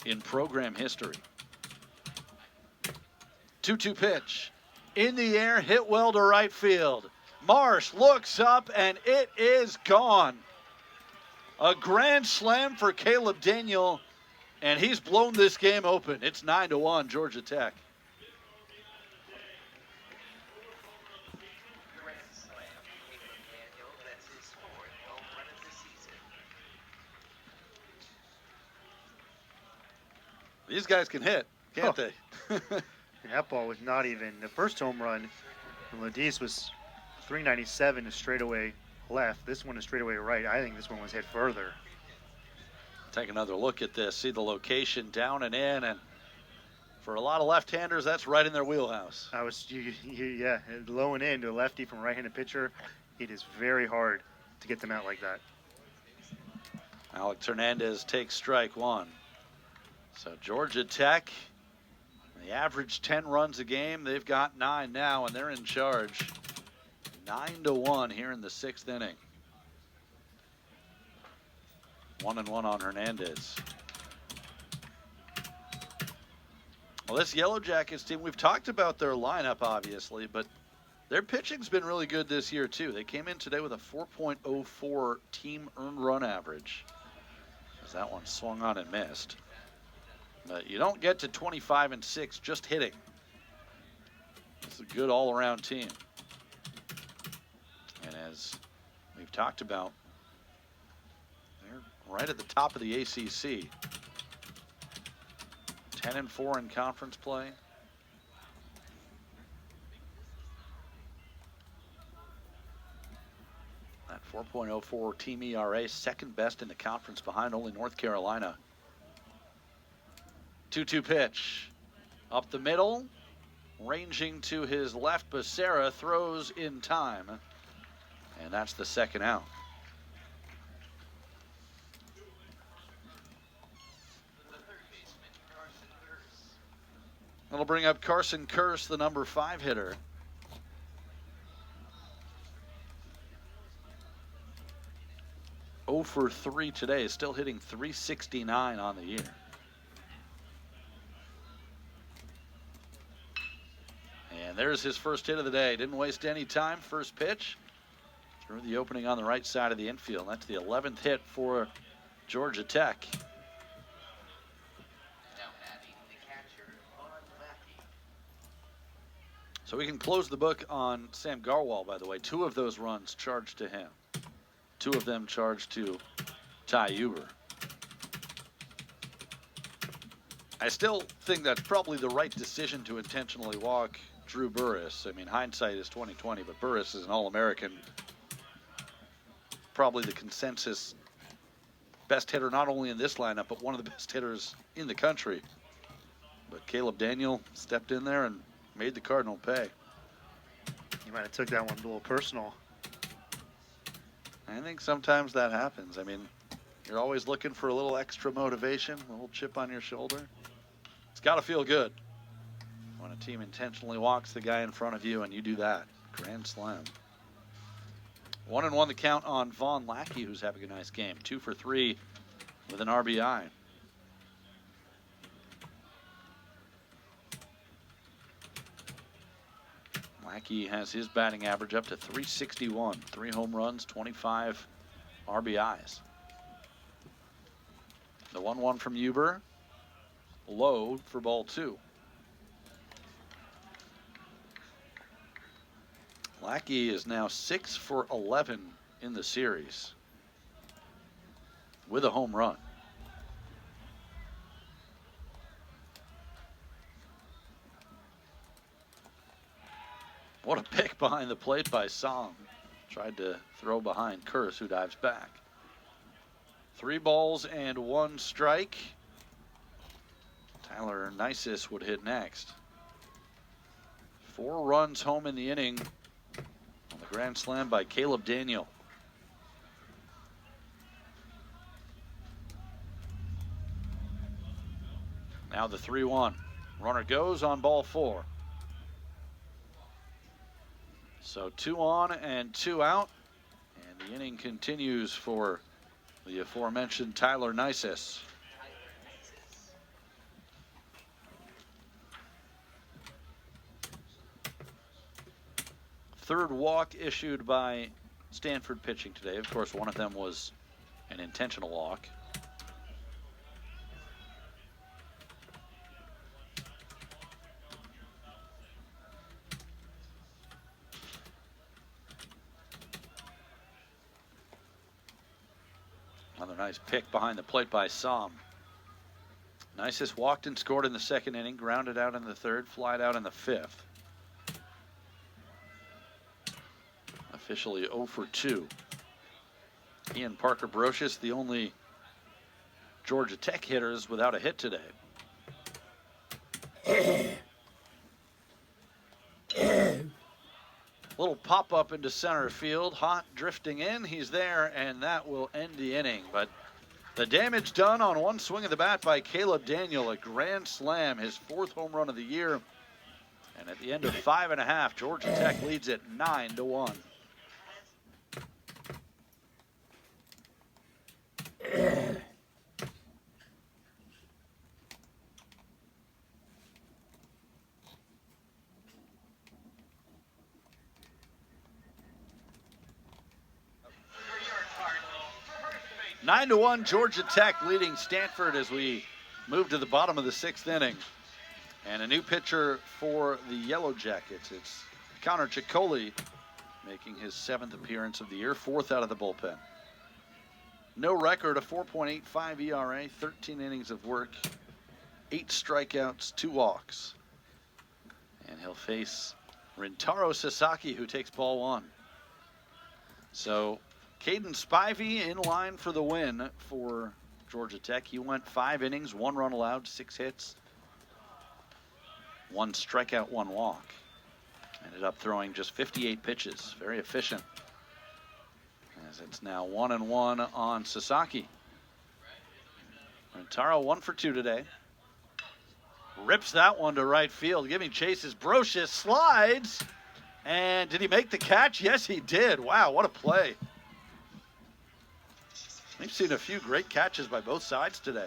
in program history. 2-2 pitch. In the air, hit well to right field. Marsh looks up, and it is gone. A grand slam for Caleb Daniel, and he's blown this game open. It's 9-1, Georgia Tech. These guys can hit, can't they? That ball was not even. The first home run from Ladis was 397 to straightaway left. This one is straightaway right. I think this one was hit further. Take another look at this. See the location down and in, and for a lot of left-handers, that's right in their wheelhouse. Yeah, low and in to a lefty from a right-handed pitcher. It is very hard to get them out like that. Alex Hernandez takes strike one. So Georgia Tech, they average 10 runs a game. They've got 9 now, and they're in charge. 9-1 here in the 6th inning. 1-1 on Hernandez. Well, this Yellow Jackets team, we've talked about their lineup, obviously, but their pitching's been really good this year, too. They came in today with a 4.04 team earned run average, as that one swung on and missed. But you don't get to 25-6 just hitting. It's a good all-around team. And as we've talked about, they're right at the top of the ACC. 10-4 in conference play. That 4.04 team ERA, second best in the conference behind only North Carolina. 2-2 pitch. Up the middle. Ranging to his left, Becerra throws in time. And that's the second out. That'll bring up Carson Kearse, the number 5 hitter. 0 for 3 today, is still hitting .369 on the year. And there's his first hit of the day. Didn't waste any time. First pitch through the opening on the right side of the infield. That's the 11th hit for Georgia Tech. So we can close the book on Sam Garwal, by the way. 2 of those runs charged to him. 2 of them charged to Ty Huber. I still think that's probably the right decision to intentionally walk Drew Burris. I mean, hindsight is 20/20, but Burris is an All-American. Probably the consensus best hitter, not only in this lineup, but one of the best hitters in the country. But Caleb Daniel stepped in there and made the Cardinal pay. You might have took that one a little personal. I think sometimes that happens. I mean, you're always looking for a little extra motivation, a little chip on your shoulder. It's got to feel good when a team intentionally walks the guy in front of you and you do that. Grand slam. 1-1 the count on Vaughn Lackey, who's having a nice game. 2 for 3 with an RBI. Lackey has his batting average up to .361. 3 home runs, 25 RBIs. The 1-1 from Huber. Low for ball 2. Lackey is now 6 for 11 in the series with a home run. What a pick behind the plate by Som. Tried to throw behind Kurz, who dives back. 3 balls and 1 strike. Tyler Nisis would hit next. 4 runs home in the inning on the grand slam by Caleb Daniel. Now the 3-1. Runner goes on ball 4. So 2 on and 2 out. And the inning continues for the aforementioned Tyler Nisis. Third walk issued by Stanford pitching today. Of course, one of them was an intentional walk. Another nice pick behind the plate by Som. Nisis walked and scored in the second inning, grounded out in the third, flied out in the 5th. Officially 0 for 2. Ian Parker Brocious, the only Georgia Tech hitters without a hit today. Little pop up into center field. Hot drifting in. He's there, and that will end the inning. But the damage done on one swing of the bat by Caleb Daniel. A grand slam, his 4th home run of the year. And at the end of 5.5, Georgia Tech leads it 9-1. Nine to 1, Georgia Tech leading Stanford as we move to the bottom of the 6th inning. And a new pitcher for the Yellow Jackets. It's Connor Ciccoli making his 7th appearance of the year, 4th out of the bullpen. No record, a 4.85 ERA, 13 innings of work, 8 strikeouts, 2 walks. And he'll face Rintaro Sasaki, who takes ball 1. So Caden Spivey in line for the win for Georgia Tech. He went 5 innings, 1 run allowed, 6 hits, 1 strikeout, 1 walk. Ended up throwing just 58 pitches. Very efficient. As it's now 1-1 on Sasaki. Rintaro 1 for 2 today. Rips that one to right field. Giving chase as Brocious slides. And did he make the catch? Yes, he did. Wow, what a play. We've seen a few great catches by both sides today.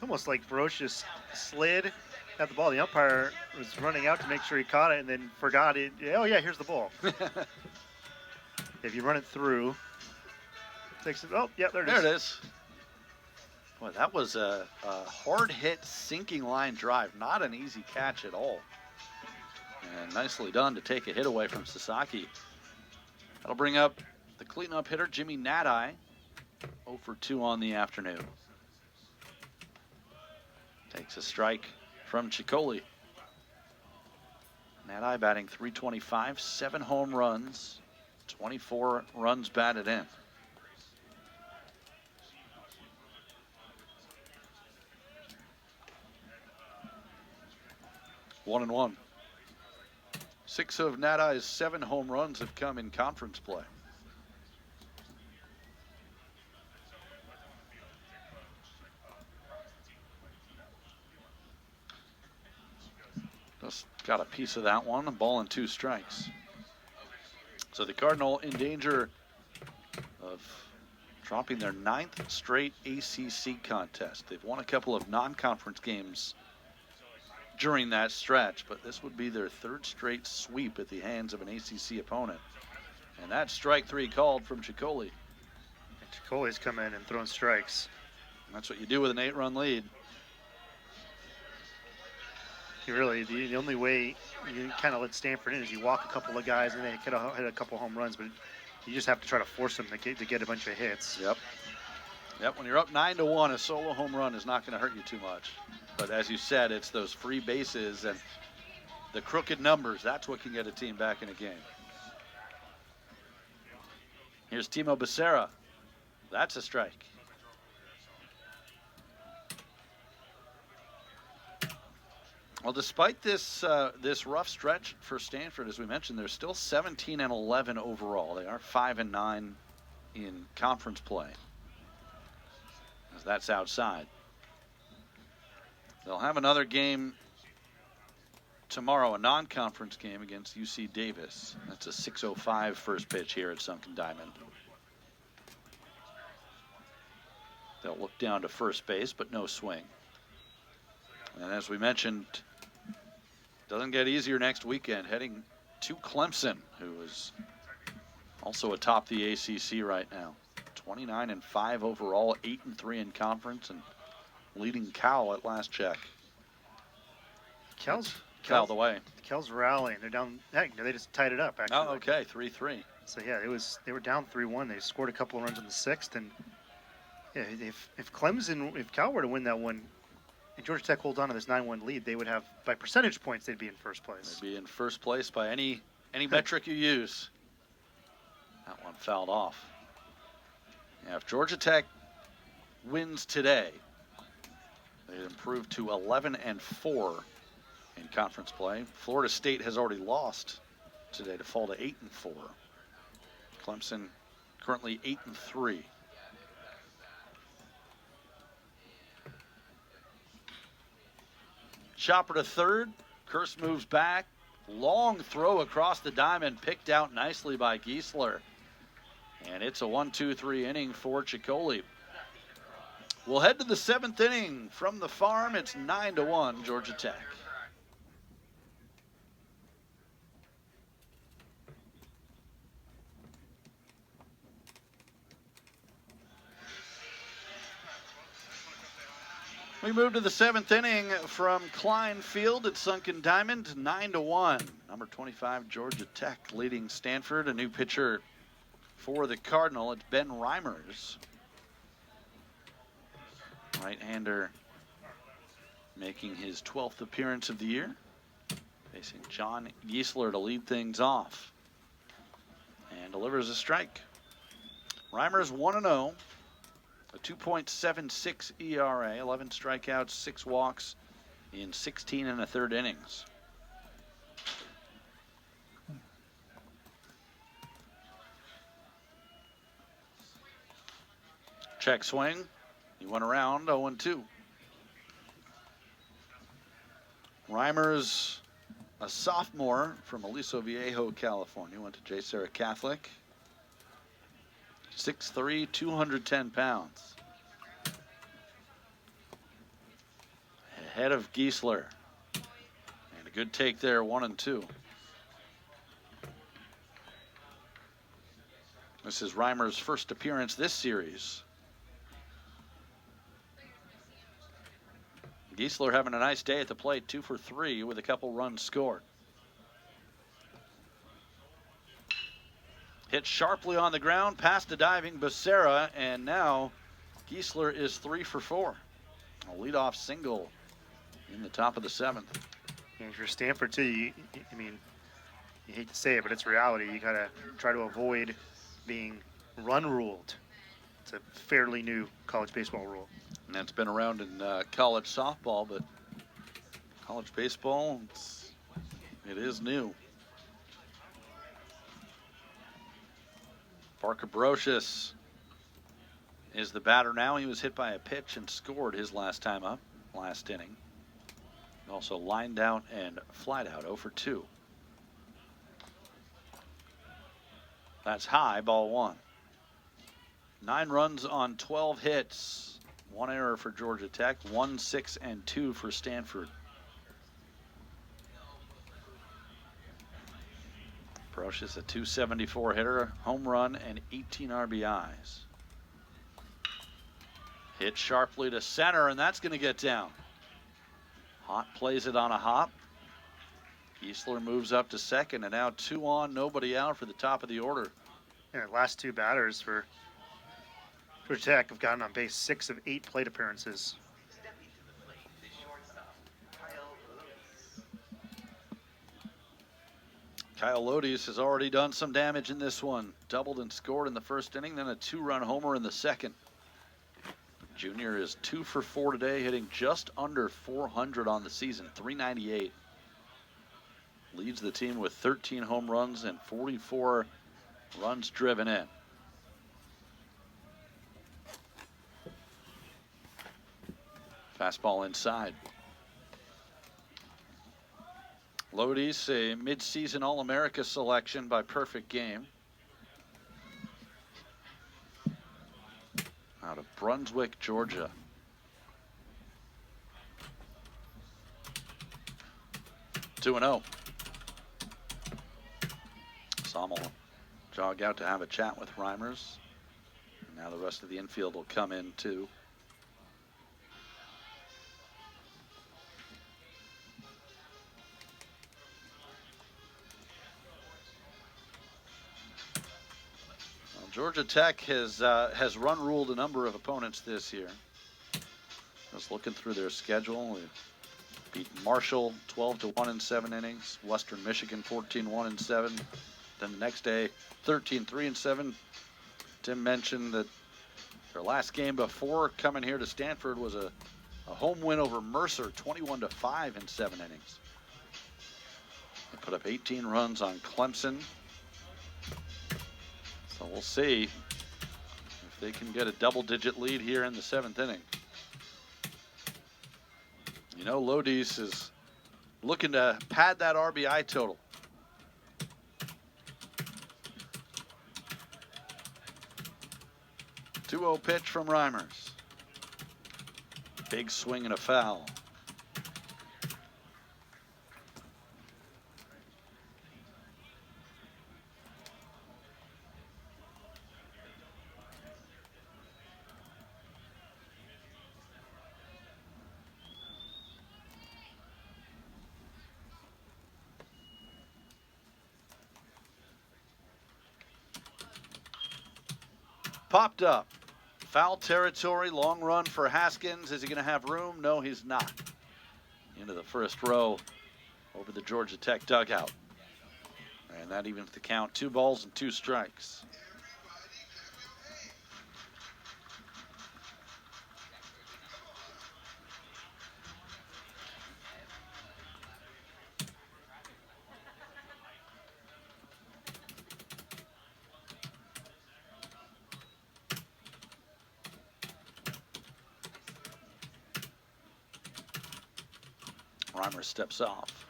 Almost like Ferocious slid at the ball. The umpire was running out to make sure he caught it and then forgot it. Oh, yeah, here's the ball. If you run it through, takes it. Oh, yeah, there it is. There it is. Boy, that was a hard hit sinking line drive. Not an easy catch at all. And nicely done to take a hit away from Sasaki. That'll bring up the cleanup hitter, Jimmy Nadai. 0 for 2 on the afternoon. Takes a strike from Ciccoli. Nadai batting .325, 7 home runs, 24 runs batted in. One and one. 6 of Nadai's 7 home runs have come in conference play. Just got a piece of that one, a ball and 2 strikes. So the Cardinal in danger of dropping their 9th straight ACC contest. They've won a couple of non-conference games during that stretch, but this would be their 3rd straight sweep at the hands of an ACC opponent. And that strike 3 called from Ciccoli. Ciccoli's come in and thrown strikes. And that's what you do with an 8-run lead. Really, the only way you kind of let Stanford in is you walk a couple of guys and they could have hit a couple home runs, but you just have to try to force them to get a bunch of hits. Yep. When you're up 9-1, a solo home run is not going to hurt you too much. But as you said, it's those free bases and the crooked numbers. That's what can get a team back in a game. Here's Timo Becerra. That's a strike. Well, despite this this rough stretch for Stanford, as we mentioned, they're still 17-11 overall. They are 5-9 in conference play, as that's outside. They'll have another game tomorrow, a non-conference game against UC Davis. That's a 6:05 first pitch here at Sunken Diamond. They'll look down to first base, but no swing. And as we mentioned, doesn't get easier next weekend, heading to Clemson, who is also atop the ACC right now. 29-5 overall, 8-3 in conference, and leading Cal at last check. Cal's the way. Cal's rallying. They're down. Heck, they just tied it up, actually. Oh, okay, 3-3. So yeah, they were down 3-1. They scored a couple of runs in the 6th, and yeah, if Cal were to win that one, and Georgia Tech holds on to this 9-1 lead, they would have, by percentage points, they'd be in first place. They'd be in first place by any metric you use. That one fouled off. Yeah, if Georgia Tech wins today, they improve to 11-4 in conference play. Florida State has already lost today to fall to 8-4. Clemson currently 8-3. Chopper to third. Kurse moves back. Long throw across the diamond, picked out nicely by Giesler. And it's a 1-2-3 inning for Ciccoli. We'll head to the 7th inning from the farm. It's 9-1 Georgia Tech. We move to the 7th inning from Klein Field at Sunken Diamond, 9-1. Number 25, Georgia Tech leading Stanford. A new pitcher for the Cardinal, it's Ben Reimers. Right-hander making his 12th appearance of the year. Facing John Giesler to lead things off. And delivers a strike. Reimers 1-0. A 2.76 ERA, 11 strikeouts, 6 walks in 16 1/3 innings. Check swing. He went around 0-2. Reimers, a sophomore from Aliso Viejo, California, went to J. Sarah Catholic. 6'3", 210 pounds. Ahead of Giesler. And a good take there, 1-2. This is Reimer's first appearance this series. Giesler having a nice day at the plate, 2 for 3 with a couple runs scored. Hit sharply on the ground, past the diving Becerra, and now Giesler is 3 for 4. A leadoff single in the top of the 7th. And for Stanford too, I mean, you hate to say it, but it's reality. You gotta try to avoid being run ruled. It's a fairly new college baseball rule. And that's been around in college softball, but college baseball, it is new. Parker Brocious is the batter now. He was hit by a pitch and scored his last time up, last inning. Also lined out and flied out, 0 for 2. That's high, ball 1. 9 runs on 12 hits. 1 error for Georgia Tech, 1, 6, and 2 for Stanford. Brocious, a .274 hitter, home run, and 18 RBIs. Hit sharply to center, and that's going to get down. Hott plays it on a hop. Giesler moves up to second, and now 2 on, nobody out for the top of the order. And the last 2 batters for Georgia Tech have gotten on base 6 of 8 plate appearances. Kyle Lodius has already done some damage in this one. Doubled and scored in the first inning, then a 2-run homer in the second. Junior is 2 for 4 today, hitting just under 400 on the season, 398. Leads the team with 13 home runs and 44 runs driven in. Fastball inside. Lodi's a mid-season All-America selection by Perfect Game. Out of Brunswick, Georgia. Two and 0. Somm will jog out to have a chat with Reimers. Now the rest of the infield will come in too. Georgia Tech has run ruled a number of opponents this year. Just looking through their schedule, we beat Marshall 12-1 in 7 innings, Western Michigan 14-1 in 7. Then the next day, 13-3 in 7. Tim mentioned that their last game before coming here to Stanford was a home win over Mercer, 21-5 in 7 innings. They put up 18 runs on Clemson. So we'll see if they can get a double-digit lead here in the 7th inning. You know, Lodi's is looking to pad that RBI total. Two-0 pitch from Reimers. Big swing and a foul. Popped up. Foul territory, long run for Haskins. Is he going to have room? No, he's not. Into the first row over the Georgia Tech dugout. And that evens the count. 2 balls and 2 strikes. Reimer steps off.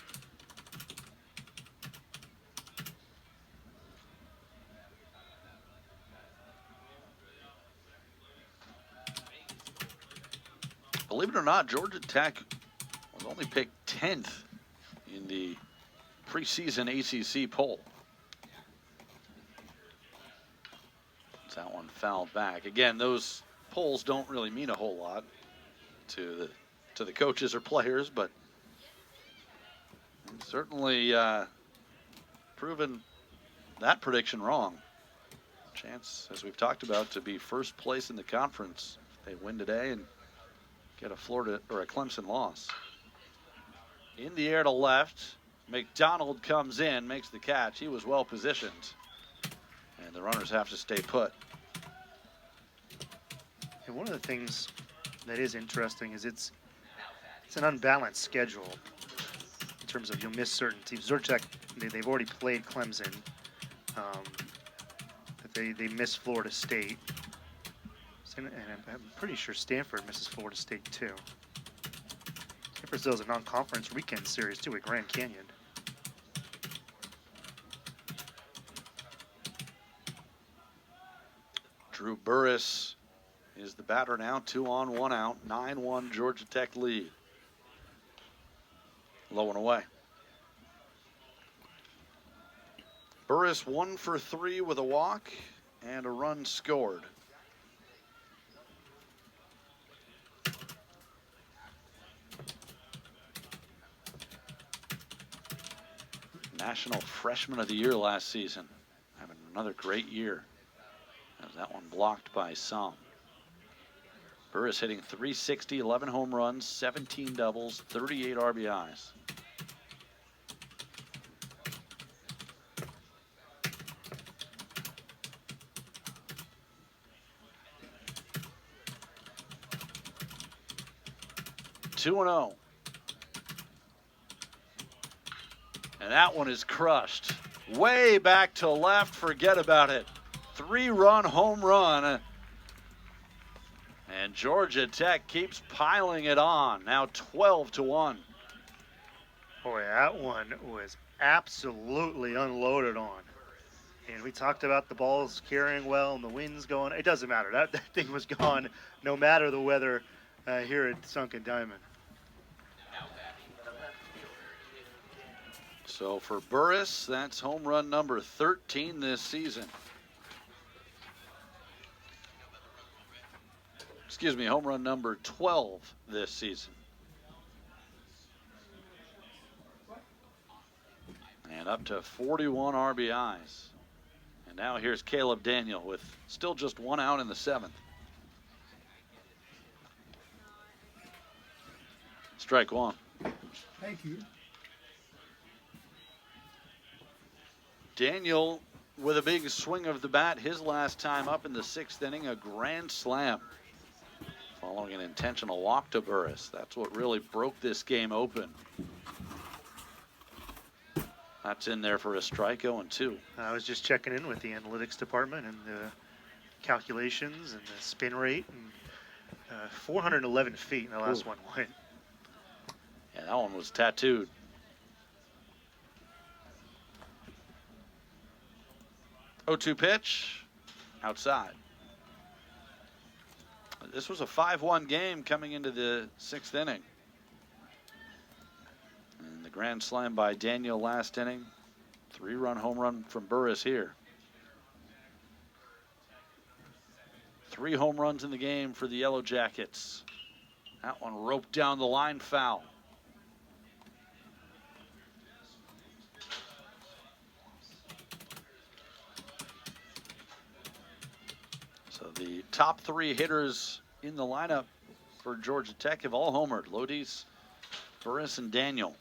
Believe it or not, Georgia Tech was only picked 10th in the preseason ACC poll. That one fouled back. Again, those polls don't really mean a whole lot to the coaches or players, but certainly proven that prediction wrong. Chance, as we've talked about, to be first place in the conference if they win today and get a Florida or a Clemson loss. In the air to left, McDonald comes in, makes the catch. He was well positioned, and the runners have to stay put. And one of the things that is interesting is it's an unbalanced schedule in terms of you'll miss certain teams. Georgia Tech, they've already played Clemson, but they miss Florida State, and I'm pretty sure Stanford misses Florida State too. Stanford still has a non-conference weekend series too at Grand Canyon. Drew Burris is the batter now, 2 on, 1 out, 9-1 Georgia Tech lead. Low and away. Burris 1 for 3 with a walk and a run scored. National Freshman of the Year last season. Having another great year. As that one blocked by some. Burris hitting .360, 11 home runs, 17 doubles, 38 RBIs. Two and 0. And that one is crushed. Way back to left, forget about it. 3-run home run. And Georgia Tech keeps piling it on. Now 12-1. Boy, that one was absolutely unloaded on. And we talked about the balls carrying well and the winds going. It doesn't matter. That thing was gone no matter the weather here at Sunken Diamond. So for Burris, that's home run number 13 this season. Excuse me, home run number 12 this season. And up to 41 RBIs. And now here's Caleb Daniel with still just 1 out in the 7th. Strike one. Thank you. Daniel with a big swing of the bat his last time up in the 6th inning, a grand slam. Following an intentional walk to Burris. That's what really broke this game open. That's in there for a strike, 0-2. I was just checking in with the analytics department and the calculations and the spin rate. And 411 feet in the last one went. Yeah, that one was tattooed. Oh-2 pitch, outside. This was a 5-1 game coming into the 6th inning. And the grand slam by Daniel last inning. 3-run home run from Burris here. 3 home runs in the game for the Yellow Jackets. That one roped down the line, foul. So the top 3 hitters in the lineup for Georgia Tech have all homered. Lodi's, Burris, and Daniel.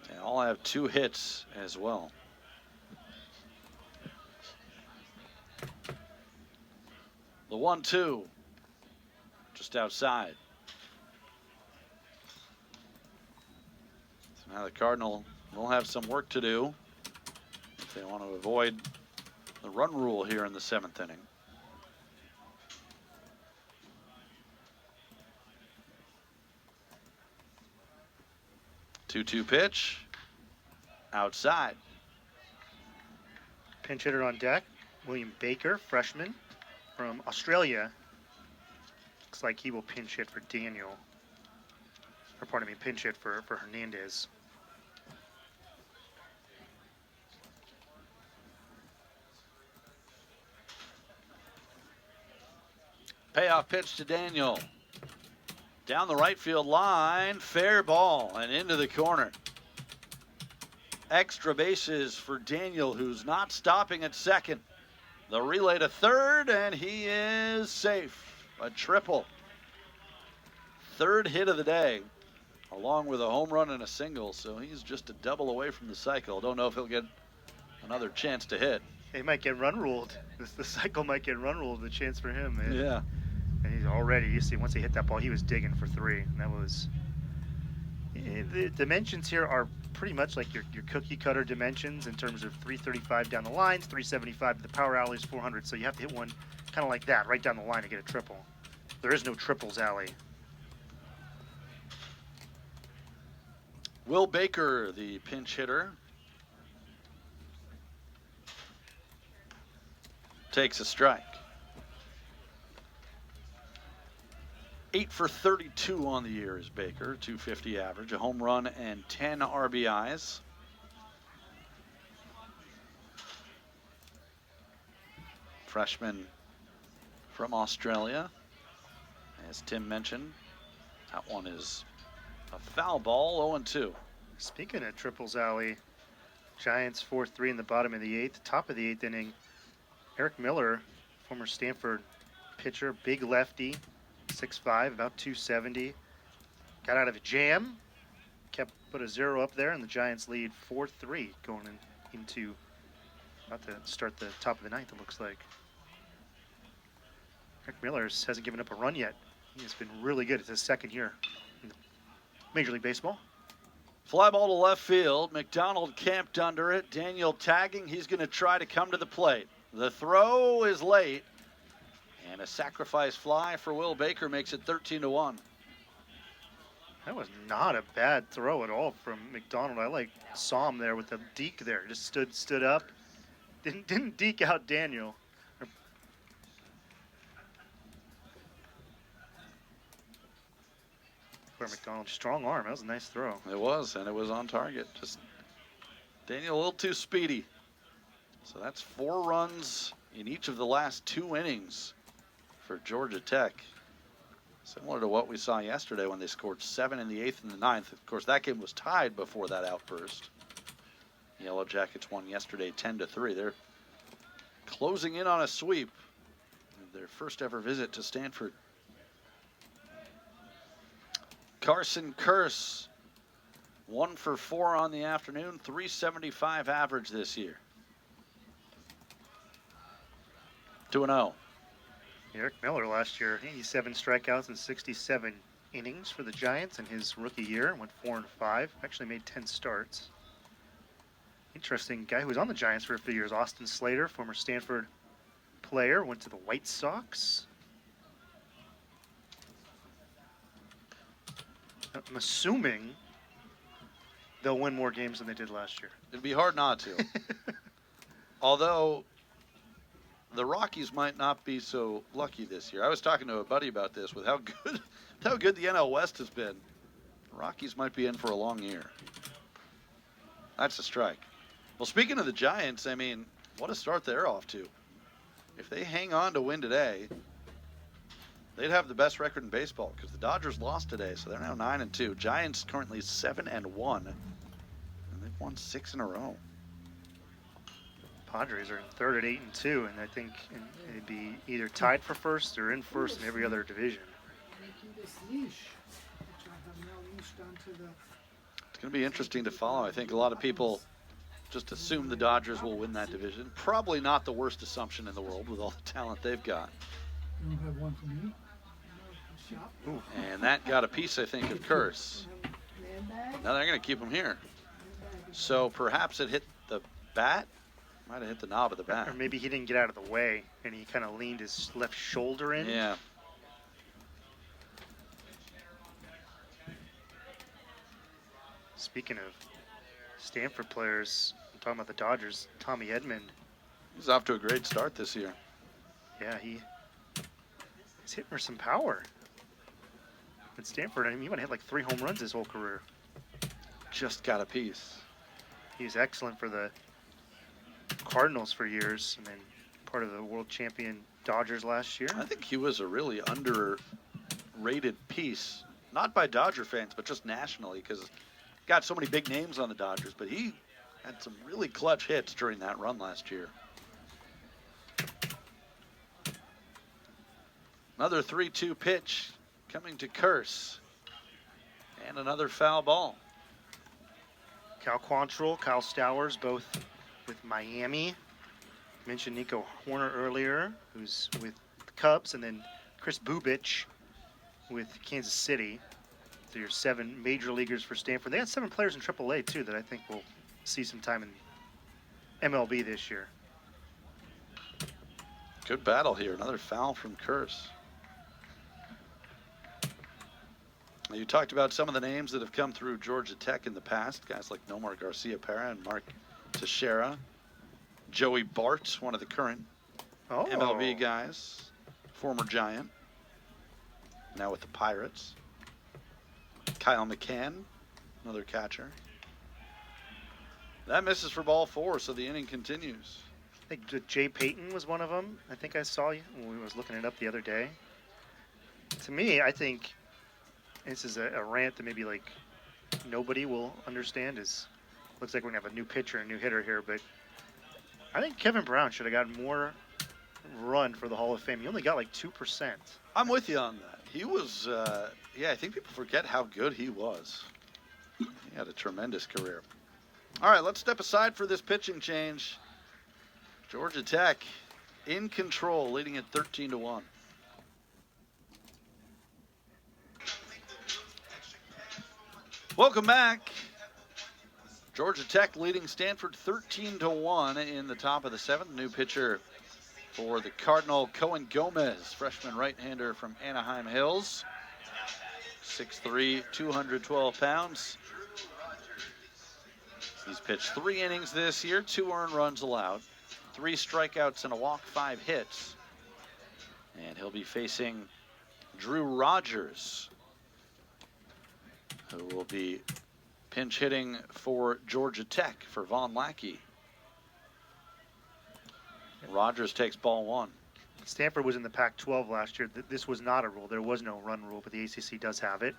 They all have 2 hits as well. The 1-2, just outside. So now the Cardinal will have some work to do if they want to avoid the run rule here in the 7th inning. Two-two pitch, outside. Pinch hitter on deck, William Baker, freshman from Australia. Looks like he will pinch hit for Daniel. Or pardon me, pinch hit for Hernandez. Payoff pitch to Daniel. Down the right field line, fair ball, and into the corner. Extra bases for Daniel, who's not stopping at second. The relay to third, and he is safe. A triple. Third hit of the day, along with a home run and a single, so he's just a double away from the cycle. Don't know if he'll get another chance to hit. He might get run ruled. The cycle might get run ruled. The chance for him. Yeah. And he's already, you see, once he hit that ball, he was digging for 3. And that was, the dimensions here are pretty much like your cookie cutter dimensions in terms of 335 down the lines, 375 to the power alleys, 400. So you have to hit one kind of like that, right down the line to get a triple. There is no triples alley. Will Baker, the pinch hitter, takes a strike. 8 for 32 on the year is Baker, 250 average, a home run and 10 RBIs. Freshman from Australia, as Tim mentioned. That one is a foul ball, 0-2. Speaking of triples alley, Giants 4-3 in the bottom of the 8th, top of the 8th inning. Eric Miller, former Stanford pitcher, big lefty, 6'5", about 270. Got out of a jam, put a 0 up there, and the Giants lead 4-3 going into about to start the top of the 9th, it looks like. Eric Miller hasn't given up a run yet. He has been really good. It's his second year in Major League Baseball. Fly ball to left field. McDonald camped under it. Daniel tagging. He's going to try to come to the plate. The throw is late. And a sacrifice fly for Will Baker makes it 13-1. That was not a bad throw at all from McDonald. I saw him there with the deke there. Just stood up. Didn't deke out Daniel. For McDonald, strong arm. That was a nice throw. It was, and it was on target. Just Daniel a little too speedy. So that's 4 runs in each of the last 2 innings for Georgia Tech. Similar to what we saw yesterday when they scored 7 in the 8th and the 9th. Of course, that game was tied before that outburst. Yellow Jackets won yesterday 10-3. They're closing in on a sweep. Their first ever visit to Stanford. Carson Curse, 1 for 4 on the afternoon, 375 average this year. 2-0. Eric Miller last year, 87 strikeouts and 67 innings for the Giants in his rookie year. Went 4-5. Actually made 10 starts. Interesting guy who was on the Giants for a few years. Austin Slater, former Stanford player, went to the White Sox. I'm assuming they'll win more games than they did last year. It'd be hard not to. Although the Rockies might not be so lucky this year. I was talking to a buddy about this with how good the NL West has been. The Rockies might be in for a long year. That's a strike. Well, speaking of the Giants, I mean, what a start they're off to. If they hang on to win today, they'd have the best record in baseball because the Dodgers lost today, so they're now 9-2. Giants currently 7-1, and they've won 6 in a row. Padres are in third at 8-2, and I think it'd be either tied for first or in first in every other division. It's going to be interesting to follow. I think a lot of people just assume the Dodgers will win that division. Probably not the worst assumption in the world with all the talent they've got. You don't have one for me? Ooh. And that got a piece, I think, of Curse. Now they're going to keep him here. So perhaps it hit the bat. Might have hit the knob of the bat. Or maybe he didn't get out of the way, and he kind of leaned his left shoulder in. Yeah. Speaking of Stanford players, I'm talking about the Dodgers, Tommy Edman. He's off to a great start this year. Yeah, he's hitting for some power. At Stanford, I mean, he might have hit like 3 home runs his whole career. Just got a piece. He was excellent for the Cardinals for years, and then part of the world champion Dodgers last year. I think he was a really underrated piece, not by Dodger fans, but just nationally, because got so many big names on the Dodgers, but he had some really clutch hits during that run last year. Another 3-2 pitch coming to Curse. And another foul ball. Cal Quantrill, Kyle Stowers, both with Miami. Mentioned Nico Horner earlier, who's with the Cubs, and then Chris Bubich with Kansas City. So your 7 major leaguers for Stanford. They had 7 players in AAA too that I think will see some time in MLB this year. Good battle here. Another foul from Curse. You talked about some of the names that have come through Georgia Tech in the past, guys like Nomar Garcia-Parra and Mark Teixeira. Joey Bart, one of the current MLB guys, former Giant, now with the Pirates. Kyle McCann, another catcher. That misses for ball 4, so the inning continues. I think Jay Payton was one of them. I think I saw you when we was looking it up the other day. To me, I think this is a rant that maybe like nobody will understand. Looks like we're gonna have a new pitcher and a new hitter here, but I think Kevin Brown should have gotten more run for the Hall of Fame. He only got like 2%. I'm with you on that. He was, I think people forget how good he was. He had a tremendous career. All right, let's step aside for this pitching change. Georgia Tech in control, leading at 13-1. Welcome back. Georgia Tech leading Stanford 13-1 in the top of the 7th. New pitcher for the Cardinal, Cohen Gomez, freshman right-hander from Anaheim Hills. 6'3", 212 pounds. He's pitched 3 innings this year, 2 earned runs allowed, 3 strikeouts and a walk, 5 hits. And he'll be facing Drew Rogers, who will be pinch hitting for Georgia Tech for Von Lackey. Rogers takes ball 1. Stanford was in the Pac-12 last year. This was not a rule. There was no run rule, but the ACC does have it.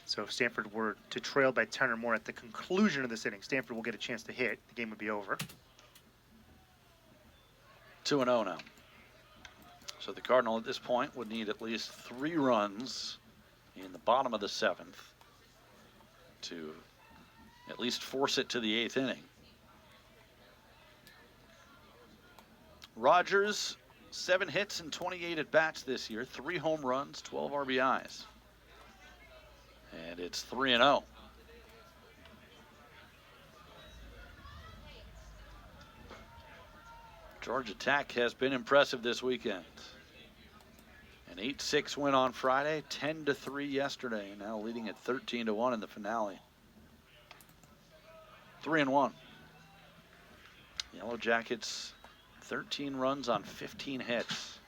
So if Stanford were to trail by 10 or more at the conclusion of this inning, Stanford will get a chance to hit. The game would be over. 2-0 now. So the Cardinal at this point would need at least 3 runs in the bottom of the 7th to at least force it to the 8th inning. Rogers, 7 hits and 28 at-bats this year, 3 home runs, 12 RBIs. And it's 3-0. Georgia Tech has been impressive this weekend. An 8-6 win on Friday, 10-3 yesterday, now leading at 13-1 in the finale. 3-1. Yellow Jackets, 13 runs on 15 hits.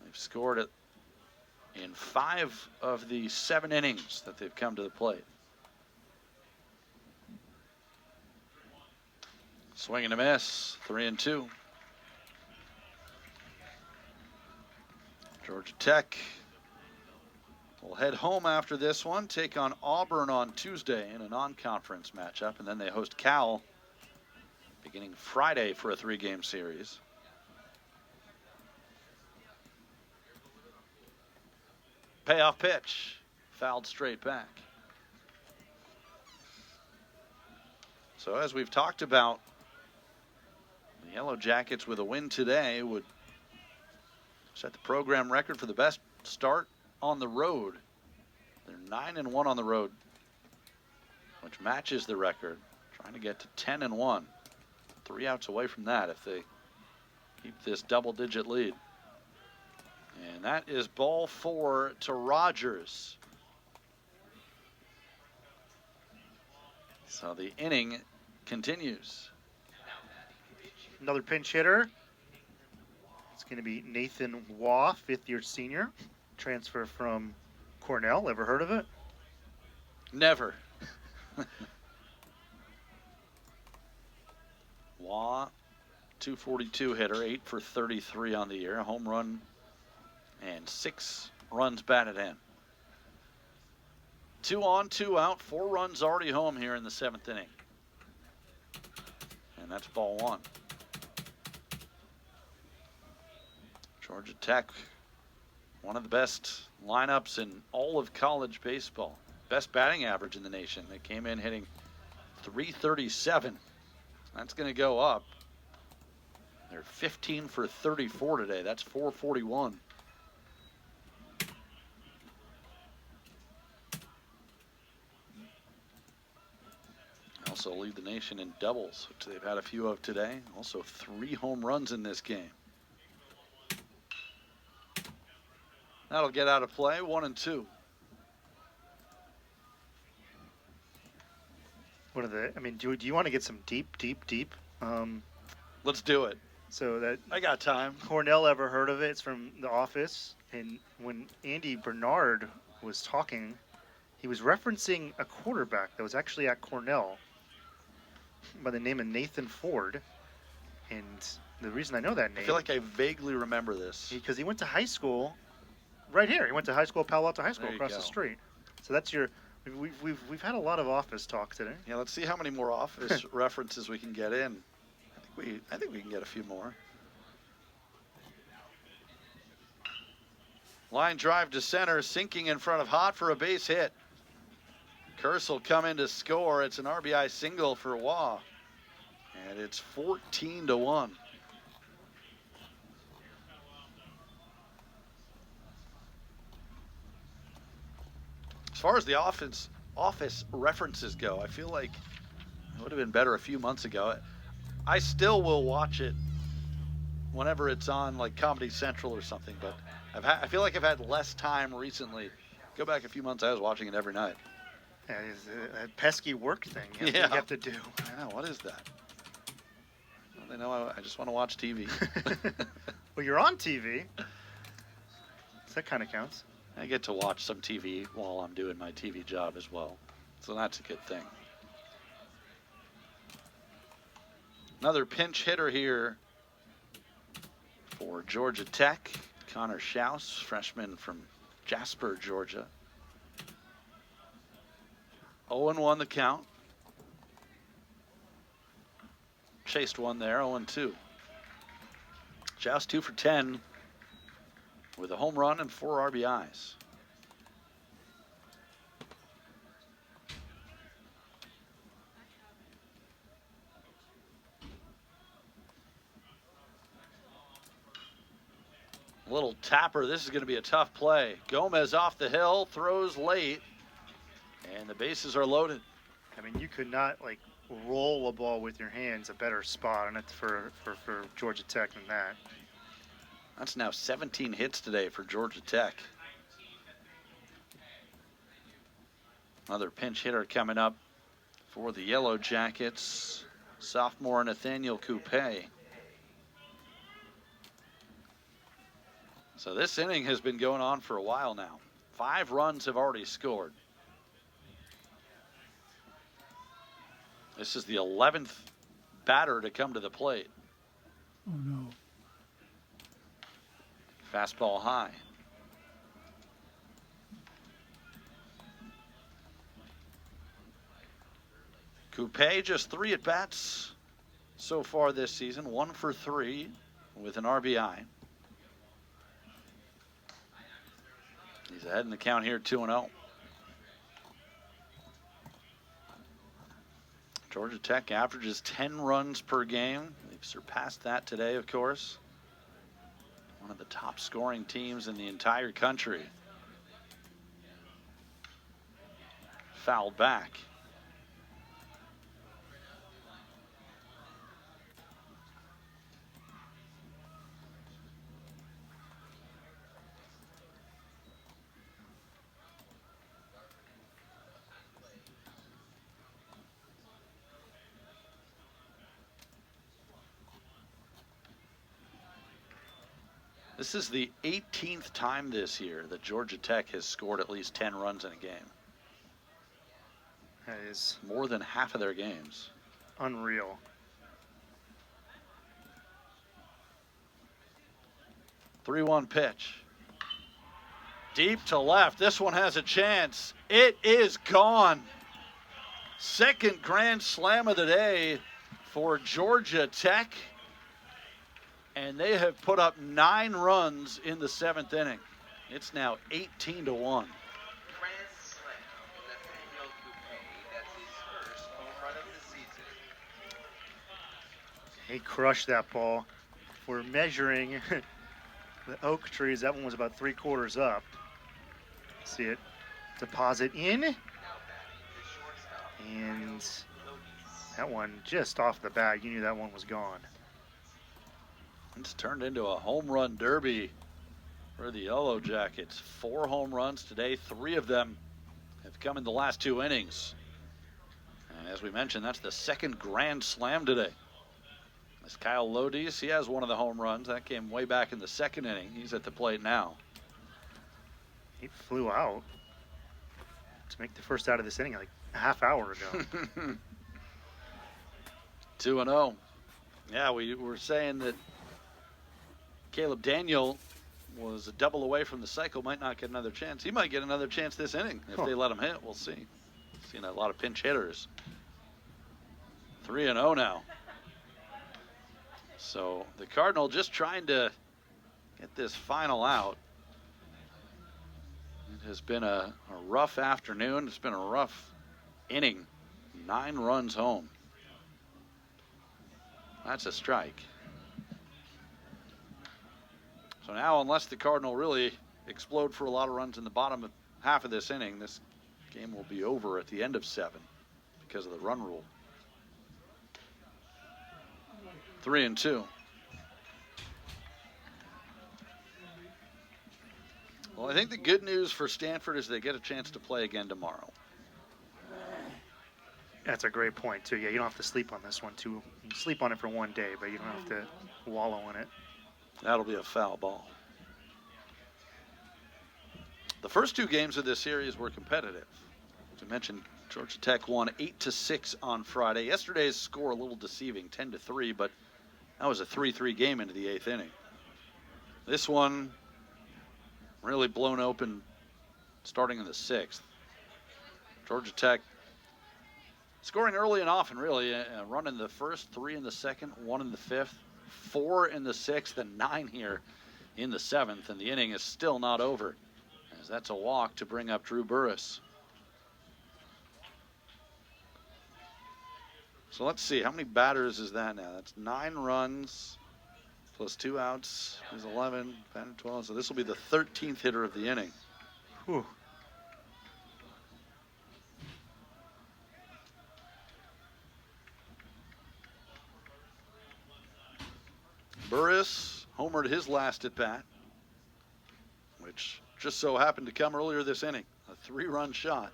They've scored it in 5 of the 7 innings that they've come to the plate. Swing and a miss, 3-2. Georgia Tech will head home after this one, take on Auburn on Tuesday in a non-conference matchup, and then they host Cal beginning Friday for a 3-game series. Payoff pitch, fouled straight back. So as we've talked about, the Yellow Jackets with a win today would set the program record for the best start on the road. They're 9-1 on the road, which matches the record. Trying to get to 10-1. 3 outs away from that if they keep this double-digit lead. And that is ball 4 to Rogers. So the inning continues. Another pinch hitter. It's going to be Nathan Waugh, 5th-year senior. transfer from Cornell. Ever heard of it? Never. Waugh, 242 hitter, 8 for 33 on the year, a home run and 6 runs batted in. 2 on, 2 out, 4 runs already home here in the 7th inning. And that's ball 1. Georgia Tech, one of the best lineups in all of college baseball. Best batting average in the nation. They came in hitting .337. That's going to go up. They're 15 for 34 today. That's .441. Also lead the nation in doubles, which they've had a few of today. Also 3 home runs in this game. That'll get out of play, 1-2. One of the, do you want to get some deep? Let's do it. So that I got time. Cornell, ever heard of it? It's from The Office. And when Andy Bernard was talking, he was referencing a quarterback that was actually at Cornell by the name of Nathan Ford. And the reason I know that name, I feel like I vaguely remember this. because he went to high school right here. He went to high school, Palo Alto High School, There you across the go. street. So that's your. We've had a lot of Office talk today. Yeah, let's see how many more Office references we can get in. I think we can get a few more. Line drive to center, sinking in front of Hott for a base hit. Curse will come in to score. It's an RBI single for Waugh. And it's 14-1. As far as the office references go, I feel like it would have been better a few months ago. I still will watch it whenever it's on, like Comedy Central or something, but I feel like I've had less time recently. Go back a few months, I was watching it every night. Yeah, it's a pesky work thing you have to do. I know, what is that? Well, they know I just want to watch TV. Well, you're on TV. So that kind of counts. I get to watch some TV while I'm doing my TV job as well. So that's a good thing. Another pinch hitter here for Georgia Tech. Connor Schaus, freshman from Jasper, Georgia. 0-1 the count. Chased one there, 0-2. Schaus 2 for 10 with a home run and 4 RBIs. Little tapper. This is going to be a tough play. Gomez off the hill, throws late, and the bases are loaded. You could not roll a ball with your hands a better spot on it for Georgia Tech than that. That's now 17 hits today for Georgia Tech. Another pinch hitter coming up for the Yellow Jackets, sophomore Nathaniel Coupe. So this inning has been going on for a while now. 5 runs have already scored. This is the 11th batter to come to the plate. Oh, no. Fastball high. Coupe just 3 at-bats so far this season. 1 for 3 with an RBI. He's ahead in the count here, 2-0. Georgia Tech averages 10 runs per game. They've surpassed that today, of course. One of the top scoring teams in the entire country. Fouled back. This is the 18th time this year that Georgia Tech has scored at least 10 runs in a game. That is More than half of their games. unreal. 3-1 pitch. Deep to left. This one has a chance. It is gone. Second grand slam of the day for Georgia Tech. And they have put up 9 runs in the 7th inning. It's now 18-1. Grand slam, Nathaniel Coupe. That's his first home run of the season. He crushed that ball. If we're measuring the oak trees, that one was about 3/4 up. See it deposit in. Now batting the shortstop. And Lodies. that one just off the bat, you knew that one was gone. It's turned into a home run derby for the Yellow Jackets. 4 home runs today. 3 of them have come in the last 2 innings. And as we mentioned, that's the second grand slam today. As Kyle Lodies, he has one of the home runs. That came way back in the 2nd inning. He's at the plate now. He flew out to make the first out of this inning like a half hour ago. 2-0. Yeah, we were saying that Caleb Daniel was a double away from the cycle, might not get another chance. He might get another chance this inning if they let him hit. We'll see. Seen a lot of pinch hitters. 3-0 now. So the Cardinal just trying to get this final out. It has been a rough afternoon. It's been a rough inning. 9 runs home. That's a strike. So now, unless the Cardinal really explode for a lot of runs in the bottom half of this inning, this game will be over at the end of 7 because of the run rule. 3-2. Well, I think the good news for Stanford is they get a chance to play again tomorrow. That's a great point, too. Yeah, you don't have to sleep on this one, too. You can sleep on it for one day, but you don't have to wallow in it. That'll be a foul ball. The first 2 games of this series were competitive. As I mentioned, Georgia Tech won 8-6 on Friday. Yesterday's score a little deceiving, 10-3, but that was a 3-3 game into the 8th inning. This one really blown open starting in the 6th. Georgia Tech scoring early and often, really. A run in the first, 3 in the 2nd, 1 in the 5th, 4 in the 6th, and 9 here in the 7th. And the inning is still not over, as that's a walk to bring up Drew Burris. So let's see, how many batters is that now? That's 9 runs plus 2 outs is 11, 10, 12. So this will be the 13th hitter of the inning. Whew. Burris homered his last at bat, which just so happened to come earlier this inning. A 3-run shot.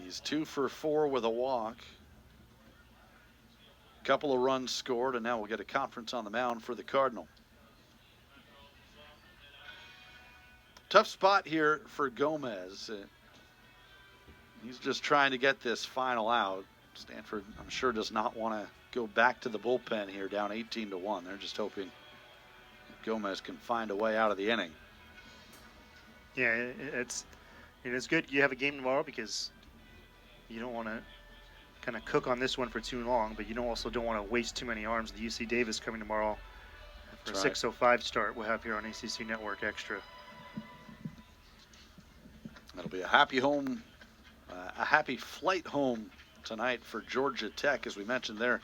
He's 2 for 4 with a walk. Couple of runs scored, and now we'll get a conference on the mound for the Cardinal. Tough spot here for Gomez. He's just trying to get this final out. Stanford, I'm sure, does not want to go back to the bullpen here down 18-1. They're just hoping Gomez can find a way out of the inning. Yeah, it's good you have a game tomorrow because you don't want to kind of cook on this one for too long, but you also don't want to waste too many arms. The UC Davis coming tomorrow for a 6:05 start we'll have here on ACC Network Extra. That'll be a happy home, a happy flight home tonight for Georgia Tech. As we mentioned, they're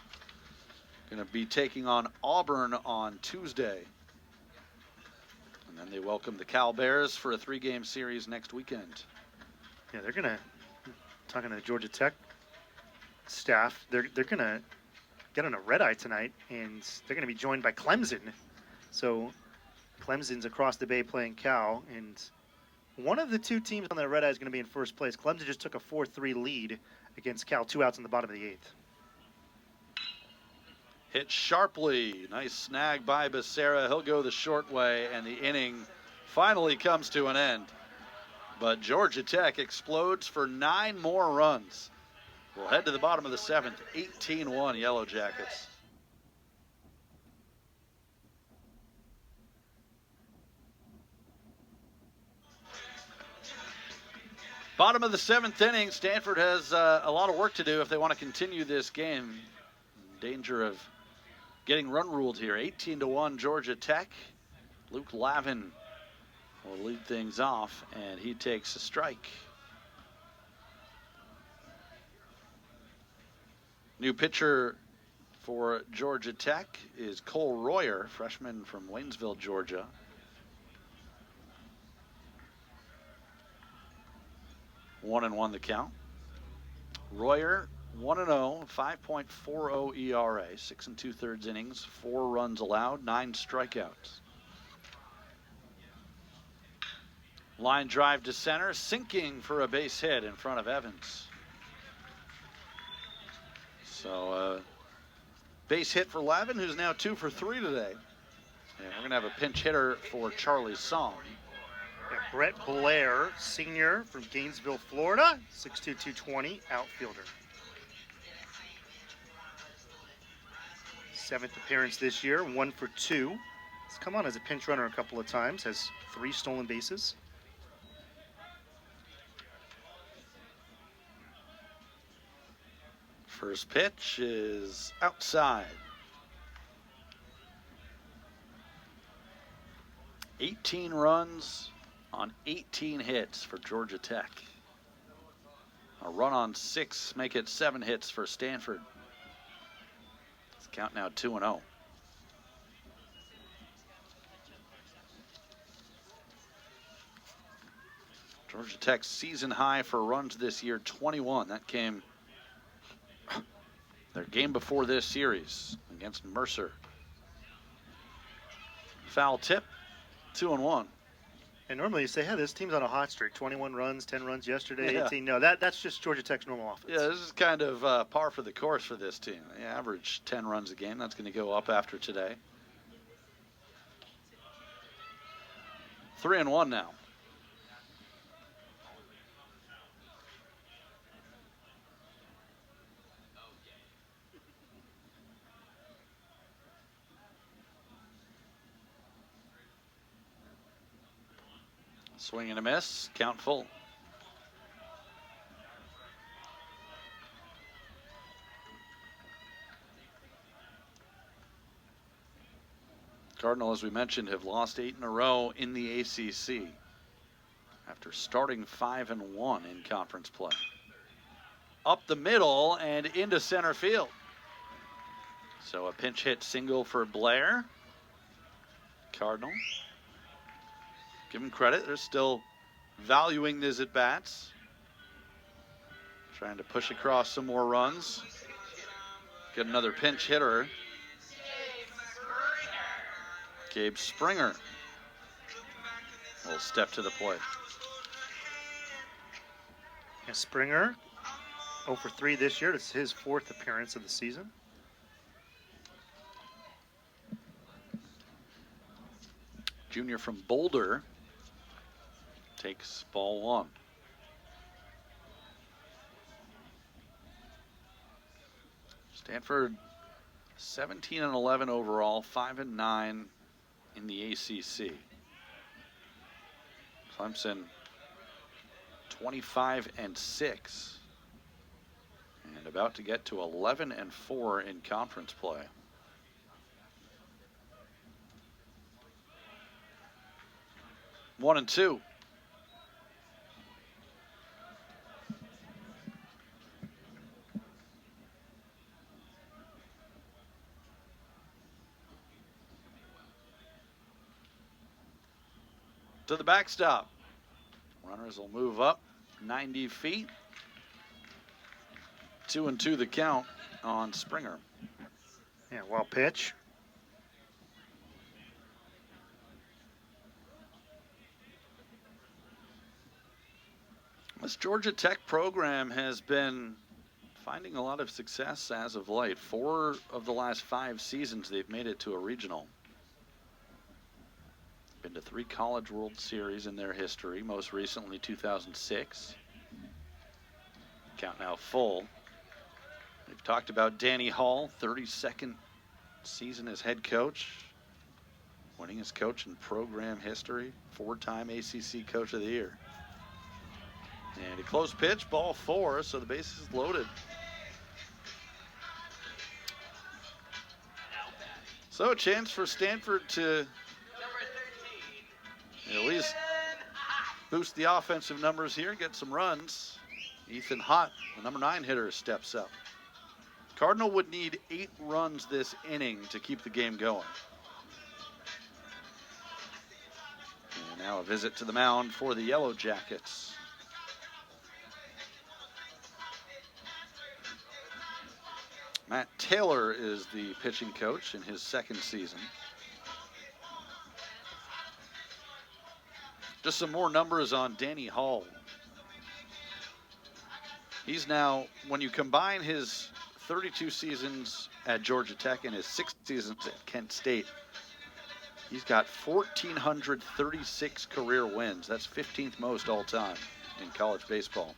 going to be taking on Auburn on Tuesday. And then they welcome the Cal Bears for a 3-game series next weekend. Yeah, they're going to, talking to the Georgia Tech staff, they're going to get on a red eye tonight, and they're going to be joined by Clemson. So Clemson's across the bay playing Cal, and one of the 2 teams on the red eye is going to be in first place. Clemson just took a 4-3 lead against Cal, 2 outs in the bottom of the 8th. Hit sharply. Nice snag by Becerra. He'll go the short way, and the inning finally comes to an end. But Georgia Tech explodes for 9 more runs. We'll head to the bottom of the 7th, 18-1 Yellow Jackets. Bottom of the 7th inning, Stanford has a lot of work to do if they want to continue this game. Danger of getting run ruled here. 18-1 Georgia Tech. Luke Lavin will lead things off, and he takes a strike. New pitcher for Georgia Tech is Cole Royer, freshman from Waynesville, Georgia. One and one the count. Royer 1-0, 5.40 ERA, 6 2/3 innings, 4 runs allowed, 9 strikeouts. Line drive to center, sinking for a base hit in front of Evans. So base hit for Lavin, who's now 2 for 3 today. And we're going to have a pinch hitter for Charlie Song. Yeah, Brett Blair, senior from Gainesville, Florida, 6'2", 220, outfielder. 7th appearance this year, 1 for 2. He's come on as a pinch runner a couple of times, has 3 stolen bases. First pitch is outside. 18 runs on 18 hits for Georgia Tech. A run on 6 make it 7 hits for Stanford. It's count now 2-0. Georgia Tech's season high for runs this year, 21. That came their game before this series against Mercer. Foul tip, 2-1. And normally you say, hey, this team's on a hot streak. 21 runs, 10 runs yesterday, Yeah. 18. No, that's just Georgia Tech's normal offense. Yeah, this is kind of par for the course for this team. They average 10 runs a game. That's going to go up after today. 3-1 now. Swing and a miss, count full. Cardinal, as we mentioned, have lost 8 in a row in the ACC after starting 5-1 in conference play. Up the middle and into center field. So a pinch hit single for Blair. Cardinal, give him credit. They're still valuing these at-bats. Trying to push across some more runs. Get another pinch hitter. Gabe Springer will step to the plate. And Springer, 0 for 3 this year. This is his 4th appearance of the season. Junior from Boulder takes ball 1. Stanford 17-11 overall, 5-9 in the ACC. Clemson 25-6 and about to get to 11-4 in conference play. One and two. To the backstop. Runners will move up 90 feet. 2-2 the count on Springer. Yeah, well pitch. This Georgia Tech program has been finding a lot of success as of late. 4 of the last 5 seasons they've made it to a regional. Been to 3 College World Series in their history, most recently 2006. Count now full. We've talked about Danny Hall, 32nd season as head coach, winningest coach in program history, 4-time ACC Coach of the Year. And a close pitch, ball 4, so the base is loaded. So a chance for Stanford to at least boost the offensive numbers here, get some runs. Ethan Hott, the number 9 hitter, steps up. Cardinal would need 8 runs this inning to keep the game going. And now a visit to the mound for the Yellow Jackets. Matt Taylor is the pitching coach in his 2nd season. Just some more numbers on Danny Hall. He's now, when you combine his 32 seasons at Georgia Tech and his 6 seasons at Kent State, he's got 1,436 career wins. That's 15th most all time in college baseball.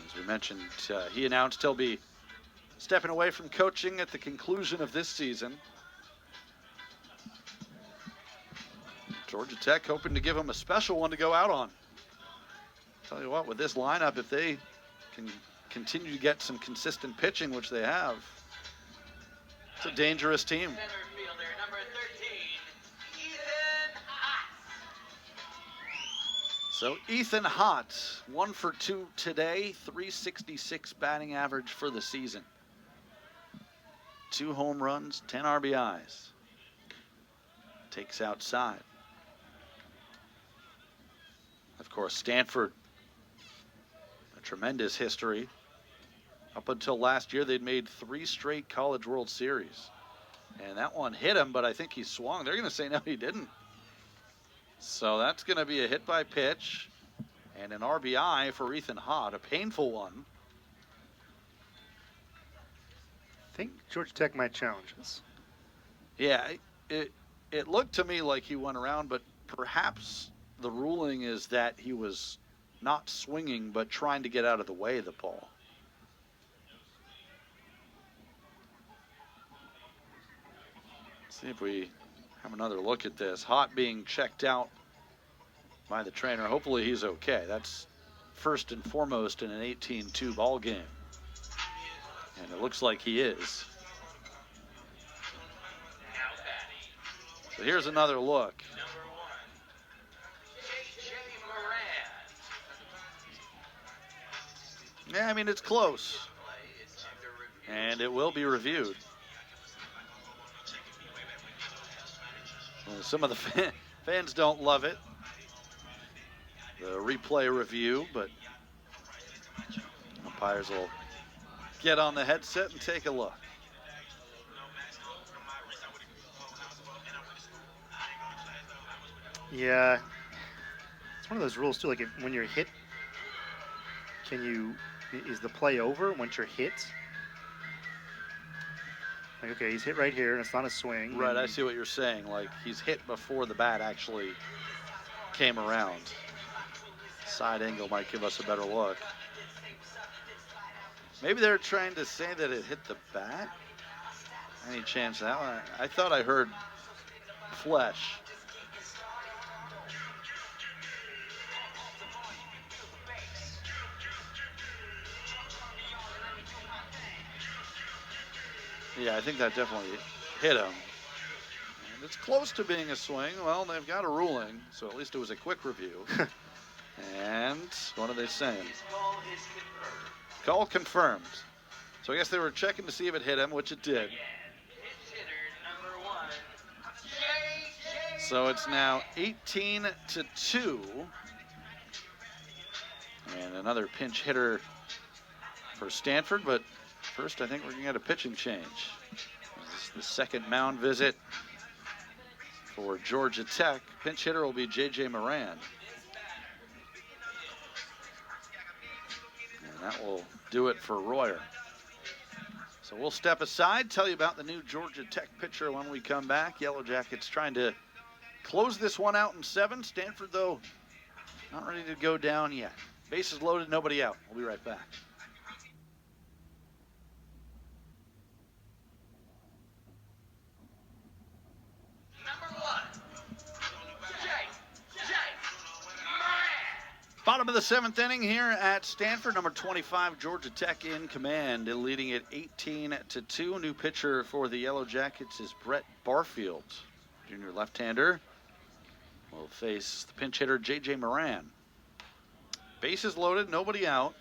As we mentioned, he announced he'll be stepping away from coaching at the conclusion of this season. Georgia Tech hoping to give him a special one to go out on. Tell you what, with this lineup, if they can continue to get some consistent pitching, which they have, it's a dangerous team. Center fielder, number 13, Ethan Hott. So Ethan Hott, 1 for 2 today, 366 batting average for the season. 2 home runs, 10 RBIs. Takes outside. Of course, Stanford, a tremendous history. Up until last year, they'd made 3 straight College World Series. And that one hit him, but I think he swung. They're going to say, no, he didn't. So that's going to be a hit by pitch and an RBI for Ethan Hott, a painful one. I think Georgia Tech might challenge us. Yeah, it looked to me like he went around, but perhaps the ruling is that he was not swinging, but trying to get out of the way of the ball. See if we have another look at this. Hott being checked out by the trainer. Hopefully he's okay. That's first and foremost in an 18-2 ball game. And it looks like he is. So here's another look. Number 1, J.J. Moran. Yeah, I mean, it's close. Play is under review. And it will be reviewed. Well, some of the fans don't love it, the replay review, but umpires will get on the headset and take a look. Yeah, it's one of those rules too. Like when you're hit, is the play over once you're hit? Like, okay, he's hit right here, and it's not a swing. Right, I see what you're saying. Like, he's hit before the bat actually came around. Side angle might give us a better look. Maybe they're trying to say that it hit the bat? Any chance that one? I thought I heard flesh. Yeah, I think that definitely hit him. And it's close to being a swing. Well, they've got a ruling, so at least it was a quick review. And what are they saying? Call is confirmed. Call confirmed. So I guess they were checking to see if it hit him, which it did. Pinch hitter, number 1, J.J. So it's now 18-2. And another pinch hitter for Stanford, but first I think we're going to get a pitching change. This is the second mound visit for Georgia Tech. Pinch hitter will be J.J. Moran. And that will do it for Royer. So we'll step aside, tell you about the new Georgia Tech pitcher when we come back. Yellow Jackets trying to close this one out in 7. Stanford, though, not ready to go down yet. Bases loaded, nobody out. We'll be right back. Bottom of the 7th inning here at Stanford. Number 25, Georgia Tech in command, leading it 18-2. New pitcher for the Yellow Jackets is Brett Barfield, junior left-hander. Will face the pinch hitter, J.J. Moran. Bases loaded, nobody out.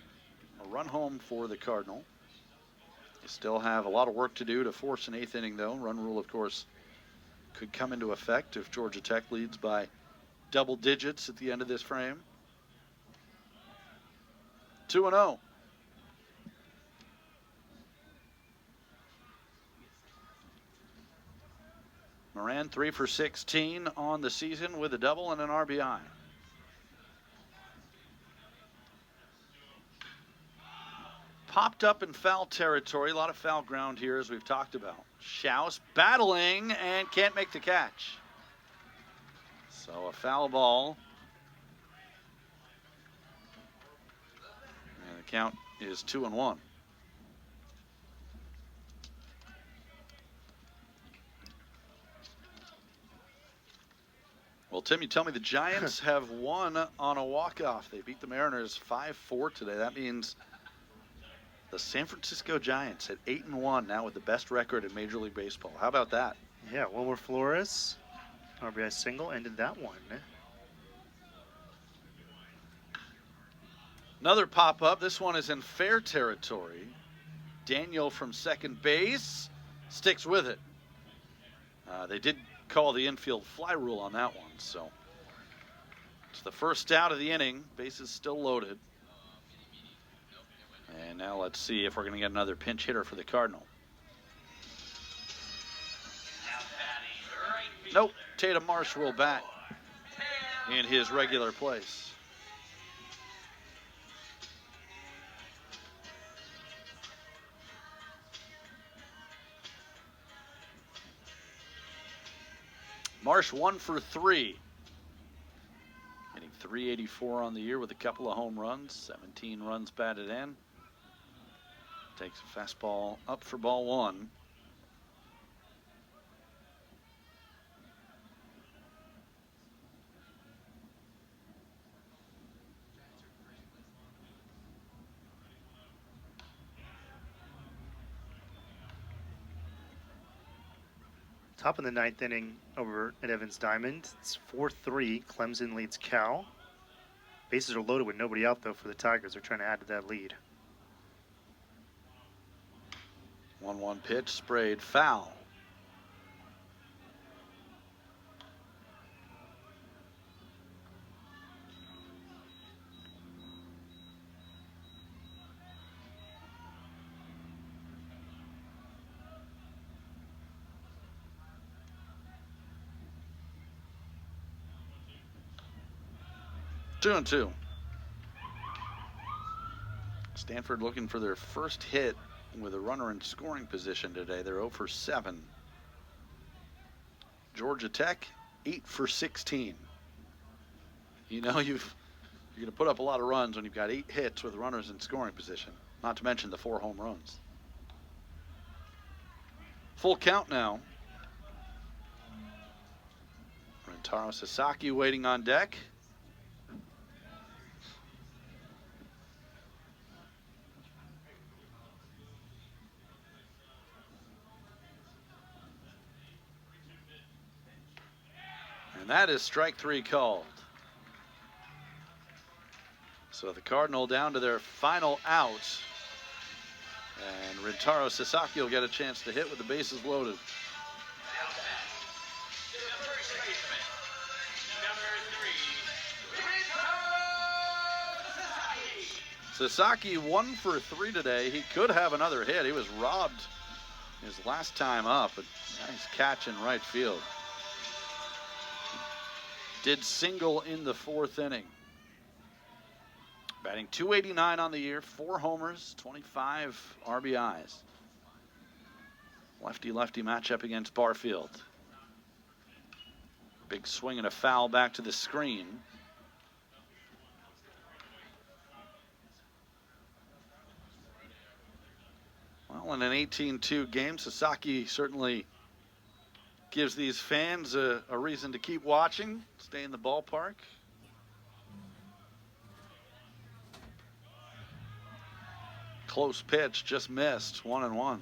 A run home for the Cardinal. They still have a lot of work to do to force an 8th inning, though. Run rule, of course, could come into effect if Georgia Tech leads by double digits at the end of this frame. 2-0. Moran 3 for 16 on the season with a double and an RBI. Popped up in foul territory. A lot of foul ground here, as we've talked about. Schaus battling and can't make the catch. So a foul ball. And the count is 2-1. Well, Tim, you tell me the Giants have won on a walk-off. They beat the Mariners 5-4 today. That means the San Francisco Giants at 8-1 now with the best record in Major League Baseball. How about that? Yeah, Wilmer Flores, RBI single, ended that one. Another pop-up. This one is in fair territory. Daniel from second base sticks with it. They did call the infield fly rule on that one, so it's the first out of the inning. Bases still loaded. And now let's see if we're going to get another pinch hitter for the Cardinal. Nope, Tatum Marsh will bat in his regular place. Marsh 1 for 3. Hitting .384 on the year with a couple of home runs. 17 runs batted in. Takes a fastball up for ball 1. Top of the 9th inning over at Evans Diamond. It's 4-3. Clemson leads Cal. Bases are loaded with nobody out, though, for the Tigers. They're trying to add to that lead. 1-1 pitch, sprayed foul. Two and two. Stanford looking for their first hit with a runner in scoring position today. They're 0 for 7. Georgia Tech 8 for 16. You know you're going to put up a lot of runs when you've got 8 hits with runners in scoring position. Not to mention the 4 home runs. Full count now. Rentaro Sasaki waiting on deck. And that is strike 3 called. So the Cardinal down to their final out. And Rentaro Sasaki will get a chance to hit with the bases loaded. Sasaki 1 for 3 today. He could have another hit. He was robbed his last time up. A nice catch in right field. Did single in the 4th inning. Batting .289 on the year, 4 homers, 25 RBIs. Lefty-lefty matchup against Barfield. Big swing and a foul back to the screen. Well, in an 18-2 game, Sasaki certainly gives these fans a reason to keep watching, stay in the ballpark. Close pitch, just missed, 1-1.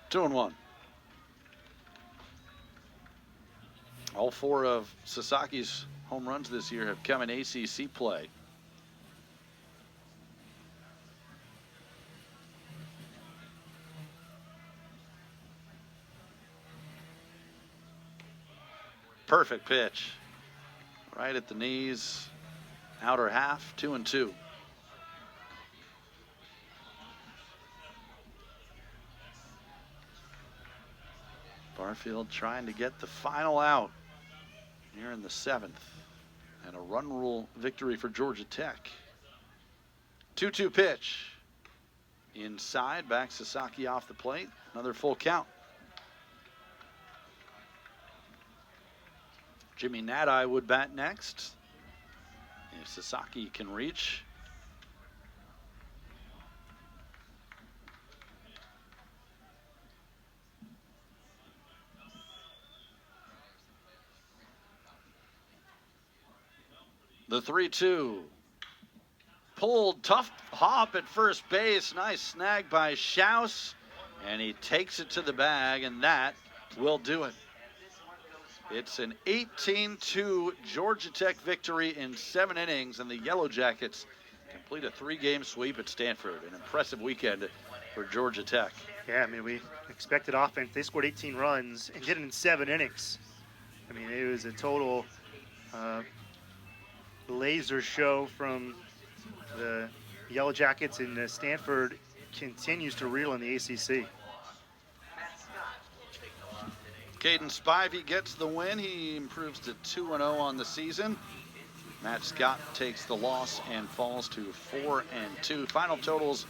Two and one. All 4 of Sasaki's home runs this year have come in ACC play. Perfect pitch. Right at the knees, outer half, 2-2. Barfield trying to get the final out here in the 7th. And a run rule victory for Georgia Tech. 2-2 pitch. Inside, back Sasaki off the plate. Another full count. Jimmy Nadai would bat next. If Sasaki can reach. The 3-2. Pulled, tough hop at first base. Nice snag by Schaus. And he takes it to the bag, and that will do it. It's an 18-2 Georgia Tech victory in 7 innings, and the Yellow Jackets complete a 3-game sweep at Stanford. An impressive weekend for Georgia Tech. Yeah, I mean, we expected offense. They scored 18 runs and did it in 7 innings. I mean, it was a total laser show from the Yellow Jackets, and Stanford continues to reel in the ACC. Caden Spivey gets the win. He improves to 2-0 on the season. Matt Scott takes the loss and falls to 4-2. Final totals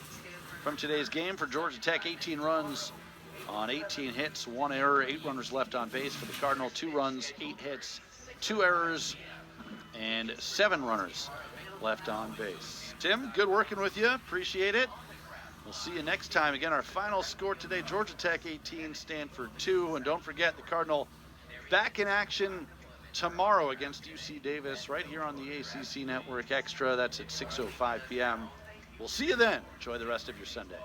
from today's game for Georgia Tech: 18 runs on 18 hits, 1 error, 8 runners left on base for the Cardinal, 2 runs, 8 hits, 2 errors, and 7 runners left on base. Tim, good working with you. Appreciate it. We'll see you next time. Again, our final score today, Georgia Tech 18, Stanford 2. And don't forget, the Cardinal back in action tomorrow against UC Davis right here on the ACC Network Extra. That's at 6:05 p.m. We'll see you then. Enjoy the rest of your Sunday.